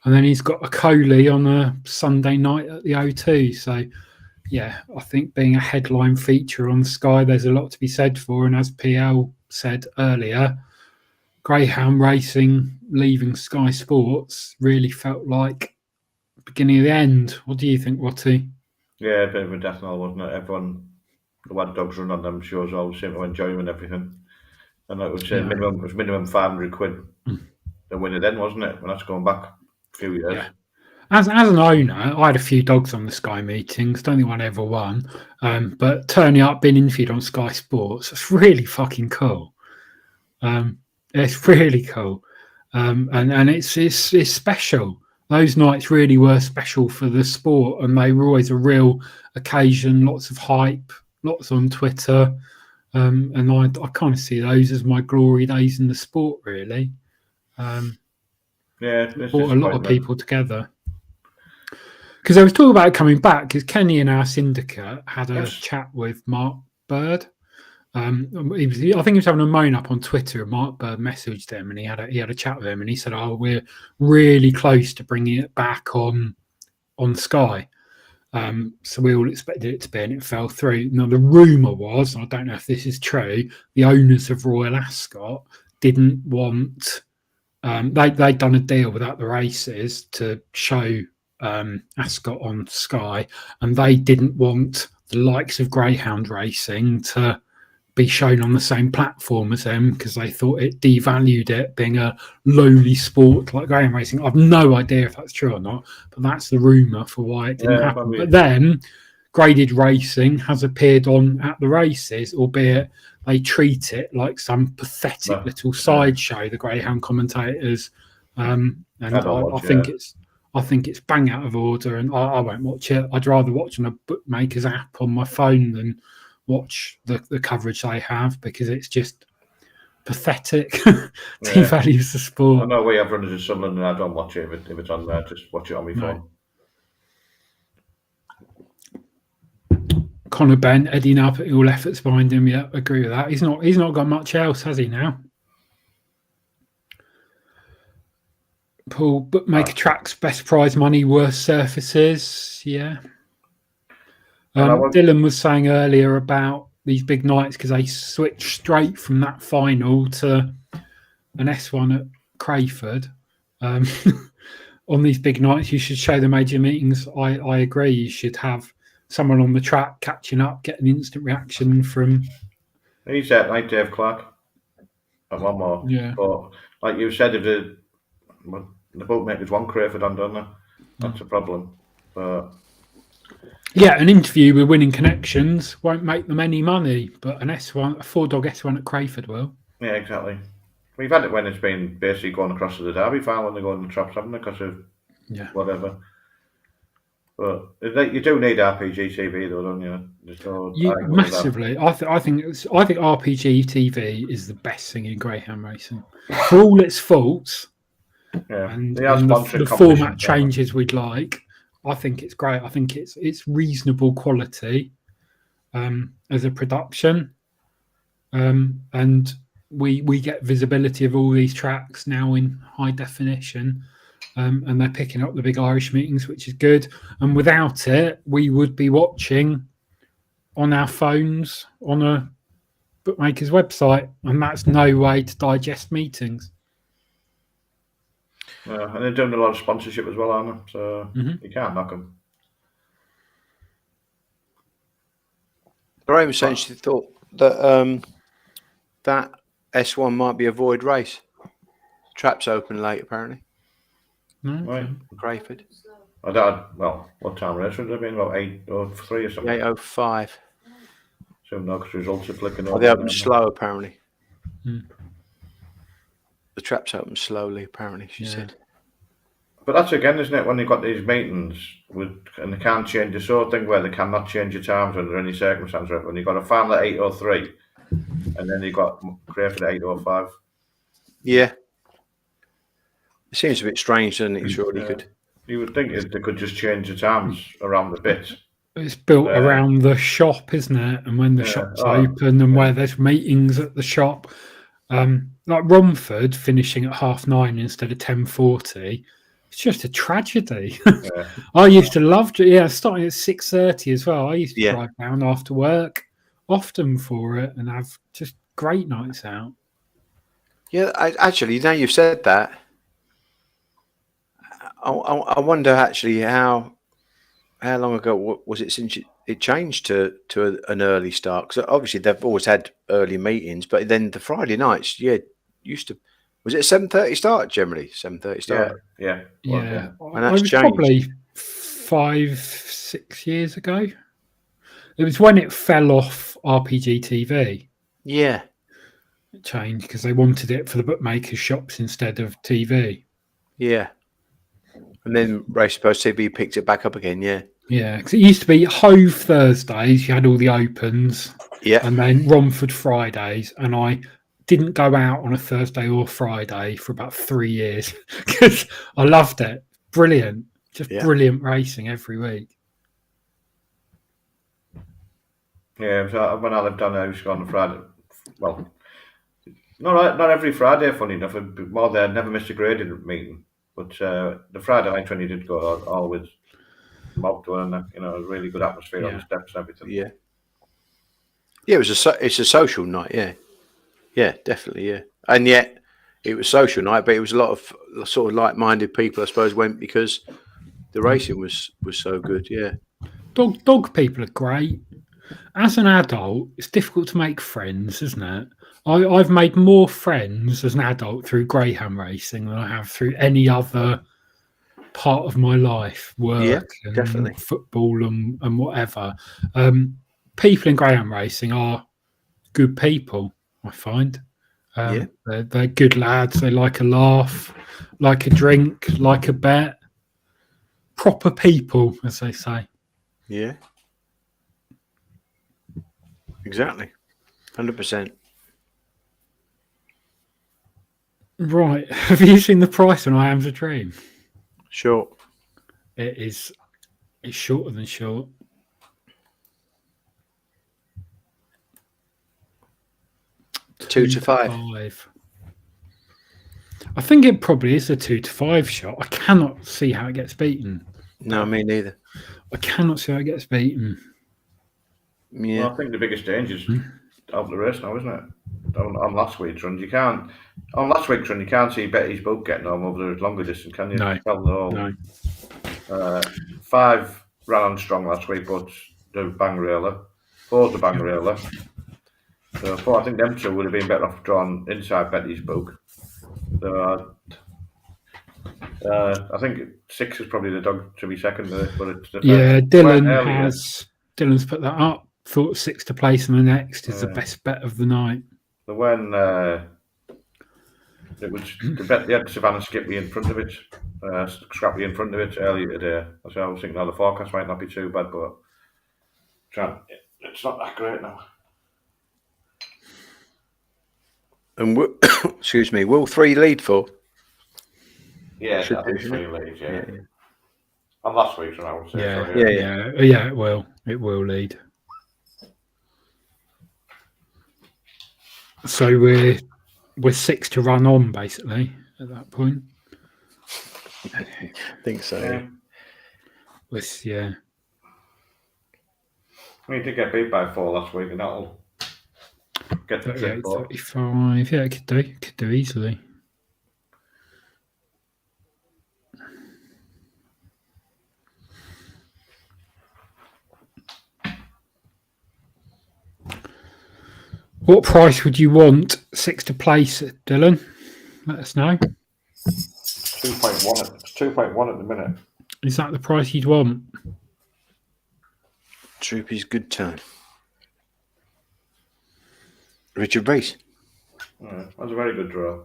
and then he's got a Coley on a Sunday night at the O2. So, yeah, I think being a headline feature on Sky, there's a lot to be said for. And as PL said earlier, Greyhound racing leaving Sky Sports really felt like the beginning of the end. What do you think, Watty? Yeah, a bit of a death knell, wasn't it? Everyone who had dogs run on them shows always seemed to enjoy them and everything. And like we said, minimum 500 quid. The winner then, wasn't it? When that's going back a few years. Yeah. As an owner, I had a few dogs on the Sky meetings. Don't think one ever won. But turning up, being interviewed on Sky Sports, it's really fucking cool. It's really cool. And it's special. Those nights really were special for the sport, and they were always a real occasion, lots of hype, lots on Twitter. And I kind of see those as my glory days in the sport, really. Brought a lot of people togetper, because there was talk about it coming back, because Kenny in our syndicate had a chat with Mark Bird. I think he was having a moan up on Twitter, and Mark Bird messaged him, and he had a chat with him, and he said, "Oh, we're really close to bringing it back on Sky." So we all expected it to be, and it fell through. Now the rumor was, and I don't know if this is true, the owners of Royal Ascot didn't want. They'd done a deal without the races to show Ascot on Sky, and they didn't want the likes of Greyhound racing to be shown on the same platform as them, because they thought it devalued it, being a lowly sport like greyhound racing. I've no idea if that's true or not, but that's the rumour for why it didn't happen. But then graded racing has appeared on at the races, albeit they treat it like some pathetic little sideshow. The Greyhound commentators, and I think it's bang out of order, and I won't watch it. I'd rather watch on a bookmaker's app on my phone than watch the coverage they have, because it's just pathetic. Devalues the sport. I know we have runners in Sunderland and I don't watch it if it's on there. Just watch it on my phone. Conor Bent heading up at all efforts behind him. Yeah, agree with that. He's not got much else, has he now? Paul, bookmaker tracks, best prize money, worst surfaces. Yeah. Dylan was saying earlier about these big nights because they switch straight from that final to an S1 at Crayford. On these big nights, you should show the major meetings. I agree. You should have someone on the track catching up, getting instant reaction from. He's at like Dave Clark. And one more. Yeah. But like you said, if the bookmakers want Crayford on, don't they? That's a problem. But yeah, an interview with Winning Connections won't make them any money, but a 4-dog S1 at Crayford will. Yeah, exactly. We've had it when it's been basically going across to the Derby final when they go in the traps, haven't they? Because of whatever. But you do need RPG TV, though, don't you? Massively. I think RPG TV is the best thing in Greyhound racing for all its faults. Yeah, and the format changes we'd like. I think it's great. I think it's reasonable quality as a production, and we get visibility of all these tracks now in high definition, and they're picking up the big Irish meetings, which is good. And without it, we would be watching on our phones on a bookmaker's website, and that's no way to digest meetings. And they're doing a lot of sponsorship as well, aren't they? So you can't knock them. Lorraine was saying she thought that that S1 might be a void race. Traps open late, apparently. Right. Crayford. What time race would it have been? About 8:03 or something? 8:05. So no, because results are flicking over. They open slow, apparently. The traps open slowly, apparently, she said. But that's again, isn't it, when they've got these meetings and they can't change the sort of thing where they cannot change your times under any circumstance, right? When you've got a final at 8:03 and then you've got Crayford at 8:05. Yeah. It seems a bit strange, doesn't it? Surely could. You would think they could just change the times around the bit. It's built around the shop, isn't it? And when the shop's open and where there's meetings at the shop. Like Romford finishing at 9:30 instead of 10:40, it's just a tragedy. I used to love starting at 6:30 as well. I used to drive down after work often for it and have just great nights out. Yeah, actually, now you've said that, I wonder actually how long ago was it since it changed to an early start? Because obviously they've always had early meetings, but then the Friday nights, used to. Was it a 7:30 start generally? 7:30 start. Yeah. And that's changed. Probably 5-6 years ago. It was when it fell off RPG TV. Yeah. It changed because they wanted it for the bookmakers' shops instead of TV. Yeah. And then Race Post TV picked it back up again, yeah. Yeah, because it used to be Hove Thursdays, you had all the opens. Yeah. And then Romford Fridays, and I didn't go out on a Thursday or Friday for about 3 years because I loved it. Brilliant. Just brilliant racing every week. Yeah, so when I lived down there, I used to go on a Friday. Well, not every Friday, funny enough. More there, never missed a graded meeting. But the Friday night when you did go, always mocked and a really good atmosphere on the steps and everything. Yeah. Yeah, it's a social night, yeah. Yeah, definitely, yeah. And yet it was social night, but it was a lot of sort of like-minded people, I suppose, went because the racing was so good, yeah. Dog people are great. As an adult, it's difficult to make friends, isn't it? I've made more friends as an adult through Greyhound racing than I have through any other part of my life, work and definitely. football and whatever. People in greyhound racing are good people, I find. They're good lads. They like a laugh, like a drink, like a bet. Proper people, as they say. Yeah. Exactly. 100%. Right. Have you seen the price on I Am's a Dream? Sure. It's shorter than short. Two to five. I think it probably is a 2 to 5 shot. I cannot see how it gets beaten. No, me neither. I cannot see how it gets beaten. Yeah. Well, I think the biggest danger is out of the race now, isn't it? On last week's run, you can't. On last week's run, you can't see Betty's boat getting home over the longer distance, can you? No. No. 5 ran on strong last week, but the bang railer. 4's the bang railer. So 4, I think them 2 would have been better off drawn inside Betty's book. So I think 6 is probably the dog to be second. But it's Dylan's put that up. Thought 6 to place in the next is the best bet of the night. So when it was the bet, they had Savannah Skippy in front of it, Scrappy in front of it earlier today. So I was thinking, the forecast might not be too bad, but it's not that great now. And excuse me, will 3 lead for? Yeah, I think 3 leads. Yeah. On last week's run, I would say. Yeah. It will. It will lead. So we're 6 to run on basically at that point. I think so. Yeah. We did get beat by 4 last week, and that'll get the 35. Yeah, it could do easily. What price would you want 6 to place, Dylan? Let us know. 2.1. It's 2.1 at the minute. Is that the price you'd want? Droopy's good time. Richard Rees. That's a very good draw.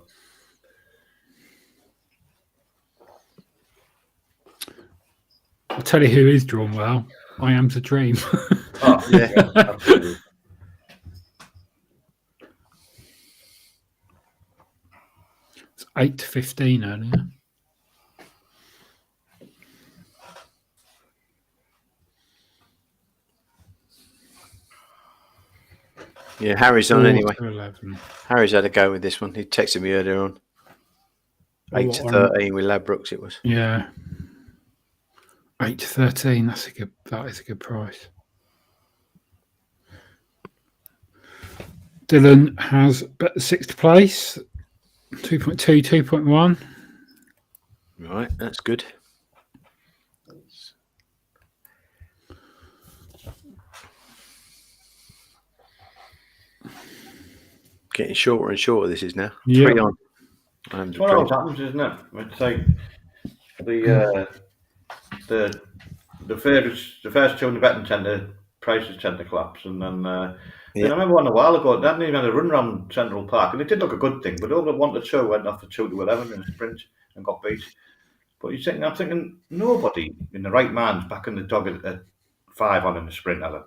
I'll tell you who is drawn well. I Am's a Dream. Yeah, absolutely. It's 8 to 15 earlier. Yeah, Harry's on anyway. 11. Harry's had a go with this one. He texted me earlier on. 8 to 13 with Ladbrokes it was. Yeah. 8 to 13. That is a good price. Dylan has bet the 6 to place. 2.2, 2.1. Right, that's good. Getting shorter and shorter this is now. Yeah. 3 on. It's what always happens, isn't it? It's like the favourites, the first 2 in the betting prices tend to collapse, and then I remember one a while ago, they hadn't even had a run around Central Park, and it did look a good thing, but over 1 to 2 went off for 2 to 11 in a sprint and got beat. But I'm thinking nobody in the right mind's backing the dog at 5 on in the sprint, either.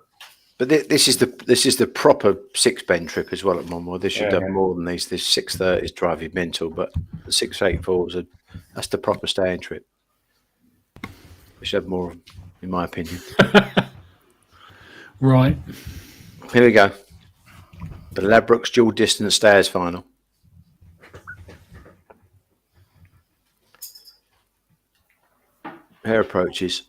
But this is the proper 6-bend trip as well at Monmore. This should have more than these. This 6:30s drive you mental, but the 684s that's the proper staying trip. We should have more of them, in my opinion. Right. Here we go. The Ladbrokes dual distance stayers final. Hair approaches.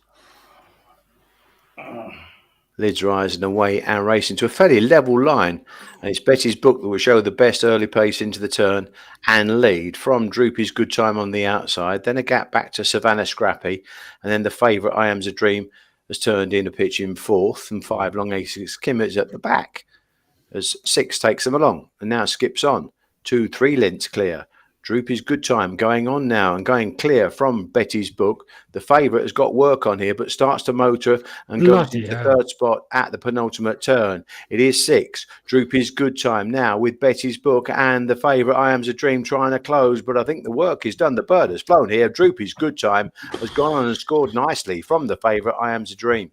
Lids rise and away and racing to a fairly level line. And it's Betty's book that will show the best early pace into the turn and lead from Droopy's Good Time on the outside. Then a gap back to Savannah Scrappy. And then the favourite I Am's a Dream has turned in a pitch in 4th. And 5 Long Aces Kim is at the back as 6 takes them along and now skips on. 2, 3 lengths clear. Droopy's Good Time going on now and going clear from Betty's Book. The favourite has got work on here, but starts to motor and goes Bloody into hell. third spot at the penultimate turn. It is 6. Droopy's Good Time now with Betty's Book and the favourite I Am's a Dream trying to close, but I think the work is done. The bird has flown here. Droopy's Good Time has gone on and scored nicely from the favourite I Am's a Dream.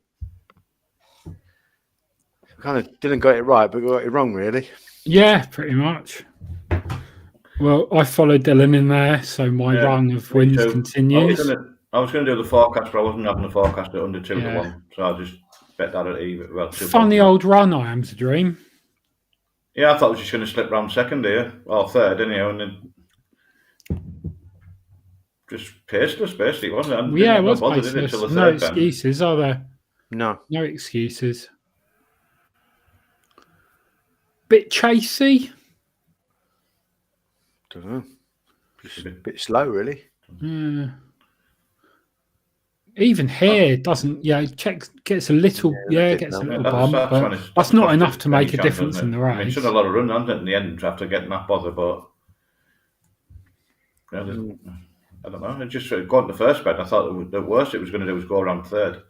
Kind of didn't get it right, but got it wrong, really. Yeah, pretty much. Well, I followed Dylan in there, so my run of wins continues. I was going to do the forecast, but I wasn't having the forecast at under 2 to 1, so I just bet that at even. Well, funny old run, I Am's a Dream. Yeah, I thought I was just going to slip round second here, or third, anyhow, and then just paceless, basically, wasn't it? Yeah, it was paceless. No excuses, are there? No excuses. Bit chasey. Don't know. Just a bit slow, really. Yeah. Even here doesn't. Yeah, gets a little. Yeah, gets a little bump, but that's not enough to make a difference in the race. I mean, it's done a lot of run, hasn't it, in the end after getting that bother, but I don't know. It just going to the first bet. I thought the worst it was going to do was go around third.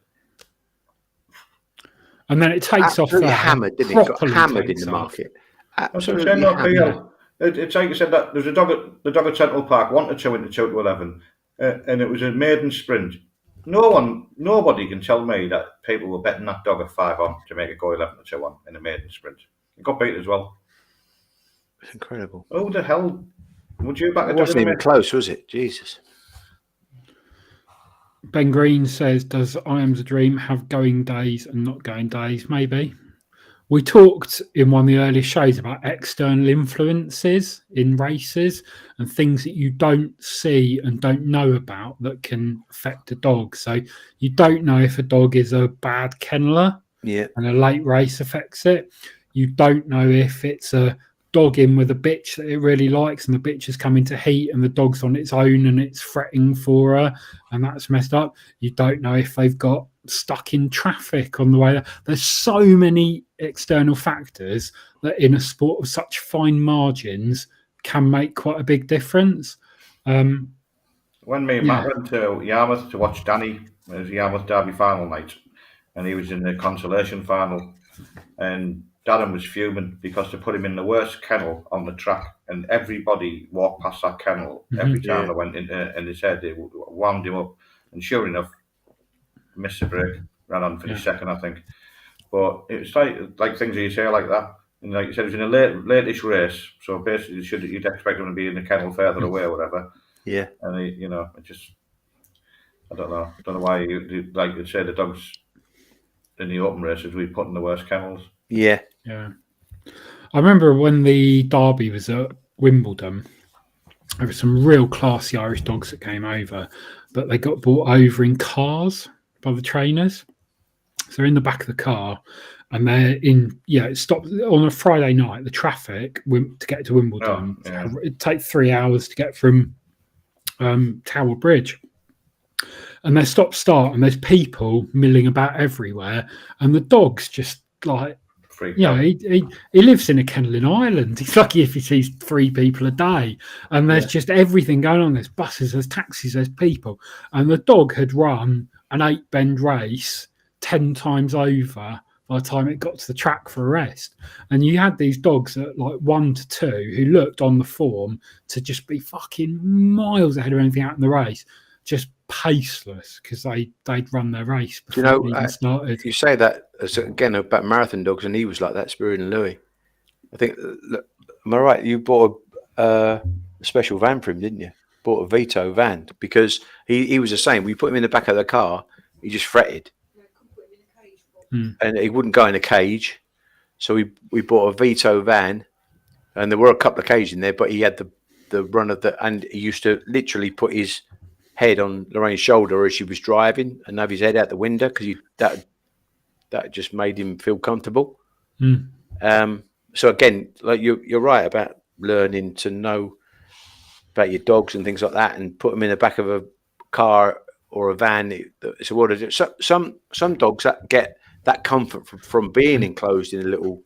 And then it takes absolutely off hammered, didn't it? Got hammered in the market. Absolutely hammered. It's like you said that there's a dog at Central Park, 1 to 2 into 2 to 11, and it was a maiden sprint. Nobody can tell me that people were betting that dog at 5 on to make it go 11 to 2 on in a maiden sprint. It got beat as well. It's incredible. Oh, the hell! Would you back? It wasn't even close, was it? Jesus. Ben Green says, does I Am's a Dream have going days and not going days? Maybe. We talked in one of the earlier shows about external influences in races and things that you don't see and don't know about that can affect a dog. So you don't know if a dog is a bad kenneler and a late race affects it. You don't know if it's a dog in with a bitch that it really likes and the bitch has come into heat and the dog's on its own and it's fretting for her and that's messed up. You don't know if they've got stuck in traffic on the way there. There's so many external factors that in a sport of such fine margins can make quite a big difference. When me and Matt went to Yarmouth to watch Danny, it was Yarmouth Derby final night, and he was in the consolation final, and Darren was fuming because they put him in the worst kennel on the track, and everybody walked past that kennel every time they went in, and they said they wound him up, and sure enough, missed the break, ran on for the second, I think. But it's like things that you say like that. And like you said, it was in a late-ish race, so basically you'd expect him to be in the kennel further away or whatever. Yeah. And it just, I don't know why you like you say the dogs in the open races we put in the worst kennels. Yeah. I remember when the Derby was at Wimbledon, there were some real classy Irish dogs that came over, but they got brought over in cars by the trainers. So they're in the back of the car and they're in, it stopped on a Friday night, the traffic to get to Wimbledon. It'd take 3 hours to get from Tower Bridge. And they stop-start and there's people milling about everywhere and the dog's just like, he lives in a kennel in Ireland. He's lucky if he sees 3 people a day. And there's just everything going on. There's buses, there's taxis, there's people. And the dog had run an 8-bend race 10 times over by the time it got to the track for a rest. And you had these dogs at like 1 to 2 who looked on the form to just be fucking miles ahead of anything out in the race. Just paceless because they'd run their race before it even started. You say that again about marathon dogs, and he was like that, Spirit and Louis. I think, look, am I right? You bought a special van for him, didn't you? Bought a Vito van because he was the same. We put him in the back of the car, he just fretted, and he wouldn't go in a cage. So we bought a Vito van, and there were a couple of cages in there, but he had the run of and he used to literally put his head on Lorraine's shoulder as she was driving and have his head out the window because that just made him feel comfortable. So again, like you're right about learning to know about your dogs and things like that, and put them in the back of a car or a van. It's a water. So some dogs that get that comfort from being enclosed in a little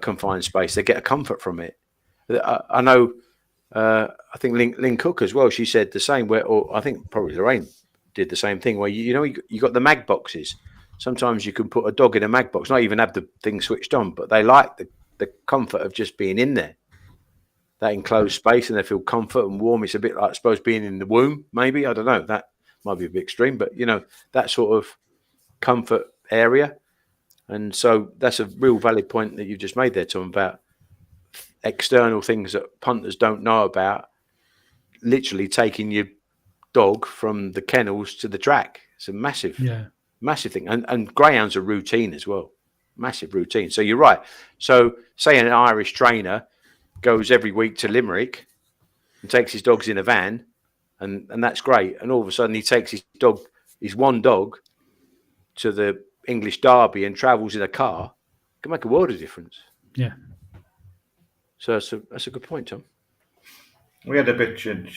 confined space. They get a comfort from it. I know. I think Lynn Cook as well. She said the same. Or I think probably Lorraine did the same thing. Where you got the mag boxes. Sometimes you can put a dog in a mag box, not even have the thing switched on, but they like the comfort of just being in there, that enclosed space, and they feel comfort and warm. It's a bit like, I suppose, being in the womb. Maybe, I don't know. That might be a bit extreme, but that sort of comfort area. And so that's a real valid point that you've just made there, Tom, about external things that punters don't know about. Literally taking your dog from the kennels to the track. It's a massive thing. And greyhounds are routine as well. Massive routine. So you're right. So say an Irish trainer goes every week to Limerick and takes his dogs in a van, and that's great. And all of a sudden he takes his one dog to the English Derby and travels in a car. It can make a world of difference. Yeah. So that's a good point, Tom. We had a bitch, and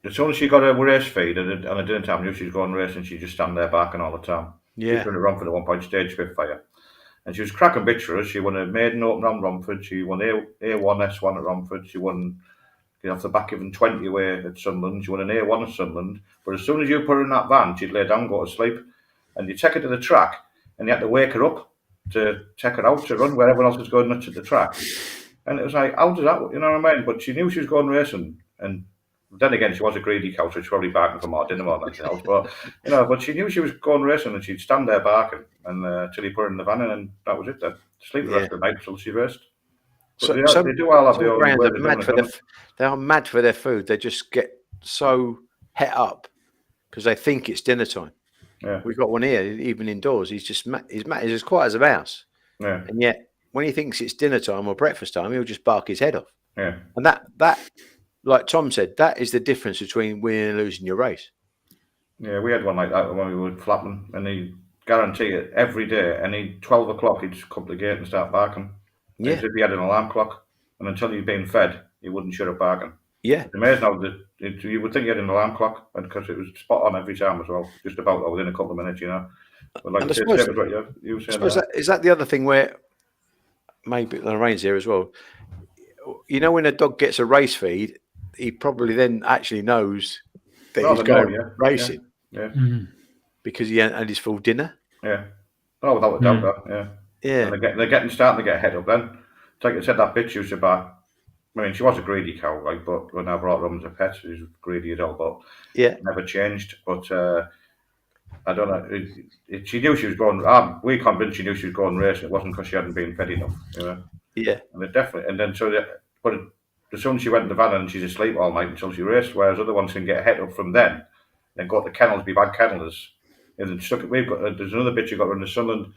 as soon as she got a race feed, and I didn't have knew she was going racing, she just stand there barking all the time. Yeah. She was running around for the 1 point stage Spitfire. And she was cracking bitch for us. She won a maiden open on Romford. She won A1, S1 at Romford. She won, off the back even 20 away at Sunderland. She won an A1 at Sunderland. But as soon as you put her in that van, she'd lay down, go to sleep. And you take her to the track, and you had to wake her up to take her out to run where everyone else was going nuts at the track. And it was like, how does that, you know what I mean? But she knew she was going racing. And then again, she was a greedy cow, so she's probably barking for more dinner more than anything else. But, but she knew she was going racing, and she'd stand there barking until he put her in the van, and that was it then. Sleep the rest of the night until she raced. But they do all have their own way. They are mad for their food. They just get so het up because they think it's dinner time. Yeah. We've got one here, even indoors. He's just mad. He's as quiet as a mouse. Yeah. And yet, when he thinks it's dinner time or breakfast time, he'll just bark his head off. Yeah. And that, like Tom said, that is the difference between winning and losing your race. Yeah, we had one like that when we were flapping, and he guarantee it every day. And 12 o'clock, he'd just come to the gate and start barking. Yeah. As if he had an alarm clock, and until he'd been fed, he wouldn't shut up barking. Yeah. It's amazing how you would think he had an alarm clock, because it was spot on every time as well, just about within a couple of minutes, But like is that the other thing where maybe Lorraine's here as well? When a dog gets a race feed, he probably then actually knows that he's going racing. Yeah. Mm-hmm. Because he had his full dinner. Yeah. Oh, without a doubt, that. Yeah. And they're starting to get ahead up then. Like I said, that bitch used to back. I mean, she was a greedy cow, right? But when I brought her home as a pet, she was greedy as hell, but never changed. But I don't know. She knew she was going. We convinced she knew she was going racing. It wasn't because she hadn't been fed enough, Yeah. And it definitely. And then but as soon as she went in the van and she's asleep all night until she raced, whereas other ones can get ahead up from then go to kennels, be bad kennelers. And then there's another bitch who got run to Sunderland.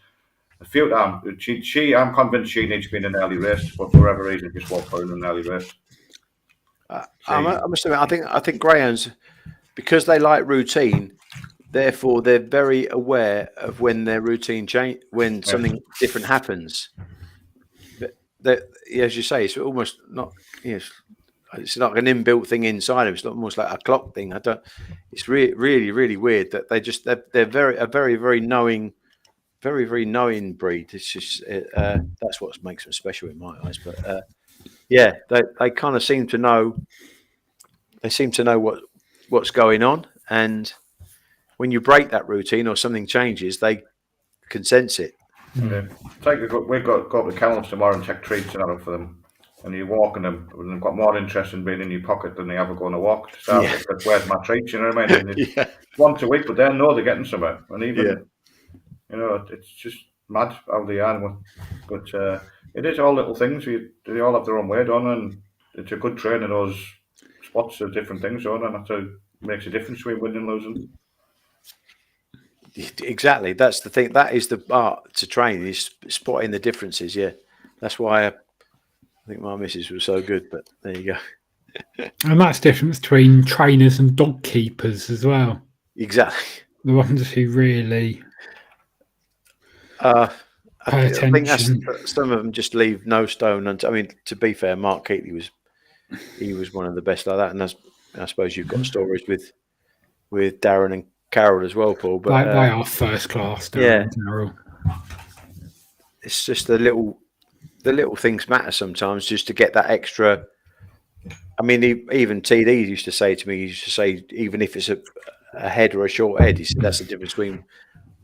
A few times, I'm convinced she needs to be in an early race, but for whatever reason, just won't put her in an early race. I must admit, I think greyhounds, because they like routine, therefore they're very aware of when their routine change, when something different happens. That, as you say, it's almost not. It's like an inbuilt thing inside them. It's almost like a clock thing. It's really, really weird that they're very, very knowing. Very, very knowing breed. It's just that's what makes them special in my eyes. But they kind of seem to know. They seem to know what's going on, and when you break that routine or something changes, they can sense it. Yeah. We've got to the kennels tomorrow and check treats and that for them, and you're walking them, and they've got more interest in being in your pocket than they ever going to walk. To start with, because where's my treats? You know what I mean? Once a week, but they know they're getting somewhere, and even. It's just mad how they are. But it is all little things. They all have their own way done, and it's a good training those spots of different things on, and that's makes a difference between winning and losing. Exactly. That's the thing. That is the art to train, is spotting the differences. Yeah. That's why I think my missus was so good, but there you go. And that's the difference between trainers and dog keepers as well. Exactly. The ones who really... I think some of them just leave no stone. And I mean, to be fair, Mark Keatley was one of the best like that. And I suppose you've got stories with Darren and Carol as well, Paul. But they are first class. Darren and Carol. It's just the little things matter sometimes, just to get that extra I mean, even TD used to say to me, even if it's a head or a short head, he said that's the difference between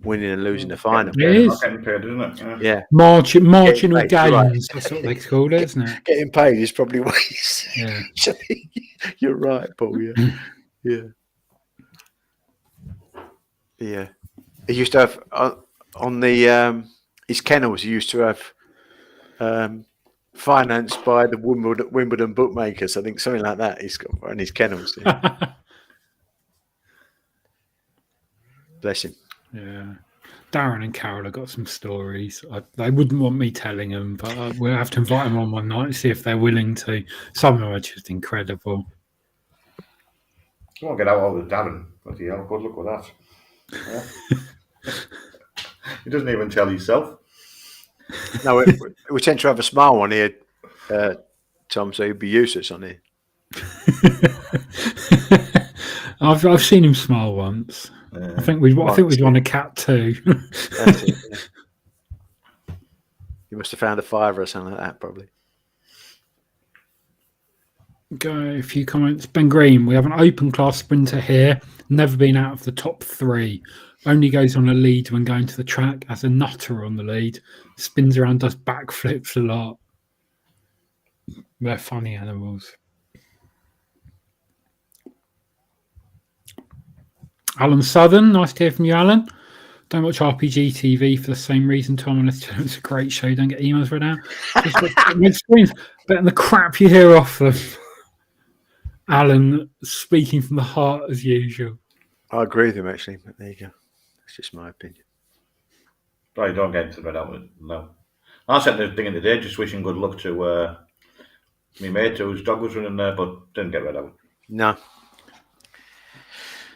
winning and losing the final. It is. Not getting paid, isn't it? Yeah. Marginal Getting paid, you're right. gains. That's what they call it, isn't it? Getting paid is probably what he's Yeah. You're right, Paul. Yeah. Yeah. He used to have on the his kennels. He used to have financed by the Wimbledon bookmakers. I think something like that. He's got on his kennels. Yeah. Bless him. Yeah. Darren and Carol have got some stories. They wouldn't want me telling them, but we'll have to invite them on one night and see if they're willing to. Some of them are just incredible. I won't get out all with Darren. Bloody hell, good luck with that. Yeah. He doesn't even tell himself. No, we tend to have a smile on here, Tom, so he'd be useless on here. I've seen him smile once. I think we'd won a cat too. That's it, yeah. You must have found a fiver or something like that, probably. Go a few comments. Ben Green, we have an open class sprinter here. Never been out of the top 3. Only goes on a lead when going to the track. Has a nutter on the lead. Spins around, does backflips a lot. They're funny animals. Alan Southern, nice to hear from you, Alan. Don't watch RPG TV for the same reason, Tom, unless it's a great show. Don't get emails right now. Just better than the crap you hear off them. Alan, speaking from the heart as usual. I agree with him, actually, but there you go. That's just my opinion. Probably don't get into the red outlet, no. I sent the thing in today, just wishing good luck to my mate whose dog was running there, but didn't get red out. No.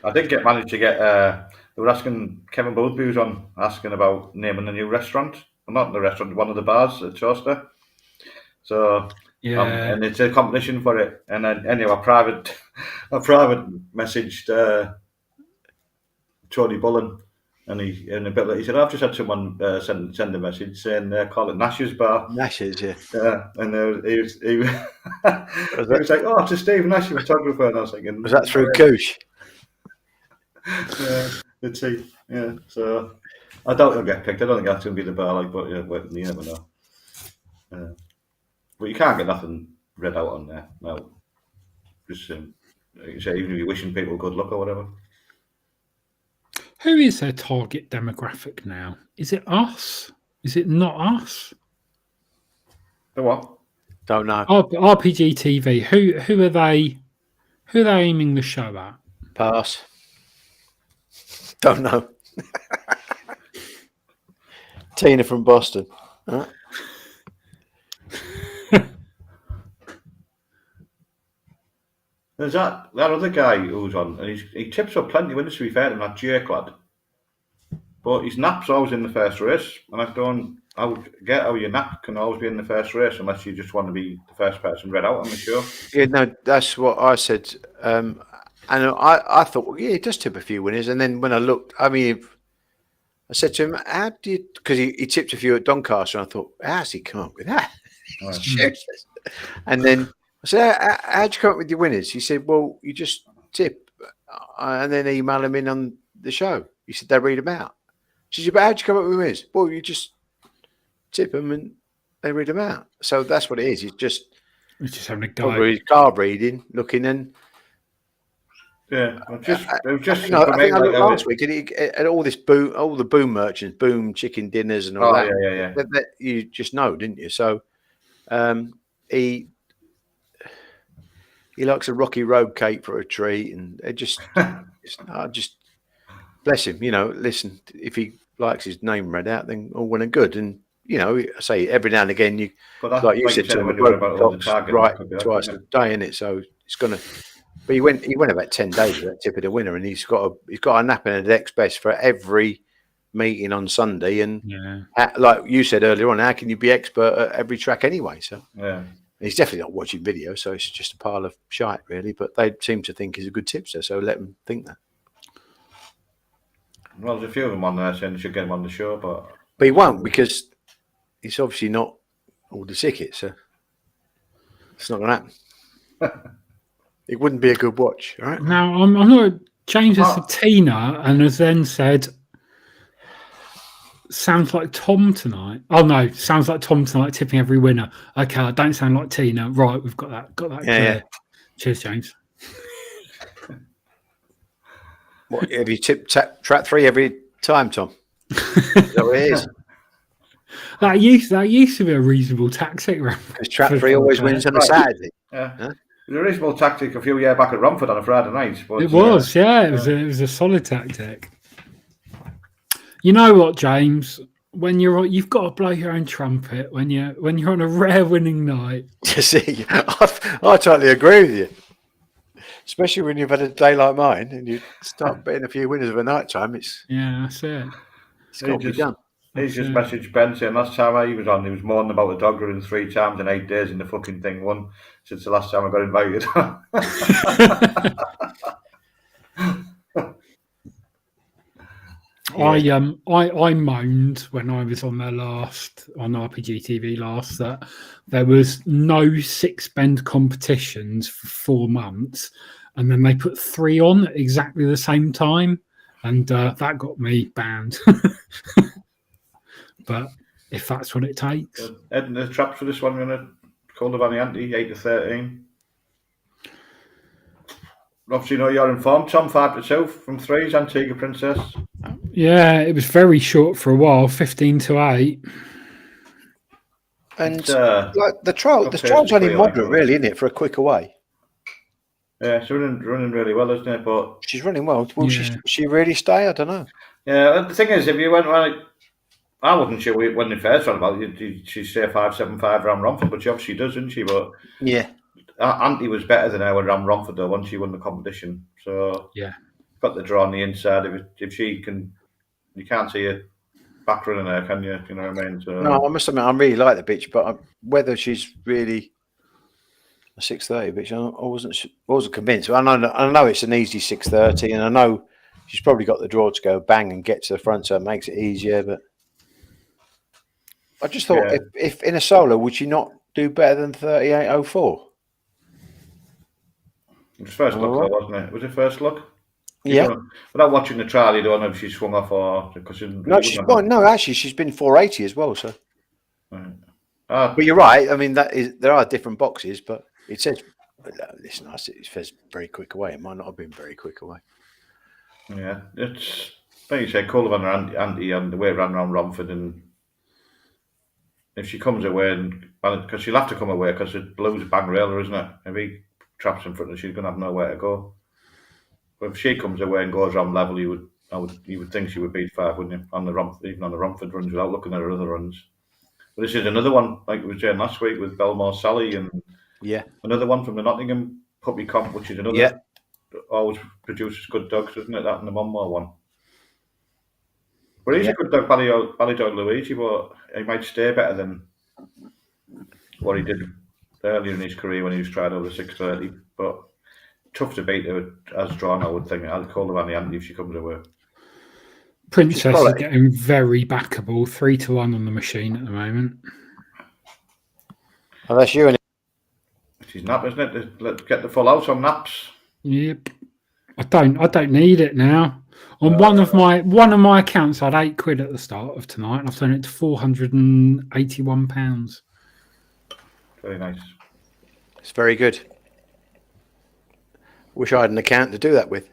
I did manage to get. They were asking Kevin Boothby was on asking about naming a new restaurant. Well, not the restaurant, one of the bars at Chester. So yeah, and it's a competition for it. And then anyway, I private messaged Tony Bullen, and a bit later he said, "I've just had someone send a message saying call it Nash's Bar." Nash's, yeah. Yeah, and he was like, "Oh, it's a Steve Nash photographer," and I was thinking, was that through Koosh? Yeah, let's see. Yeah, so I doubt he'll get picked. I don't think that's going to be the bar, like, but yeah, you never know. But you can't get nothing read out on there. No, just like you say, even if you're wishing people good luck or whatever. Who is their target demographic now? Is it us? Is it not us? The what? Don't know. RPG TV. Who are they? Who are they aiming the show at? Pass. Don't know. Tina from Boston. Huh? There's that other guy who's on, and he tips up plenty of winners, to be fair to him, that Jake lad. But his nap's always in the first race, and I would get how your nap can always be in the first race unless you just want to be the first person read out on the show. Yeah, no, that's what I said. And I thought, well, yeah, he does tip a few winners. And then when I looked, I mean, I said to him, how do you, because he tipped a few at Doncaster, and I thought, how's he come up with that? And then I said, how'd you come up with your winners? He said, well, you just tip and then email them in on the show. He said, they read them out. She said, but how'd you come up with winners? Well, you just tip them and they read them out. So that's what it is. He's just having a go. His card reading, looking and. Yeah, I think I looked last week, and all this boom, all the boom merchants, boom chicken dinners and all that. Yeah. That you just know, didn't you? So, he likes a Rocky Road cake for a treat, and it just bless him. You know, listen, if he likes his name read out, then all well and good. And you know, I say every now and again, like you said to him, right twice a day, innit? So it's gonna. But he went about 10 days with that tip of the winner, and he's got a nap in a Dex best for every meeting on Sunday. And like you said earlier on, how can you be expert at every track anyway? So he's definitely not watching video, so it's just a pile of shite, really. But they seem to think he's a good tipster, so let them think that. Well, there's a few of them on there saying they should get him on the show, but he won't because he's obviously not all the tickets, so it's not going to happen. It wouldn't be a good watch, right? Now, I'm not. James has said Tina and has then said, sounds like Tom tonight. Oh, no, sounds like Tom tonight tipping every winner. Okay, I don't sound like Tina. Right, we've got that clear. Yeah. Cheers, James. What, have you tipped track 3 every time, Tom? Is that what it is? That used to be a reasonable tactic. Because track 3 always wins on a Saturday. Yeah. Huh? It was a reasonable tactic a few years back at Romford on a Friday night. But, It was, it was a solid tactic. You know what, James? When you've got to blow your own trumpet when you're on a rare winning night. You see, I totally agree with you. Especially when you've had a day like mine and you start betting a few winners of a night time. That's it. It's got to be done. He's just messaged Ben saying last time he was on, he was moaning about the dog running 3 times in 8 days and the fucking thing won since the last time I got invited. I moaned when I was on their on RPG TV last that there was no 6 bend competitions for 4 months, and then they put 3 on at exactly the same time, and that got me banned. But if that's what it takes, Ed, the traps for this one, we're going to call the Ante 8-13. Obviously, you're informed, Tom. 5-2 from 3s, Antigua Princess. Yeah, it was very short for a while, 15-8. And like the trial's only moderate, really, isn't it, for a quick away? Yeah, she's running really well, isn't it? But she's running well. Will she really stay? I don't know. Yeah, the thing is, if you went I wasn't sure when they first ran about it, she'd say 5-7-5 around Romford, but she obviously does, doesn't she? But yeah, Ante was better than her around Romford though once she won the competition. So yeah, got the draw on the inside. If she can, you can't see her back running her, can you? You know what I mean? So, no, I must admit, I really like the bitch, but whether she's really a 6:30 bitch, I wasn't convinced. I know it's an easy 6:30, and I know she's probably got the draw to go bang and get to the front, so it makes it easier. But I just thought, if in a solo, would she not do better than 38.04? It was first look, though, wasn't it? Was it first look? Yeah. Without watching the trial, you don't know if she swung off or because actually, she's been 480 as well. So, right. But you're right. I mean, there are different boxes, but it says, listen, it says very quick away. It might not have been very quick away. Yeah, it's like you said, Cullivan or Ante and the way it ran around Romford, and if she comes away, because she'll have to come away because it blows bang railer, isn't it? If he traps in front of her, she's going to have nowhere to go. But if she comes away and goes around level, you would think she would beat 5, wouldn't you? Even on the Romford runs without looking at her other runs. But this is another one, like we were saying last week with Belmore Sally, and another one from the Nottingham Puppy Comp, which is another always produces good dogs, doesn't it? That and the Monmore one. But he's a good dog, Ballydog Luigi, but he might stay better than what he did earlier in his career when he was tried over 6:30. But tough to beat her as drawn, I would think. I'll call her on the Ante if she comes away. Princess is getting very backable, 3-1 on the machine at the moment. Well, that's you. She's nap, isn't it? Let's get the full house on naps. Yep. I don't need it now. On one of my accounts, I had £8 at the start of tonight, and I've turned it to £481. Very nice. It's very good. Wish I had an account to do that with.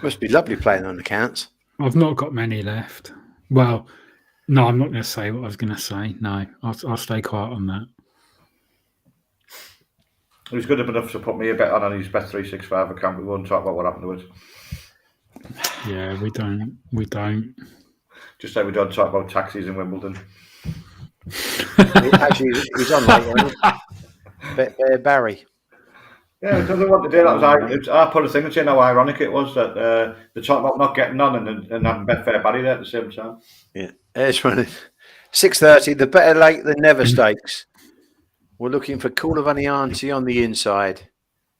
Must be lovely playing on accounts. I've not got many left. Well, no, I'm not going to say what I was going to say. No, I'll stay quiet on that. He was good enough to put me a bet on his Bet365 account. We won't talk about what happened to it. Yeah, we don't. Just like we don't talk about taxis in Wimbledon. Actually, he's on later. Barry. Yeah, it doesn't want to do that. I put a thing and saying how ironic it was that they talk about not getting on and having Betfair Barry there at the same time. Yeah, it's funny. 6:30, the better late than never stakes. We're looking for Coulivan on the inside.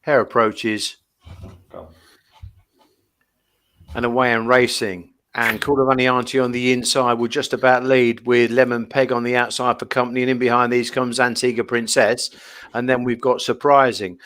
Hair approaches. And away and racing. And Cordovanianti on the inside will just about lead with Lemon Peg on the outside for company. And in behind these comes Antigua Princess. And then we've got Surprising.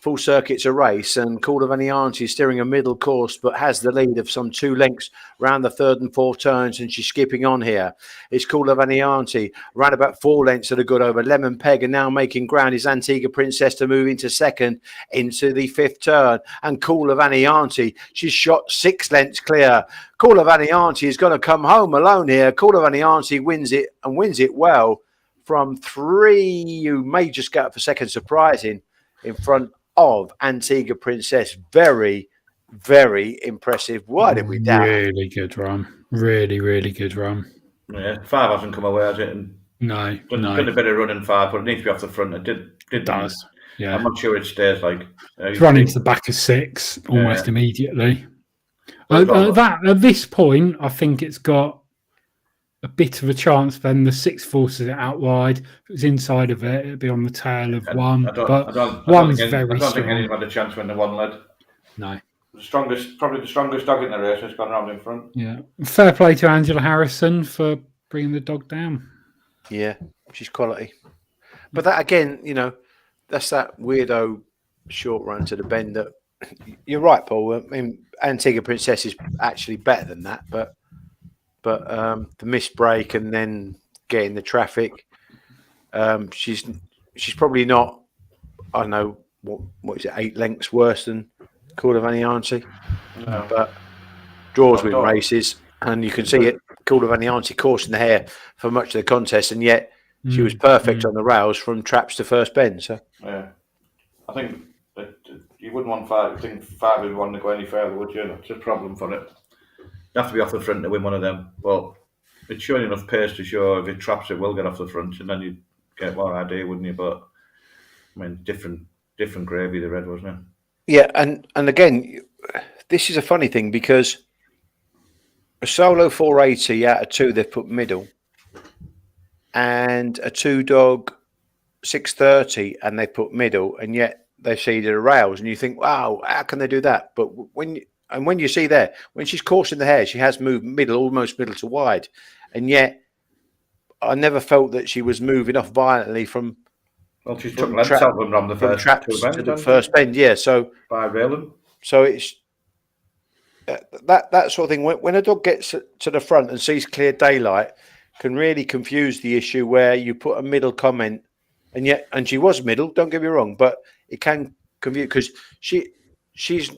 Full circuit's a race, and Cordovanianti is steering a middle course, but has the lead of some 2 lengths round the 3rd and 4th turns, and she's skipping on here. It's Cordovanianti, around about 4 lengths that are good over Lemon Peg, and now making ground is Antigua Princess to move into 2nd into the 5th turn. And Cordovanianti, she's shot 6 lengths clear. Cordovanianti is going to come home alone here. Cordovanianti wins it, and wins it well from 3. You may just get up for second, Surprising, in front of Antigua Princess. Very, very impressive. Why did we doubt? Really good run. Really, really good run. Yeah, 5 hasn't come away, has it? And No. done a bit of running 5, but it needs to be off the front. It does. Yeah. I'm not sure it stays like. It's running to the back of 6 almost immediately. That at this point, I think it's got a bit of a chance. Then the 6 forces it out wide. If it was inside of it, it'd be on the tail of 1. I don't think anyone had a chance when the 1 led. No. Probably the strongest dog in the race has gone round in front. Yeah. Fair play to Angela Harrison for bringing the dog down. Yeah, she's quality. But that again, that's that weirdo short run to the bend that you're right, Paul. I mean, Antigua Princess is actually better than that, but the missed break and then getting the traffic, she's probably not. I don't know what is it, 8 lengths worse than Cordovanianti, but draws with races, and you can see it. Cordovanianti coursing the hare for much of the contest, and yet she was perfect on the rails from traps to first bend. So yeah, I think that you wouldn't want 5. I think 5 would want to go any further, would you? It's a problem for it. You have to be off the front to win one of them. Well, it's showing enough pace to show if it traps, it will get off the front, and then you'd get more idea, wouldn't you? But I mean, different gravy, the red, wasn't it? Yeah, and again, this is a funny thing because a solo 480 out of 2 they've put middle, and a 2-dog 630 and they put middle, and yet they seeded a rails, and you think, wow, how can they do that? But when you see there, when she's coursing the hare, she has moved middle, almost middle to wide, and yet I never felt that she was moving off violently from. Well, she's took lengths out of them from the first traps to the first bend, yeah. So by railing. So it's that sort of thing. When a dog gets to the front and sees clear daylight, can really confuse the issue where you put a middle comment, and she was middle. Don't get me wrong, but it can confuse because she's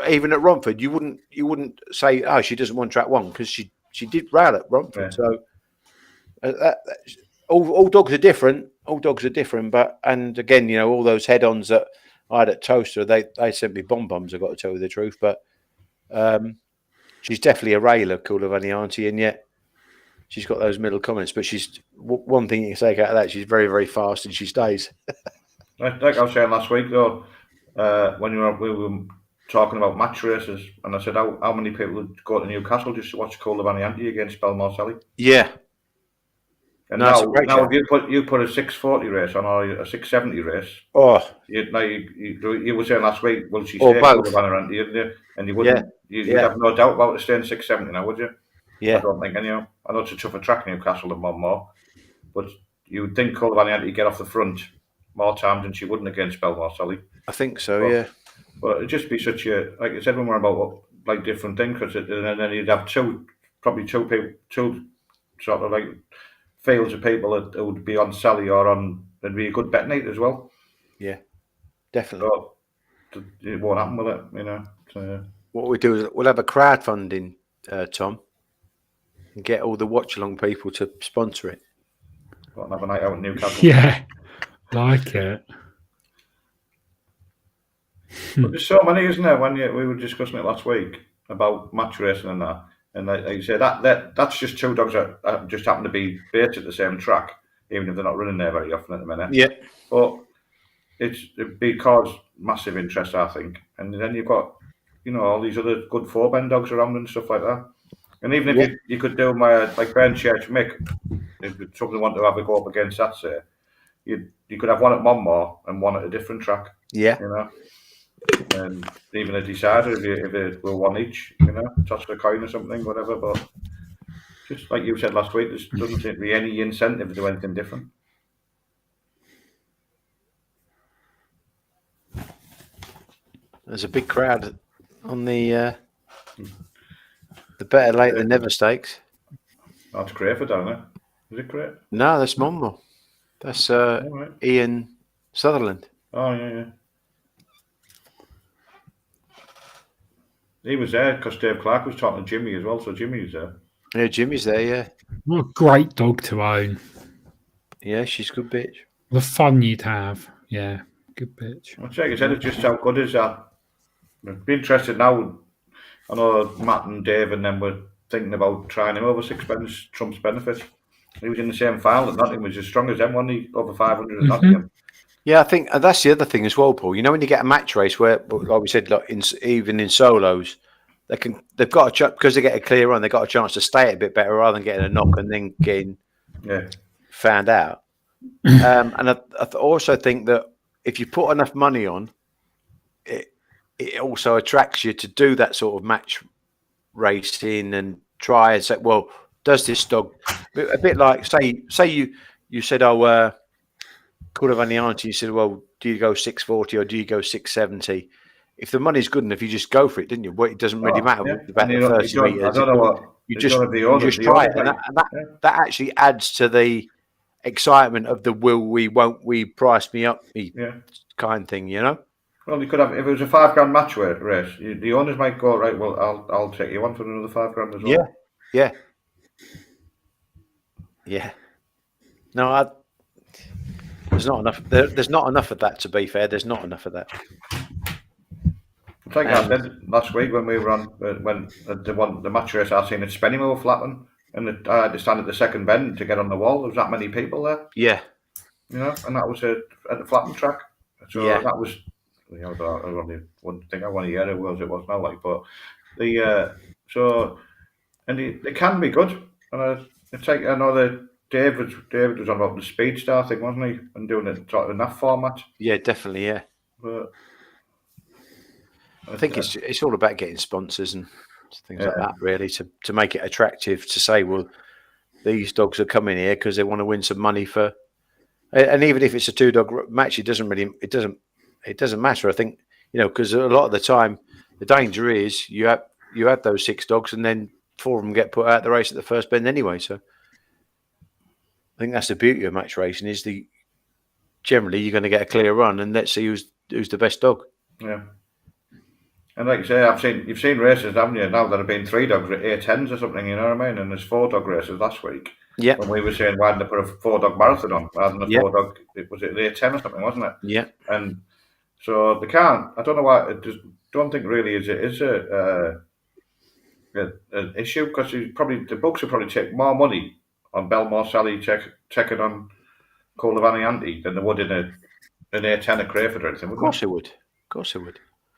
even at Romford, you wouldn't say, oh, she doesn't want track 1 because she did rail at Romford. Yeah. So all dogs are different. All dogs are different, but and again, all those head-ons that I had at Toaster, they simply bomb-bombs. I've got to tell you the truth, but she's definitely a railer, Cordovanianti, and yet she's got those middle comments. But she's one thing you can take out of that: she's very, very fast, and she stays. Like I was saying last week, though, when we were talking about match races, and I said how many people would go to Newcastle just to watch Cordovanianti against Belmore Sally? Yeah. And now if you put a 640 race on or a 670 race, you were saying last week, will she stay Cordovanianti, and you wouldn't, you'd have no doubt about it staying 670 now, would you? Yeah. I don't think, I know it's a tougher track Newcastle than Monmore, but you would think Cordovanianti would get off the front more times than she wouldn't against Belmore Sally. I think so, yeah. But it'd just be such a, like I said, when we're about like different things, and then you'd have two sort of like fields of people that would be on Sally or on, it'd be a good bet night as well. Yeah, definitely. So it won't happen with it, So, what we do is we'll have a crowdfunding, Tom, and get all the watch-along people to sponsor it. We'll have a night out in Newcastle. Yeah, like it. But there's so many, isn't there? When we were discussing it last week about match racing and that, and like you say, that's just 2 dogs that just happen to be based at the same track, even if they're not running there very often at the minute. Yeah. But it because massive interest, I think, and then you've got all these other good 4-bend dogs around and stuff like that. And even if you could do like Ben Church Mick, if somebody wanted to have a go up against that, say, you could have one at Monmore and one at a different track. Yeah. And even a decider if it were one each, toss a coin or something, whatever. But just like you said last week, there doesn't seem to be any incentive to do anything different. There's a big crowd on the better late than never stakes. That's Crayford down there. Is it great? No, that's Monmore. That's right. Ian Sutherland. Oh, yeah. He was there because Dave Clark was talking to Jimmy as well, so Jimmy was there. Yeah, Jimmy's there, yeah. What a great dog to own. Yeah, she's a good bitch. The fun you'd have. Yeah, good bitch. I'd say, it's just how good is that? I'd be interested now. I know Matt and Dave and them were thinking about trying him over sixpence, Trump's benefit. He was in the same final at Nottingham, was as strong as them, wasn't he? Over 500 at Nottingham. Yeah, I think that's the other thing as well, Paul. You know, when you get a match race where, like we said, like even in solos, they've got a chance because they get a clear run. They've got a chance to stay it a bit better rather than getting a knock and then getting found out. And I also think that if you put enough money on, it also attracts you to do that sort of match racing and try and say, well, does this dog a bit like say you said, oh, could have only answered. You said, well, do you go 640 or do you go 670? If the money's good enough, you just go for it, didn't you? Well, it doesn't really matter about the 30 meters. I don't know what you just try it, and that actually adds to the excitement of the will we, won't we, price me up kind thing, you know. Well, you could have if it was a £5 match race. The owners might go, right, well, I'll take you on for another £5 as well. Yeah. No, there's not enough. There's not enough of that. To be fair, there's not enough of that. I think I said last week when we were on when the match race I seen at Spennymoor flatten, and I had to stand at the second bend to get on the wall. There was that many people there. Yeah. And that was at the flatten track. So that was. I wouldn't think I want to hear it was now like, but they can be good, and it's like I know that David was on about the Speed Star thing, wasn't he, and doing it sort of in that format. Yeah, definitely, yeah. But I think it's all about getting sponsors and things like that, really, to make it attractive. To say, well, these dogs are coming here because they want to win some money for, and even if it's a 2-dog match, it doesn't matter. I think because a lot of the time the danger is you have those 6 dogs and then 4 of them get put out the race at the first bend anyway. So I think that's the beauty of match racing is generally you're going to get a clear run and let's see who's the best dog. Yeah. And like I say, you've seen races, haven't you? Now there have been 3 dogs at A10s or something, you know what I mean? And there's 4-dog races last week. Yeah. When we were saying why didn't they put a 4-dog marathon on rather than a 4-dog? Was it the A10 or something, wasn't it? Yeah. And so they can't. I don't know why. Don't think really is an issue because the books will probably take more money on Belmore Sally checking on Colavani Anti than they would in an A10 at Crayford or anything. Of course they would.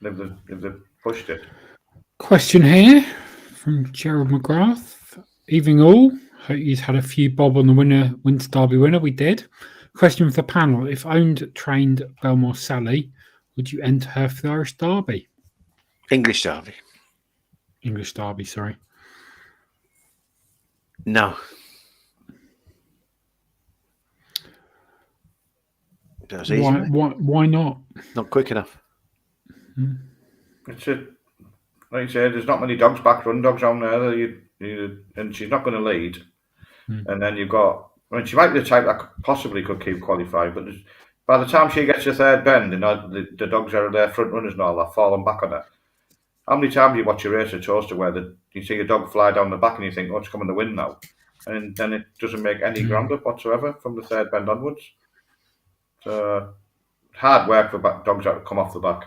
If they pushed it. Question here from Gerald McGrath. Evening all. Hope you've had a few bob on the Winter Derby winner. We did. Question for the panel. If owned trained Belmore Sally, would you enter her for the Irish Derby? English Derby. English Derby, sorry. No. Why not? Not quick enough. It's like you said, there's not many dogs, back run dogs on there. And she's not going to lead. And then you've got. I mean, she might be the type that possibly could keep qualified, but by the time she gets to third bend, the dogs are there, front runners and all that, falling back on her. How many times you watch a race at Toaster where you see a dog fly down the back and you think, oh, it's coming to win now, and then it doesn't make any ground up whatsoever from the third bend onwards. So hard work for dogs that come off the back.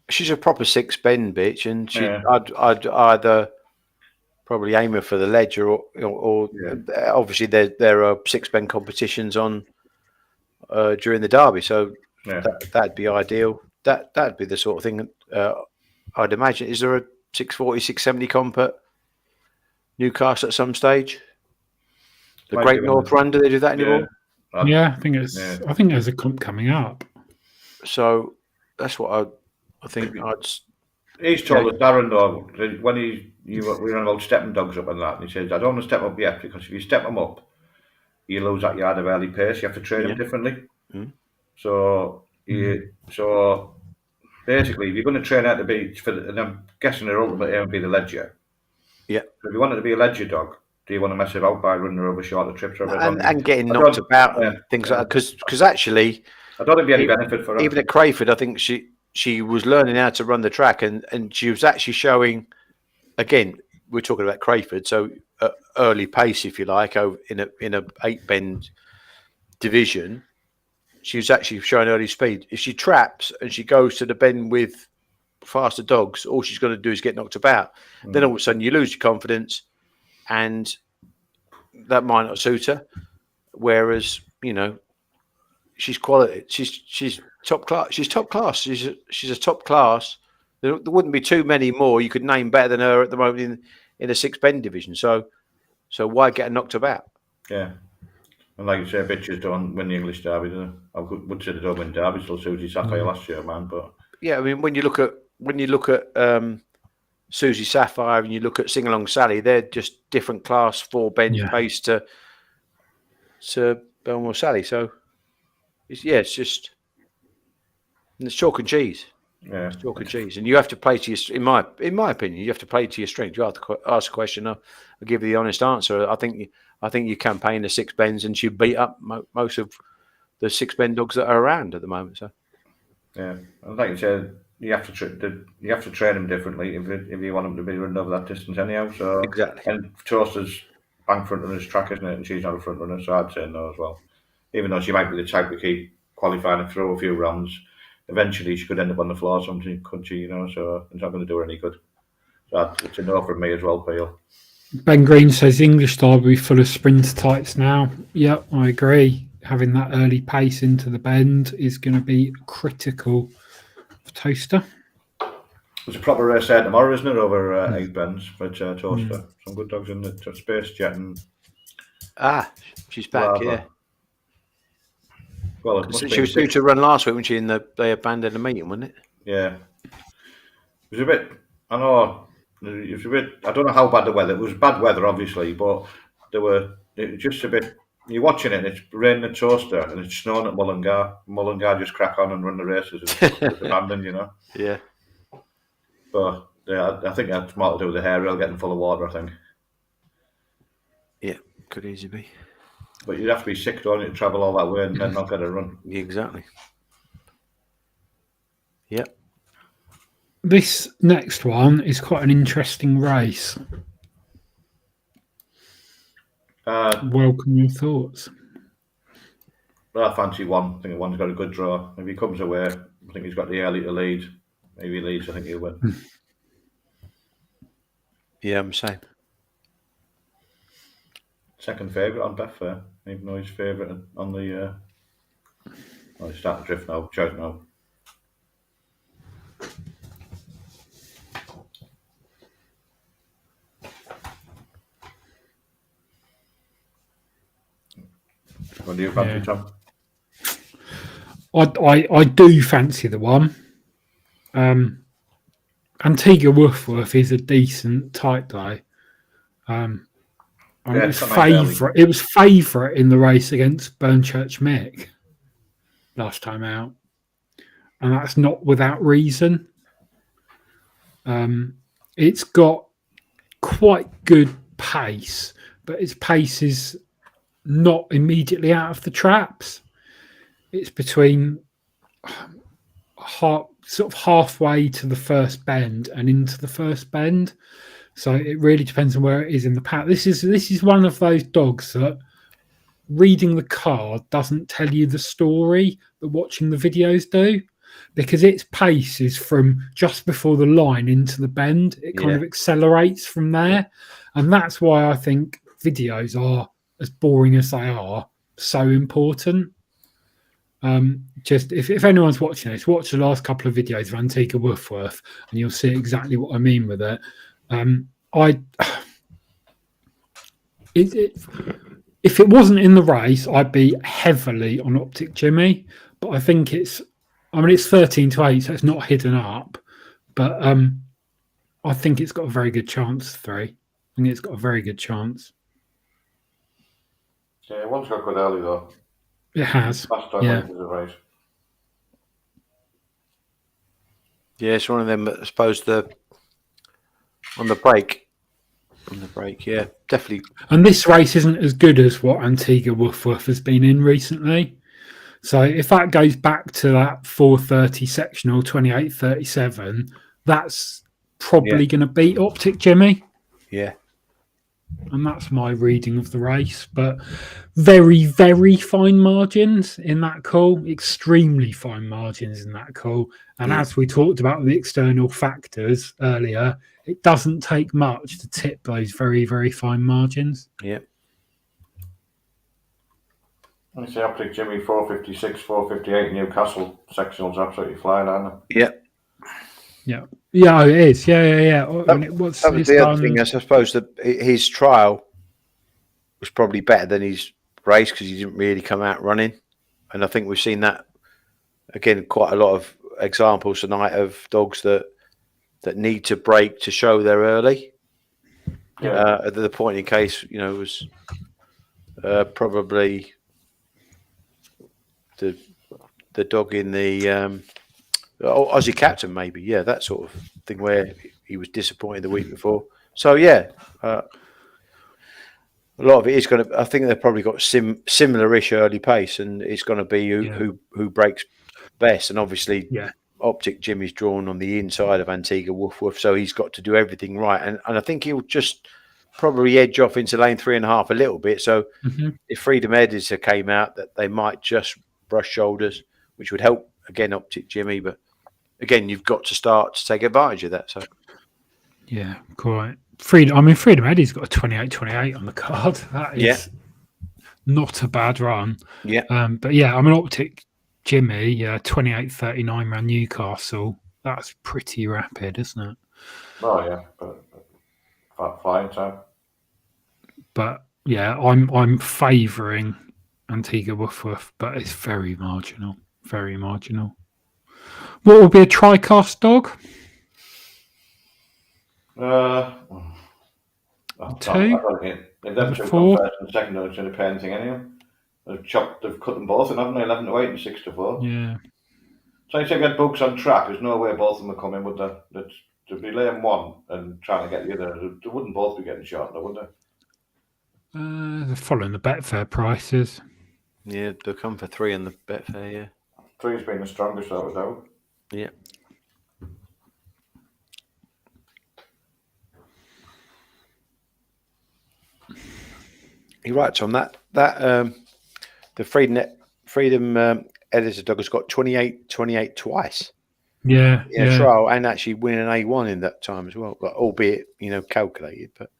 She's a proper 6 bend bitch, and I'd either probably aim her for the ledge or obviously there are 6 bend competitions on during the Derby, so that'd be ideal. That'd be the sort of thing I'd imagine. Is there a 640, 670 comp at Newcastle at some stage? The Great North Run, do they do that anymore? Yeah, I think there's a comp coming up. So that's what I think I'd. He's told us, Darren, though, when we were on about stepping dogs up and that, and he says, I don't want to step up yet, because if you step them up, you lose that yard of early pace. You have to train them differently. So basically, if you're going to train out to be, and I'm guessing their ultimate aim would be the ledger. Yeah. So if you wanted to be a ledger dog, do you want to mess it out by running her over shorter trips? And getting knocked about and things like that? Because actually, I don't think there'd be any benefit for her. Even at Crayford, I think she was learning how to run the track, and she was actually showing. Again, we're talking about Crayford, so early pace, if you like, in a 8-bend division. She was actually showing early speed. If she traps and she goes to the bend with faster dogs, all she's going to do is get knocked about. Then all of a sudden you lose your confidence, and that might not suit her. Whereas, she's quality. She's top class. She's top class. She's a top class. There wouldn't be too many more you could name better than her at the moment in a 6-bend division. So why get her knocked about? Yeah. And like you say, bitches don't win the English Derby, do they? I would say they don't win Derby till Susie Sapphire last year, man. But yeah, I mean, when you look at Susie Sapphire and you look at Sing Along Sally, they're just different class 4-bend pace to Belmore Sally. So it's just it's chalk and cheese. Yeah, it's chalk and cheese, and you have to play to your. In my opinion, you have to play to your strength. You have to ask a question. I'll give you the honest answer. I think you campaign the 6 bends, and she beat up most of the 6-bend dogs that are around at the moment. So yeah, and like you said, you have to train them differently if you want them to be running over that distance anyhow. So exactly. And Toaster's bank front runner's track, isn't it? And she's not a front runner, so I'd say no as well. Even though she might be the type to keep qualifying and throw a few rounds, eventually she could end up on the floor or something, couldn't she? So it's not going to do her any good. So it's a no from me as well, Peel. Ben Green says English Derby full of sprinter types now. Yep, I agree. Having that early pace into the bend is going to be critical for Toaster. There's a proper race there tomorrow, isn't it? Over 8 bends for Toaster. Some good dogs in the Space Jet and. She's back, yeah. Well, she was due to run last week when they abandoned the meeting, wasn't it? Yeah. It was a bit. I know. It was a bit. I don't know how bad the weather. It was bad weather, obviously, but it was just a bit. You're watching it, and it's raining at Toaster, and it's snowing at Mullingar. Mullingar just crack on and run the races. It's abandoned, Yeah. But yeah, I think that's more to do with the hair rail getting full of water. I think. Yeah, could easily be. But you'd have to be sick, don't you, to travel all that way and then not get a run. Exactly. Yep. This next one is quite an interesting race. Welcome your thoughts. I fancy one. I think one's got a good draw. If he comes away, I think he's got the early to lead. Maybe he leads, I think he'll win. Yeah, I'm saying. Second favourite on Betfair, even though he's favourite on the. He's starting to drift now. Choke now. What do you fancy, Tom? I do fancy the one. Antigua Woofworth is a decent type though. It was favourite in the race against Burnchurch Mick last time out, and that's not without reason. It's got quite good pace, but its pace is not immediately out of the traps. It's between sort of halfway to the first bend and into the first bend. So it really depends on where it is in the pack. This is one of those dogs that reading the card doesn't tell you the story that watching the videos do, because its pace is from just before the line into the bend. It kind of accelerates from there. And that's why I think videos are, as boring as they are, so important. Just if anyone's watching this, watch the last couple of videos of Antigua Woofworth and you'll see exactly what I mean with it. If it wasn't in the race, I'd be heavily on Optic Jimmy, but I think it's I mean, it's 13-8, so it's not hidden up, but I think it's got a very good chance. 3. I think it's got a very good chance. Yeah, one's got good early though. It has. Last time Yeah. it was a race. Yeah, it's one of them. I suppose on the break, yeah, definitely. And this race isn't as good as what Antigua Woof Woof has been in recently. So if that goes back to that 4:30 sectional 28:37, that's probably going to beat Optic Jimmy. Yeah. And that's my reading of the race. But very, very fine margins in that call. Extremely fine margins in that call. And as we talked about the external factors earlier, it doesn't take much to tip those very, very fine margins. Yeah. I say Optic Jimmy 456, 458 Newcastle sectionals absolutely flying, aren't they? Yeah. Yeah. Yeah, it is. Yeah. And That was the other thing. I suppose that his trial was probably better than his race because he didn't really come out running. And I think we've seen that, again, quite a lot of examples tonight of dogs that need to break to show they're early. Yeah. At the point in case, was probably the dog in the Aussie Captain, maybe. Yeah, that sort of thing where he was disappointed the week before. So, yeah, a lot of it is going to. I think they've probably got similar-ish early pace, and it's going to be who breaks best. And obviously, Optic Jimmy's drawn on the inside of Antigua Woof Woof, so he's got to do everything right. And I think he'll just probably edge off into lane 3.5 a little bit. So if Freedom Editor came out, that they might just brush shoulders, which would help again Optic Jimmy. But again, you've got to start to take advantage of that. So yeah, quite. Freedom Eddie's got a 28-28 on the card. That is not a bad run. Yeah. Optic Jimmy, 28-39 around Newcastle. That's pretty rapid, isn't it? Oh yeah, but flying time. But yeah, I'm favouring Antigua Woof Woof, but it's very marginal. Very marginal. What will be a tri-cast dog? 2? If them two 4? come first and second, don't going to pay anything anyway. They've cut them both in, haven't they? 11-8 and 6-4. Yeah. So if you get books on track, there's no way both of them are coming, would they? To be laying one and trying to get the other, they wouldn't both be getting shot, though, would they? They're following the Betfair prices. Yeah, they'll come for 3 in the Betfair, yeah. 3's been the strongest out of doubt. Yeah. You're right, Tom. That the Freedom Editor dog has got 28-28 twice. Yeah. Trial and actually winning an A1 in that time as well, but albeit calculated. But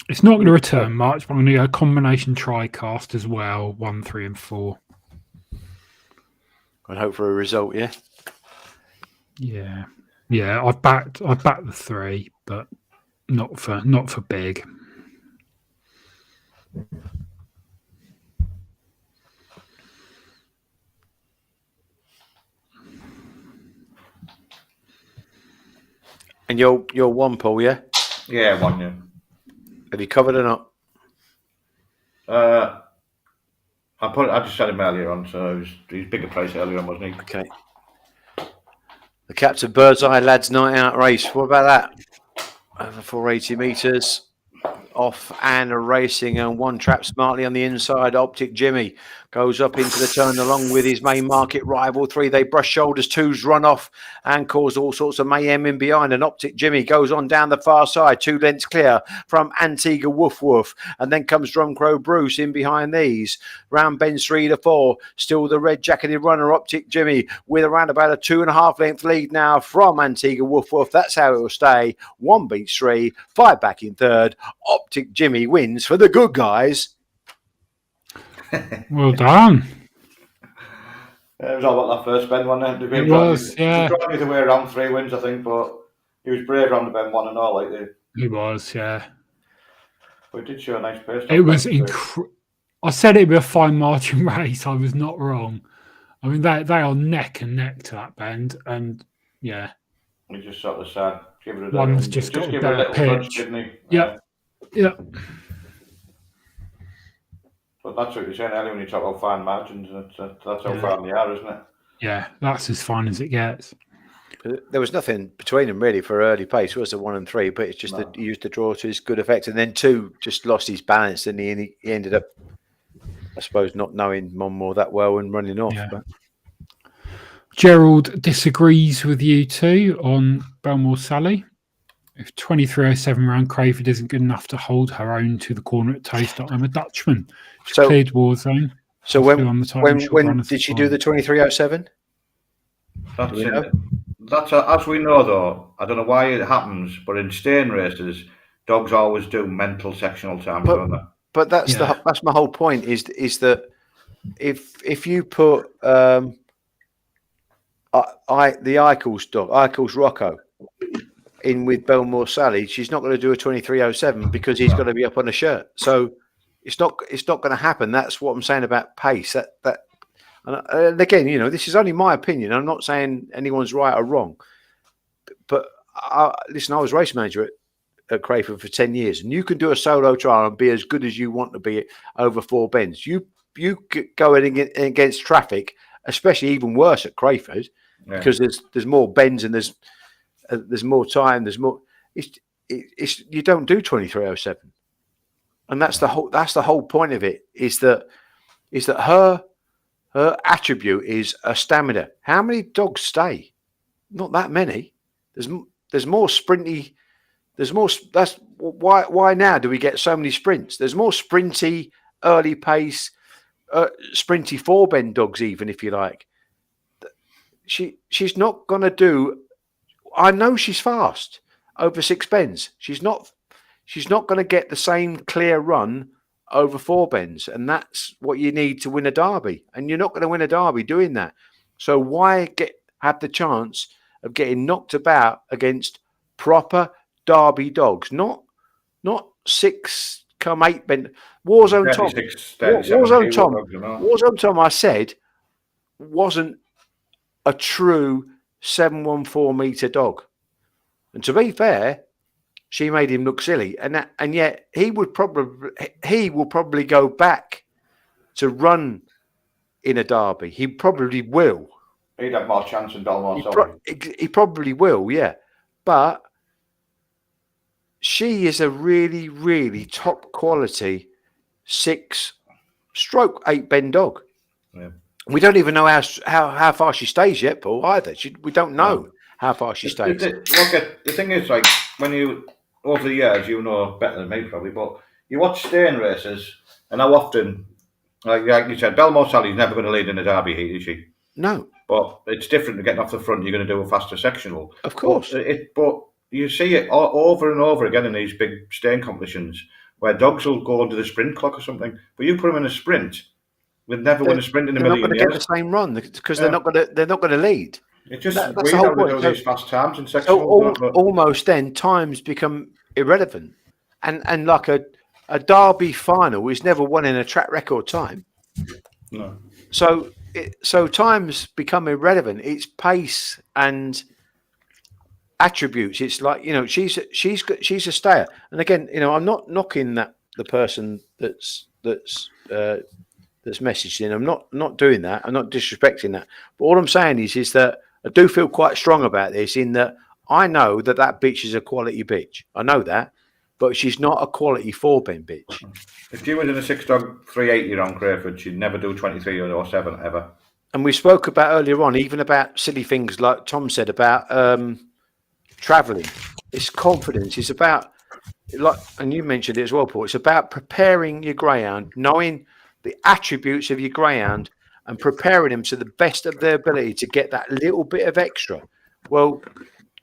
it's not going to return much. But I'm going to go combination tri-cast as well, 1, 3, and 4. And hope for a result. Yeah. Yeah. I backed the 3, but not for big. And you're one, Paul, yeah? Yeah, one, yeah. Have you covered or not? I just had him earlier on, so he was bigger price earlier on, wasn't he? Okay. The Captain Birdseye Lads Night Out race. What about that? Over 480 metres. Off and racing, and one trap smartly on the inside. Optic Jimmy goes up into the turn along with his main market rival. 3, they brush shoulders. 2's run off and cause all sorts of mayhem in behind. And Optic Jimmy goes on down the far side, 2 lengths clear from Antigua Woof Woof. And then comes Drumcrow Bruce in behind these. Round bends 3 to 4. Still the red jacketed runner, Optic Jimmy, with around about a 2.5 length lead now from Antigua Woof Woof. That's how it will stay. 1 beats 3, 5 back in third. Optic Jimmy wins for the good guys. Well done. It was all about that first bend, wasn't it? It was, yeah. He was the way around 3 wins, I think, but he was brave around the bend 1 and all. Like He was, yeah. But he did show a nice pace. It was I said it'd be a fine margin race. I was not wrong. I mean, they are neck and neck to that bend, and yeah, We just sort of said, give her one's just got a give her a better little touch, pitch. didn't he? Yeah. But that's what you're saying earlier when you talk about fine margins. That's how fine they are, isn't it? Yeah, that's as fine as it gets. There was nothing between them really for early pace. It was a 1 and 3, but it's just that he used the draw to his good effect, and then 2 just lost his balance, and he ended up, I suppose, not knowing Monmore that well and running off. Yeah. But Gerald disagrees with you too on Belmore Sally. If 2307 round Crayford isn't good enough to hold her own to the corner at Toast, I'm a Dutchman. She's cleared war zone. So when did she do the 2307? That's as we know though. I don't know why it happens, but in staying races, dogs always do mental sectional times, don't they? But that's my whole point. Is that if you put the Eichels dog, Eichels Rocco, in with Belmore Sally, she's not going to do a 2307 because he's going to be up on a shirt. So it's not going to happen. That's what I'm saying about pace. And again, this is only my opinion. I'm not saying anyone's right or wrong. But listen, I was race manager at Crayford for 10 years, and you can do a solo trial and be as good as you want to be over 4 bends. You go in against traffic, especially even worse at Crayford, because there's more bends and there's more time. There's more. It's you don't do 2307, and that's the whole point of it. Is that her attribute is a stamina. How many dogs stay? Not that many. There's more sprinty. There's more. That's why now do we get so many sprints? There's more sprinty, early pace, sprinty 4 bend dogs, even if you like. She's not going to do. I know she's fast over 6 bends. She's not going to get the same clear run over 4 bends, and that's what you need to win a derby. And you're not going to win a derby doing that. So why have the chance of getting knocked about against proper derby dogs? Not 6 come 8 bend. Warzone Tom. I said wasn't a true 714 meter dog, and to be fair, she made him look silly, and yet he will probably go back to run in a derby. He probably will. He'd have more chance than Belmore. He probably will, yeah. But she is a really, really top quality 6/8 bend dog. Yeah. We don't even know how far she stays yet, Paul, either. We don't know how far she stays. The thing is, like, when you, over the years, you know better than me probably, but you watch staying races, and how often, like you said, Belmore Sally's never going to lead in a derby heat, is she? No. But it's different to getting off the front. You're going to do a faster sectional. Of course. But you see it over and over again in these big staying competitions where dogs will go under the sprint clock or something, but you put them in a sprint, we'd never win a sprint in a million years. They're not going to get the same run because they're not going to lead. It's just weird how they do these fast times in sectional. So almost then times become irrelevant, and like a derby final is never won in a track record time. No. So times become irrelevant. It's pace and attributes. It's like, she's a stayer. And again, I'm not knocking the person that's messaged in. I'm not doing that. I'm not disrespecting that. But all I'm saying is that I do feel quite strong about this, in that I know that bitch is a quality bitch. I know that, but she's not a quality 4 bend bitch. If you was in a 6-dog 380 on Crayford, she'd never do 23 or 7 ever. And we spoke about earlier on, even about silly things like Tom said about travelling. It's confidence. It's about, and you mentioned it as well, Paul. It's about preparing your greyhound, knowing the attributes of your greyhound, and preparing them to the best of their ability to get that little bit of extra. Well,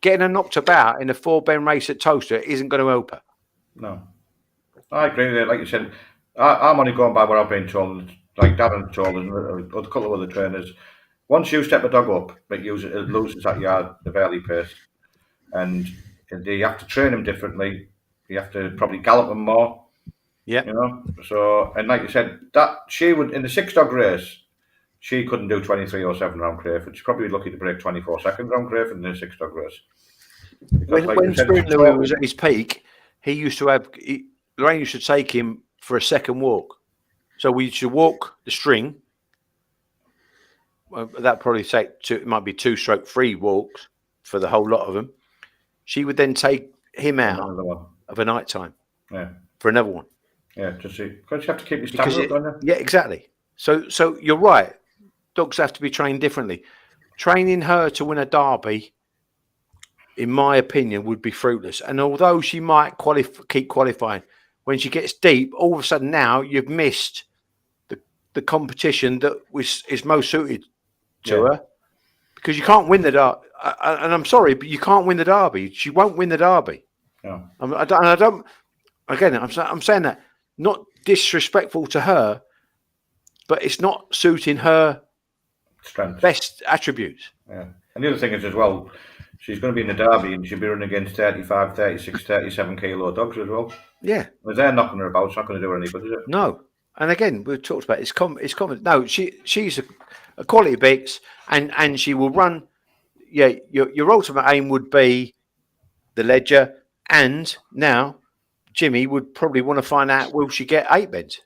getting her knocked about in a 4 bend race at Toaster isn't going to help her. No, I agree with it. Like you said, I'm only going by what I've been told. Like Darren told and a couple of other trainers. Once you step a dog up, it loses that yard of early pace, and you have to train them differently. You have to probably gallop them more. Yeah. So, and like you said, that she would in the 6-dog race, she couldn't do 23:07 around Crayford. She's probably lucky to break 24 seconds around Crayford in the 6-dog race. Because, When you said, Spoon Louis was at his peak, he used to have Lorraine used to take him for a second walk. So we used to walk the string. Well, that probably take two. It might be 2/3 walks for the whole lot of them. She would then take him out of a night time. Yeah. For another one. Yeah, just because you have to keep your stamina up, don't you? Yeah, exactly. So you're right. Dogs have to be trained differently. Training her to win a derby, in my opinion, would be fruitless. And although she might keep qualifying, when she gets deep, all of a sudden now you've missed the competition that is most suited to her, because you can't win the derby. And I'm sorry, but you can't win the derby. She won't win the derby. No. I don't. Again, I'm saying that not disrespectful to her, but it's not suiting her strength, best attributes. Yeah. And the other thing is as well, she's going to be in the derby and she'll be running against 35, 36, 37 kilo dogs as well. Yeah. If they're knocking her about, it's not going to do her any good, is it? No. And again, we've talked about it's common. No, she's a quality Bix, and she will run. Yeah, your ultimate aim would be the Ledger, and now Jimmy would probably want to find out, will she get 8 beds?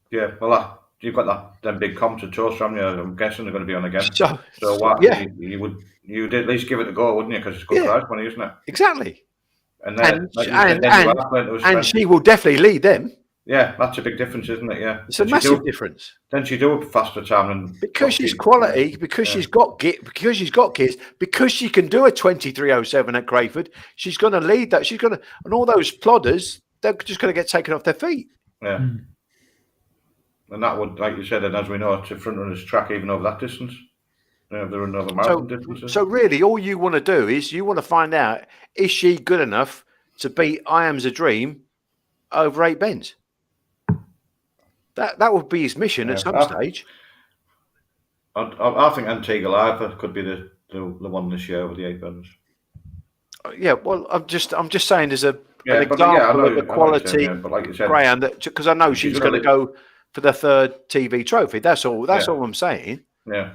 Yeah, well, you've got them big comps to toast from you. I'm guessing they're going to be on again. So what? Yeah. You'd at least give it a go, wouldn't you? Because it's good prize money, isn't it? Exactly. And she will definitely lead them. Yeah, that's a big difference, isn't it? Yeah, it's a massive difference. Then she do a faster time, because she's quality, because she's got kids, because she can do a 23:07 at Crayford. She's going to lead that. She's going to, and all those plodders, they're just going to get taken off their feet. Yeah, and that would, like you said, and as we know, it's a front runner's track even over that distance. There are another marathon distances. So really, all you want to do is you want to find out, is she good enough to beat I Am's a Dream over 8 bends? That would be his mission at some stage. I think Antigua Live could be the one this year with the 8 bends. Yeah, well, I'm just saying as an example of a quality Greyhound, because I know she's going to go for the 3rd TV trophy. That's all. That's all I'm saying. Yeah.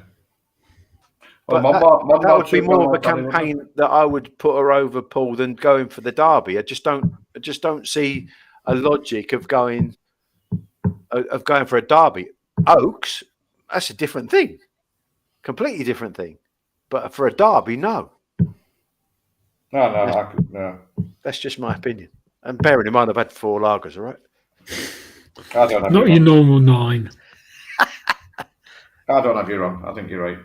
But that would be more of a campaign that I would put her over, Paul, than going for the derby. I just don't see a logic of going for a derby. Oaks, that's a different thing, completely different thing. But for a derby, no. No. That's just my opinion. And bearing in mind, I've had 4 lagers, all right? I don't have not your normal 9. I don't have you wrong. I think you're right.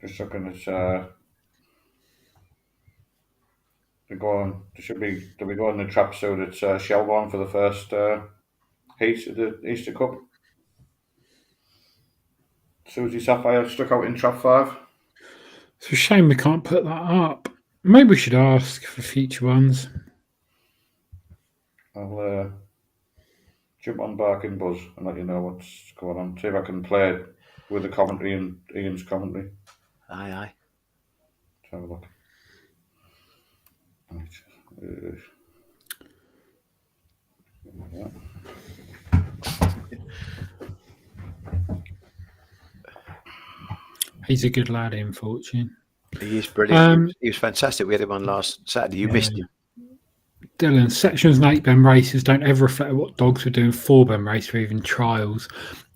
Just looking at do we go in the trap suit at Shelbourne for the first heat of the Easter Cup? Susie Sapphire stuck out in trap 5. It's a shame we can't put that up. Maybe we should ask for future ones. I'll jump on back and buzz and let you know what's going on. See if I can play it with the commentary and Ian's commentary. Aye. Let's have a look. He's a good lad in Fortune. He is brilliant. He was fantastic. We had him on last Saturday. You missed him. Dylan, sections and 8-ben races don't ever reflect what dogs were doing 4-ben race or even trials.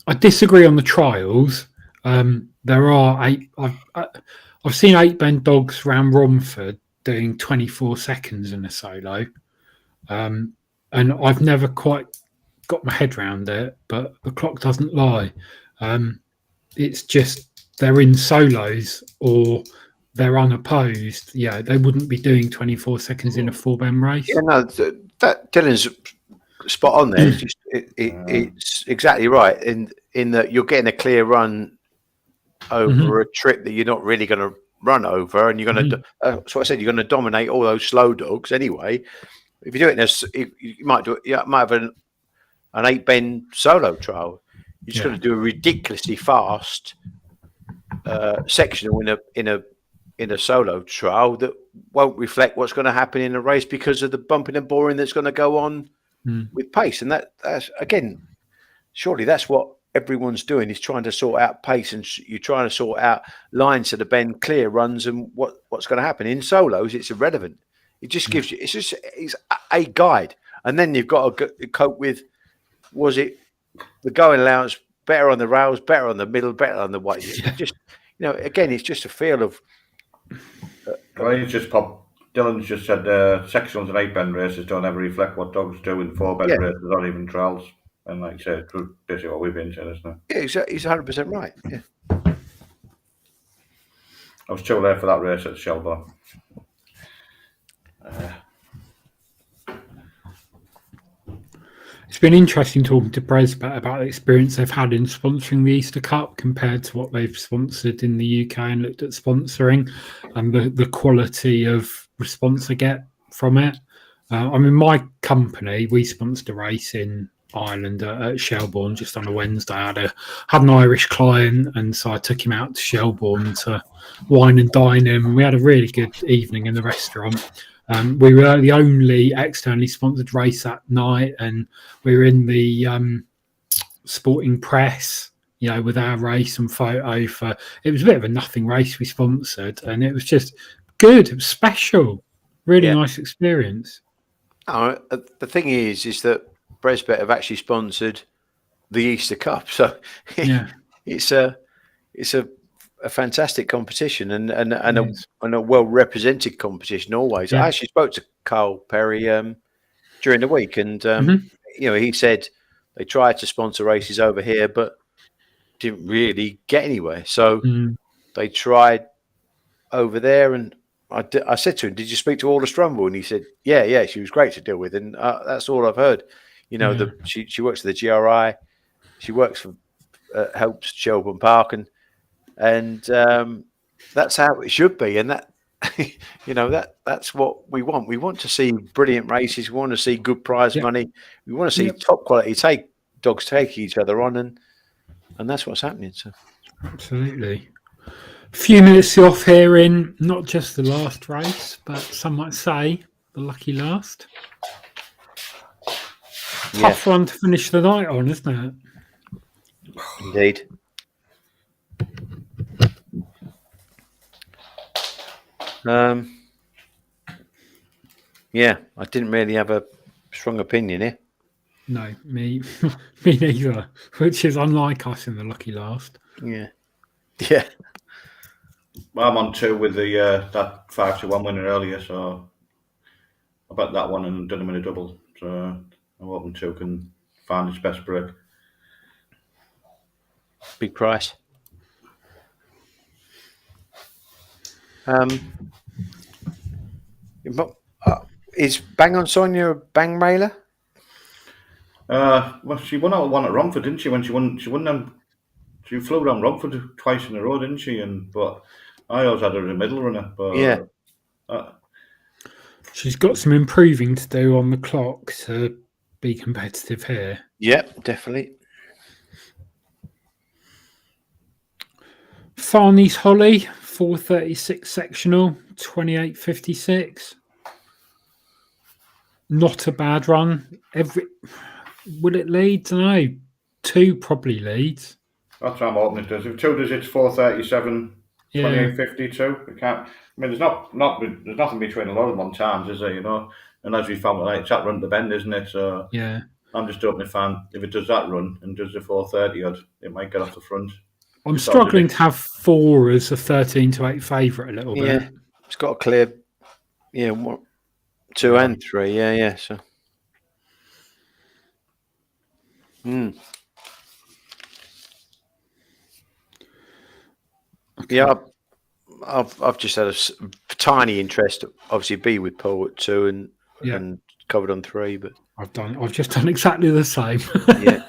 I disagree on the trials. There are 8. I've seen 8-ben dogs around Romford doing 24 seconds in a solo, and I've never quite got my head around it. But the clock doesn't lie. It's just they're in solos or they're unopposed. Yeah, they wouldn't be doing 24 seconds in a 4-ben race. Yeah, no, that Dylan's spot on there. It's exactly right in that you're getting a clear run over a trip that you're not really going to run over, and you're going to. So I said you're going to dominate all those slow dogs anyway. If you do it you might do it. You might have an 8-ben solo trial. You're just going to do a ridiculously fast sectional in a solo trial that won't reflect what's going to happen in a race because of the bumping and boring that's going to go on with pace, and that's again, surely that's what everyone's doing, is trying to sort out pace, and you're trying to sort out lines to the bend, clear runs, and what's going to happen in solos. It's irrelevant. It just gives you. It's a guide, and then you've got to cope with. Was it the going allowance better on the rails, better on the middle, better on the white? Just again, it's just a feel of. Well, Dylan's just said sectionals and 8-bend races don't ever reflect what dogs do in 4-bend races or even trials. And like you said, it's basically what we've been saying, isn't it? Yeah, he's 100% right. Yeah. I was too late for that race at Shelbourne. It's been interesting talking to Bresbet about the experience they've had in sponsoring the Easter Cup compared to what they've sponsored in the UK and looked at sponsoring, and the quality of response I get from it. I mean, my company, we sponsored a race in Ireland at Shelbourne just on a Wednesday. I had an Irish client, and so I took him out to Shelbourne to wine and dine him, and we had a really good evening in the restaurant. We were the only externally sponsored race that night, and we were in the sporting press, with our race and photo for. It was a bit of a nothing race we sponsored, and it was just good. It was special, really nice experience. Oh, the thing is that Bresbet have actually sponsored the Easter Cup, so it's a fantastic competition and a well represented competition always. I actually spoke to Carl Perry during the week, and he said they tried to sponsor races over here, but didn't really get anywhere. So they tried over there, and I said to him, "Did you speak to Orla Strumble?" And he said, "Yeah, she was great to deal with," and that's all I've heard. She works for the GRI, she works for helps Shelbourne Park, and that's how it should be, and that that's what we want. We want to see brilliant races. We want to see good prize money. We want to see top quality dogs take each other on, and that's what's happening. So absolutely. A few minutes off here in not just the last race, but some might say the lucky last. Tough one to finish the night on, isn't it? Indeed. I didn't really have a strong opinion here. No, me neither. Which is unlike us in the lucky last. Yeah. I'm on 2 with the that 5-1 winner earlier, so I bet that one and done him in a double. So I'm hoping 2 can find its best break. Big price. Is Bang on Sonia a bang railer? Well, she won out one at Romford, didn't she? When she won them, she flew around Romford twice in a row, didn't she? But I always had her as a middle runner. But she's got some improving to do on the clock to be competitive here. Yep, definitely. Farney's Holly, 436 sectional, 28.56. Not a bad run. Will it lead? I don't know. 2 probably leads. That's what I'm hoping it does. If 2 does, it's 437, 28.52. We can't. I mean, there's nothing between a lot of them on times, is there? And as we found, it's that run to bend, isn't it? So I'm just hoping if it does that run and does the 430 odd, it might get off the front. I'm struggling to have 4 as a 13-8 favourite a little bit. It's got a clear, 2 and 3. Yeah. So, Okay. Yeah, I've just had a tiny interest. Obviously, be with Paul at 2 and covered on 3, but I've just done exactly the same. Yeah.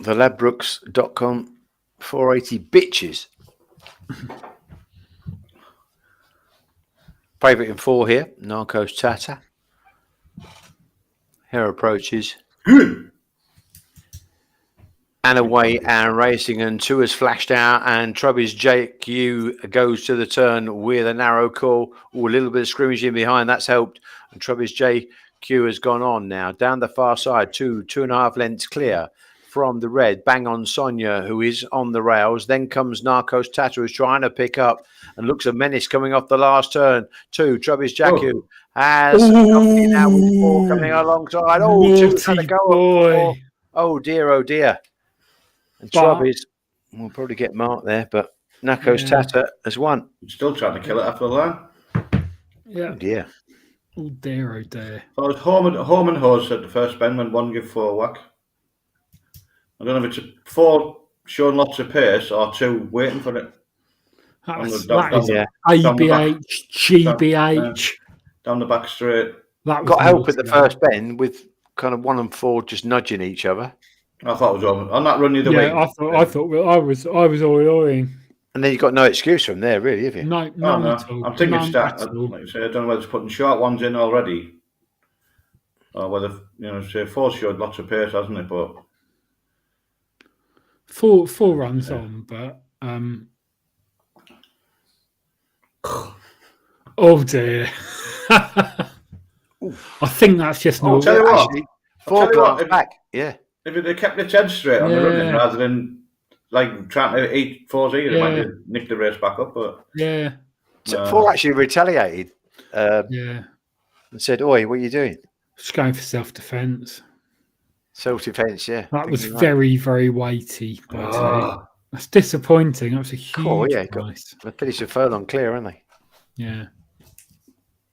The Ladbrokes.com 480 bitches. Favourite in 4 here, Narcos Tata. Hair approaches. And away and racing, and 2 has flashed out, and Trubby's JQ goes to the turn with a narrow call. Ooh, a little bit of scrimmaging behind, that's helped. And Trubby's JQ has gone on now down the far side, 2.5 lengths clear from the red. Bang on Sonia, who is on the rails. Then comes Narcos Tata, who's trying to pick up and looks a menace coming off the last turn. 2, Trubby's JQ has company now with 4 coming alongside. Oh, 2's had a go at 4. Oh dear, oh dear. And Trubby's will probably get marked there, but Narcos Tata has won. Still trying to kill it after the line. Yeah. Oh dear. Oh dear, oh dear. So it's home and hose at the first bend when 1 give 4 whack. I don't know if it's 4 showing lots of pace or 2 waiting for it. That is ABH, GBH. Down the back straight. That got help at the first bend with kind of 1 and 4 just nudging each other. I thought it was over. On that run the other way. I thought I was oi-oying. And then you've got no excuse from there, really, have you? No, at all. I'm thinking like I say, I don't know whether it's putting short ones in already, or whether say 4 showed lots of pace, hasn't it? But 4 runs on, but oh dear. I think that's just I'll tell you what. Actually, 4 blocks back. Yeah. If they kept their head straight on the running rather than like trying to eat 4's either, might have nicked the race back up. But so 4 actually retaliated. And said, "Oi, what are you doing?" Just going for self-defense. Self-defense, yeah. That was very, very weighty. That's disappointing. That was a huge price. They finished a furlong clear, haven't they? Yeah.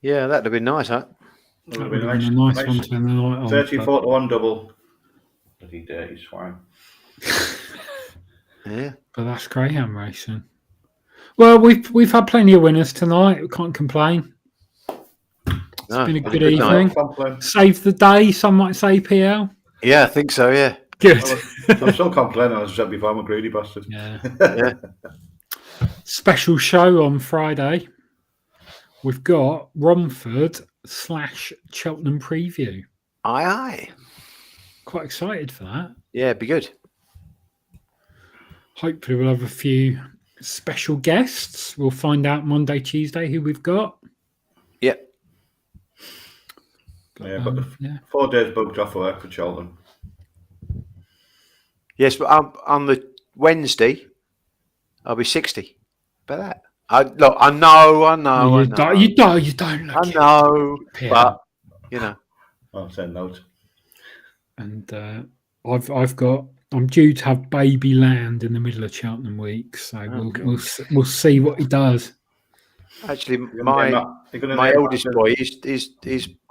Yeah, that'd have been nice, huh? That would have been a nice one to end the night on. 34 to 1 double. Bloody dirty swine. Yeah. But that's Greyhound racing. Well, we've had plenty of winners tonight. We can't complain. It's been a good evening. Save the day, some might say, PL. Yeah, I think so, yeah. Good. I'm still complaining, as I said before, I'm a greedy bastard. Yeah. Special show on Friday. We've got Romford/Cheltenham preview. Aye. Quite excited for that. Yeah, it'd be good. Hopefully we'll have a few special guests. We'll find out Monday, Tuesday who we've got. Yep. But 4 days booked off work for Cheltenham. Yes, but on the Wednesday, I'll be 60. But that. I know. You don't. I know, but I'll send note. And I'm due to have baby land in the middle of Cheltenham week, so we'll see what he does. Actually, my eldest boy is due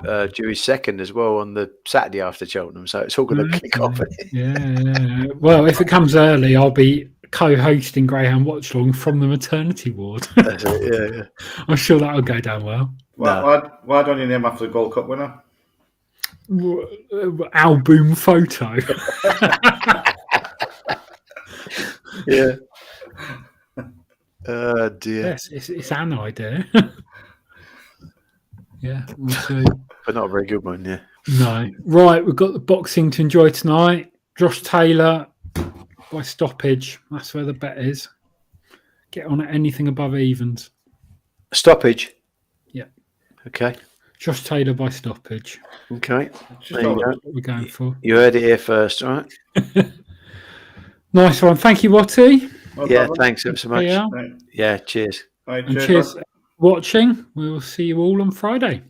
his second as well on the Saturday after Cheltenham, so it's all going to kick off. Yeah. Well, if it comes early, I'll be co-hosting Greyhound Watch Long from the maternity ward. That's it, yeah. I'm sure that'll go down well. Why don't you name after the Gold Cup winner? Album photo. Yeah. Oh dear. Yes, it's an idea. Yeah, we'll see. But not a very good one, yeah. No. Right, we've got the boxing to enjoy tonight. Josh Taylor by stoppage. That's where the bet is. Get on at anything above evens. Stoppage? Yeah. Okay. Josh Taylor by stoppage. Okay. There you go. That's what we're going for. You heard it here first, all right? Nice one. Thank you, Watty. Yeah, thanks ever so much. Yeah, cheers. Right, and cheers for watching. We will see you all on Friday.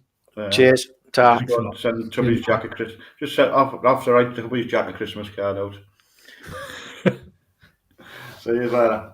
Cheers. Ta. Send Tubby's jacket, Chris. Just send after I Tubby's jacket Christmas card out. See you later.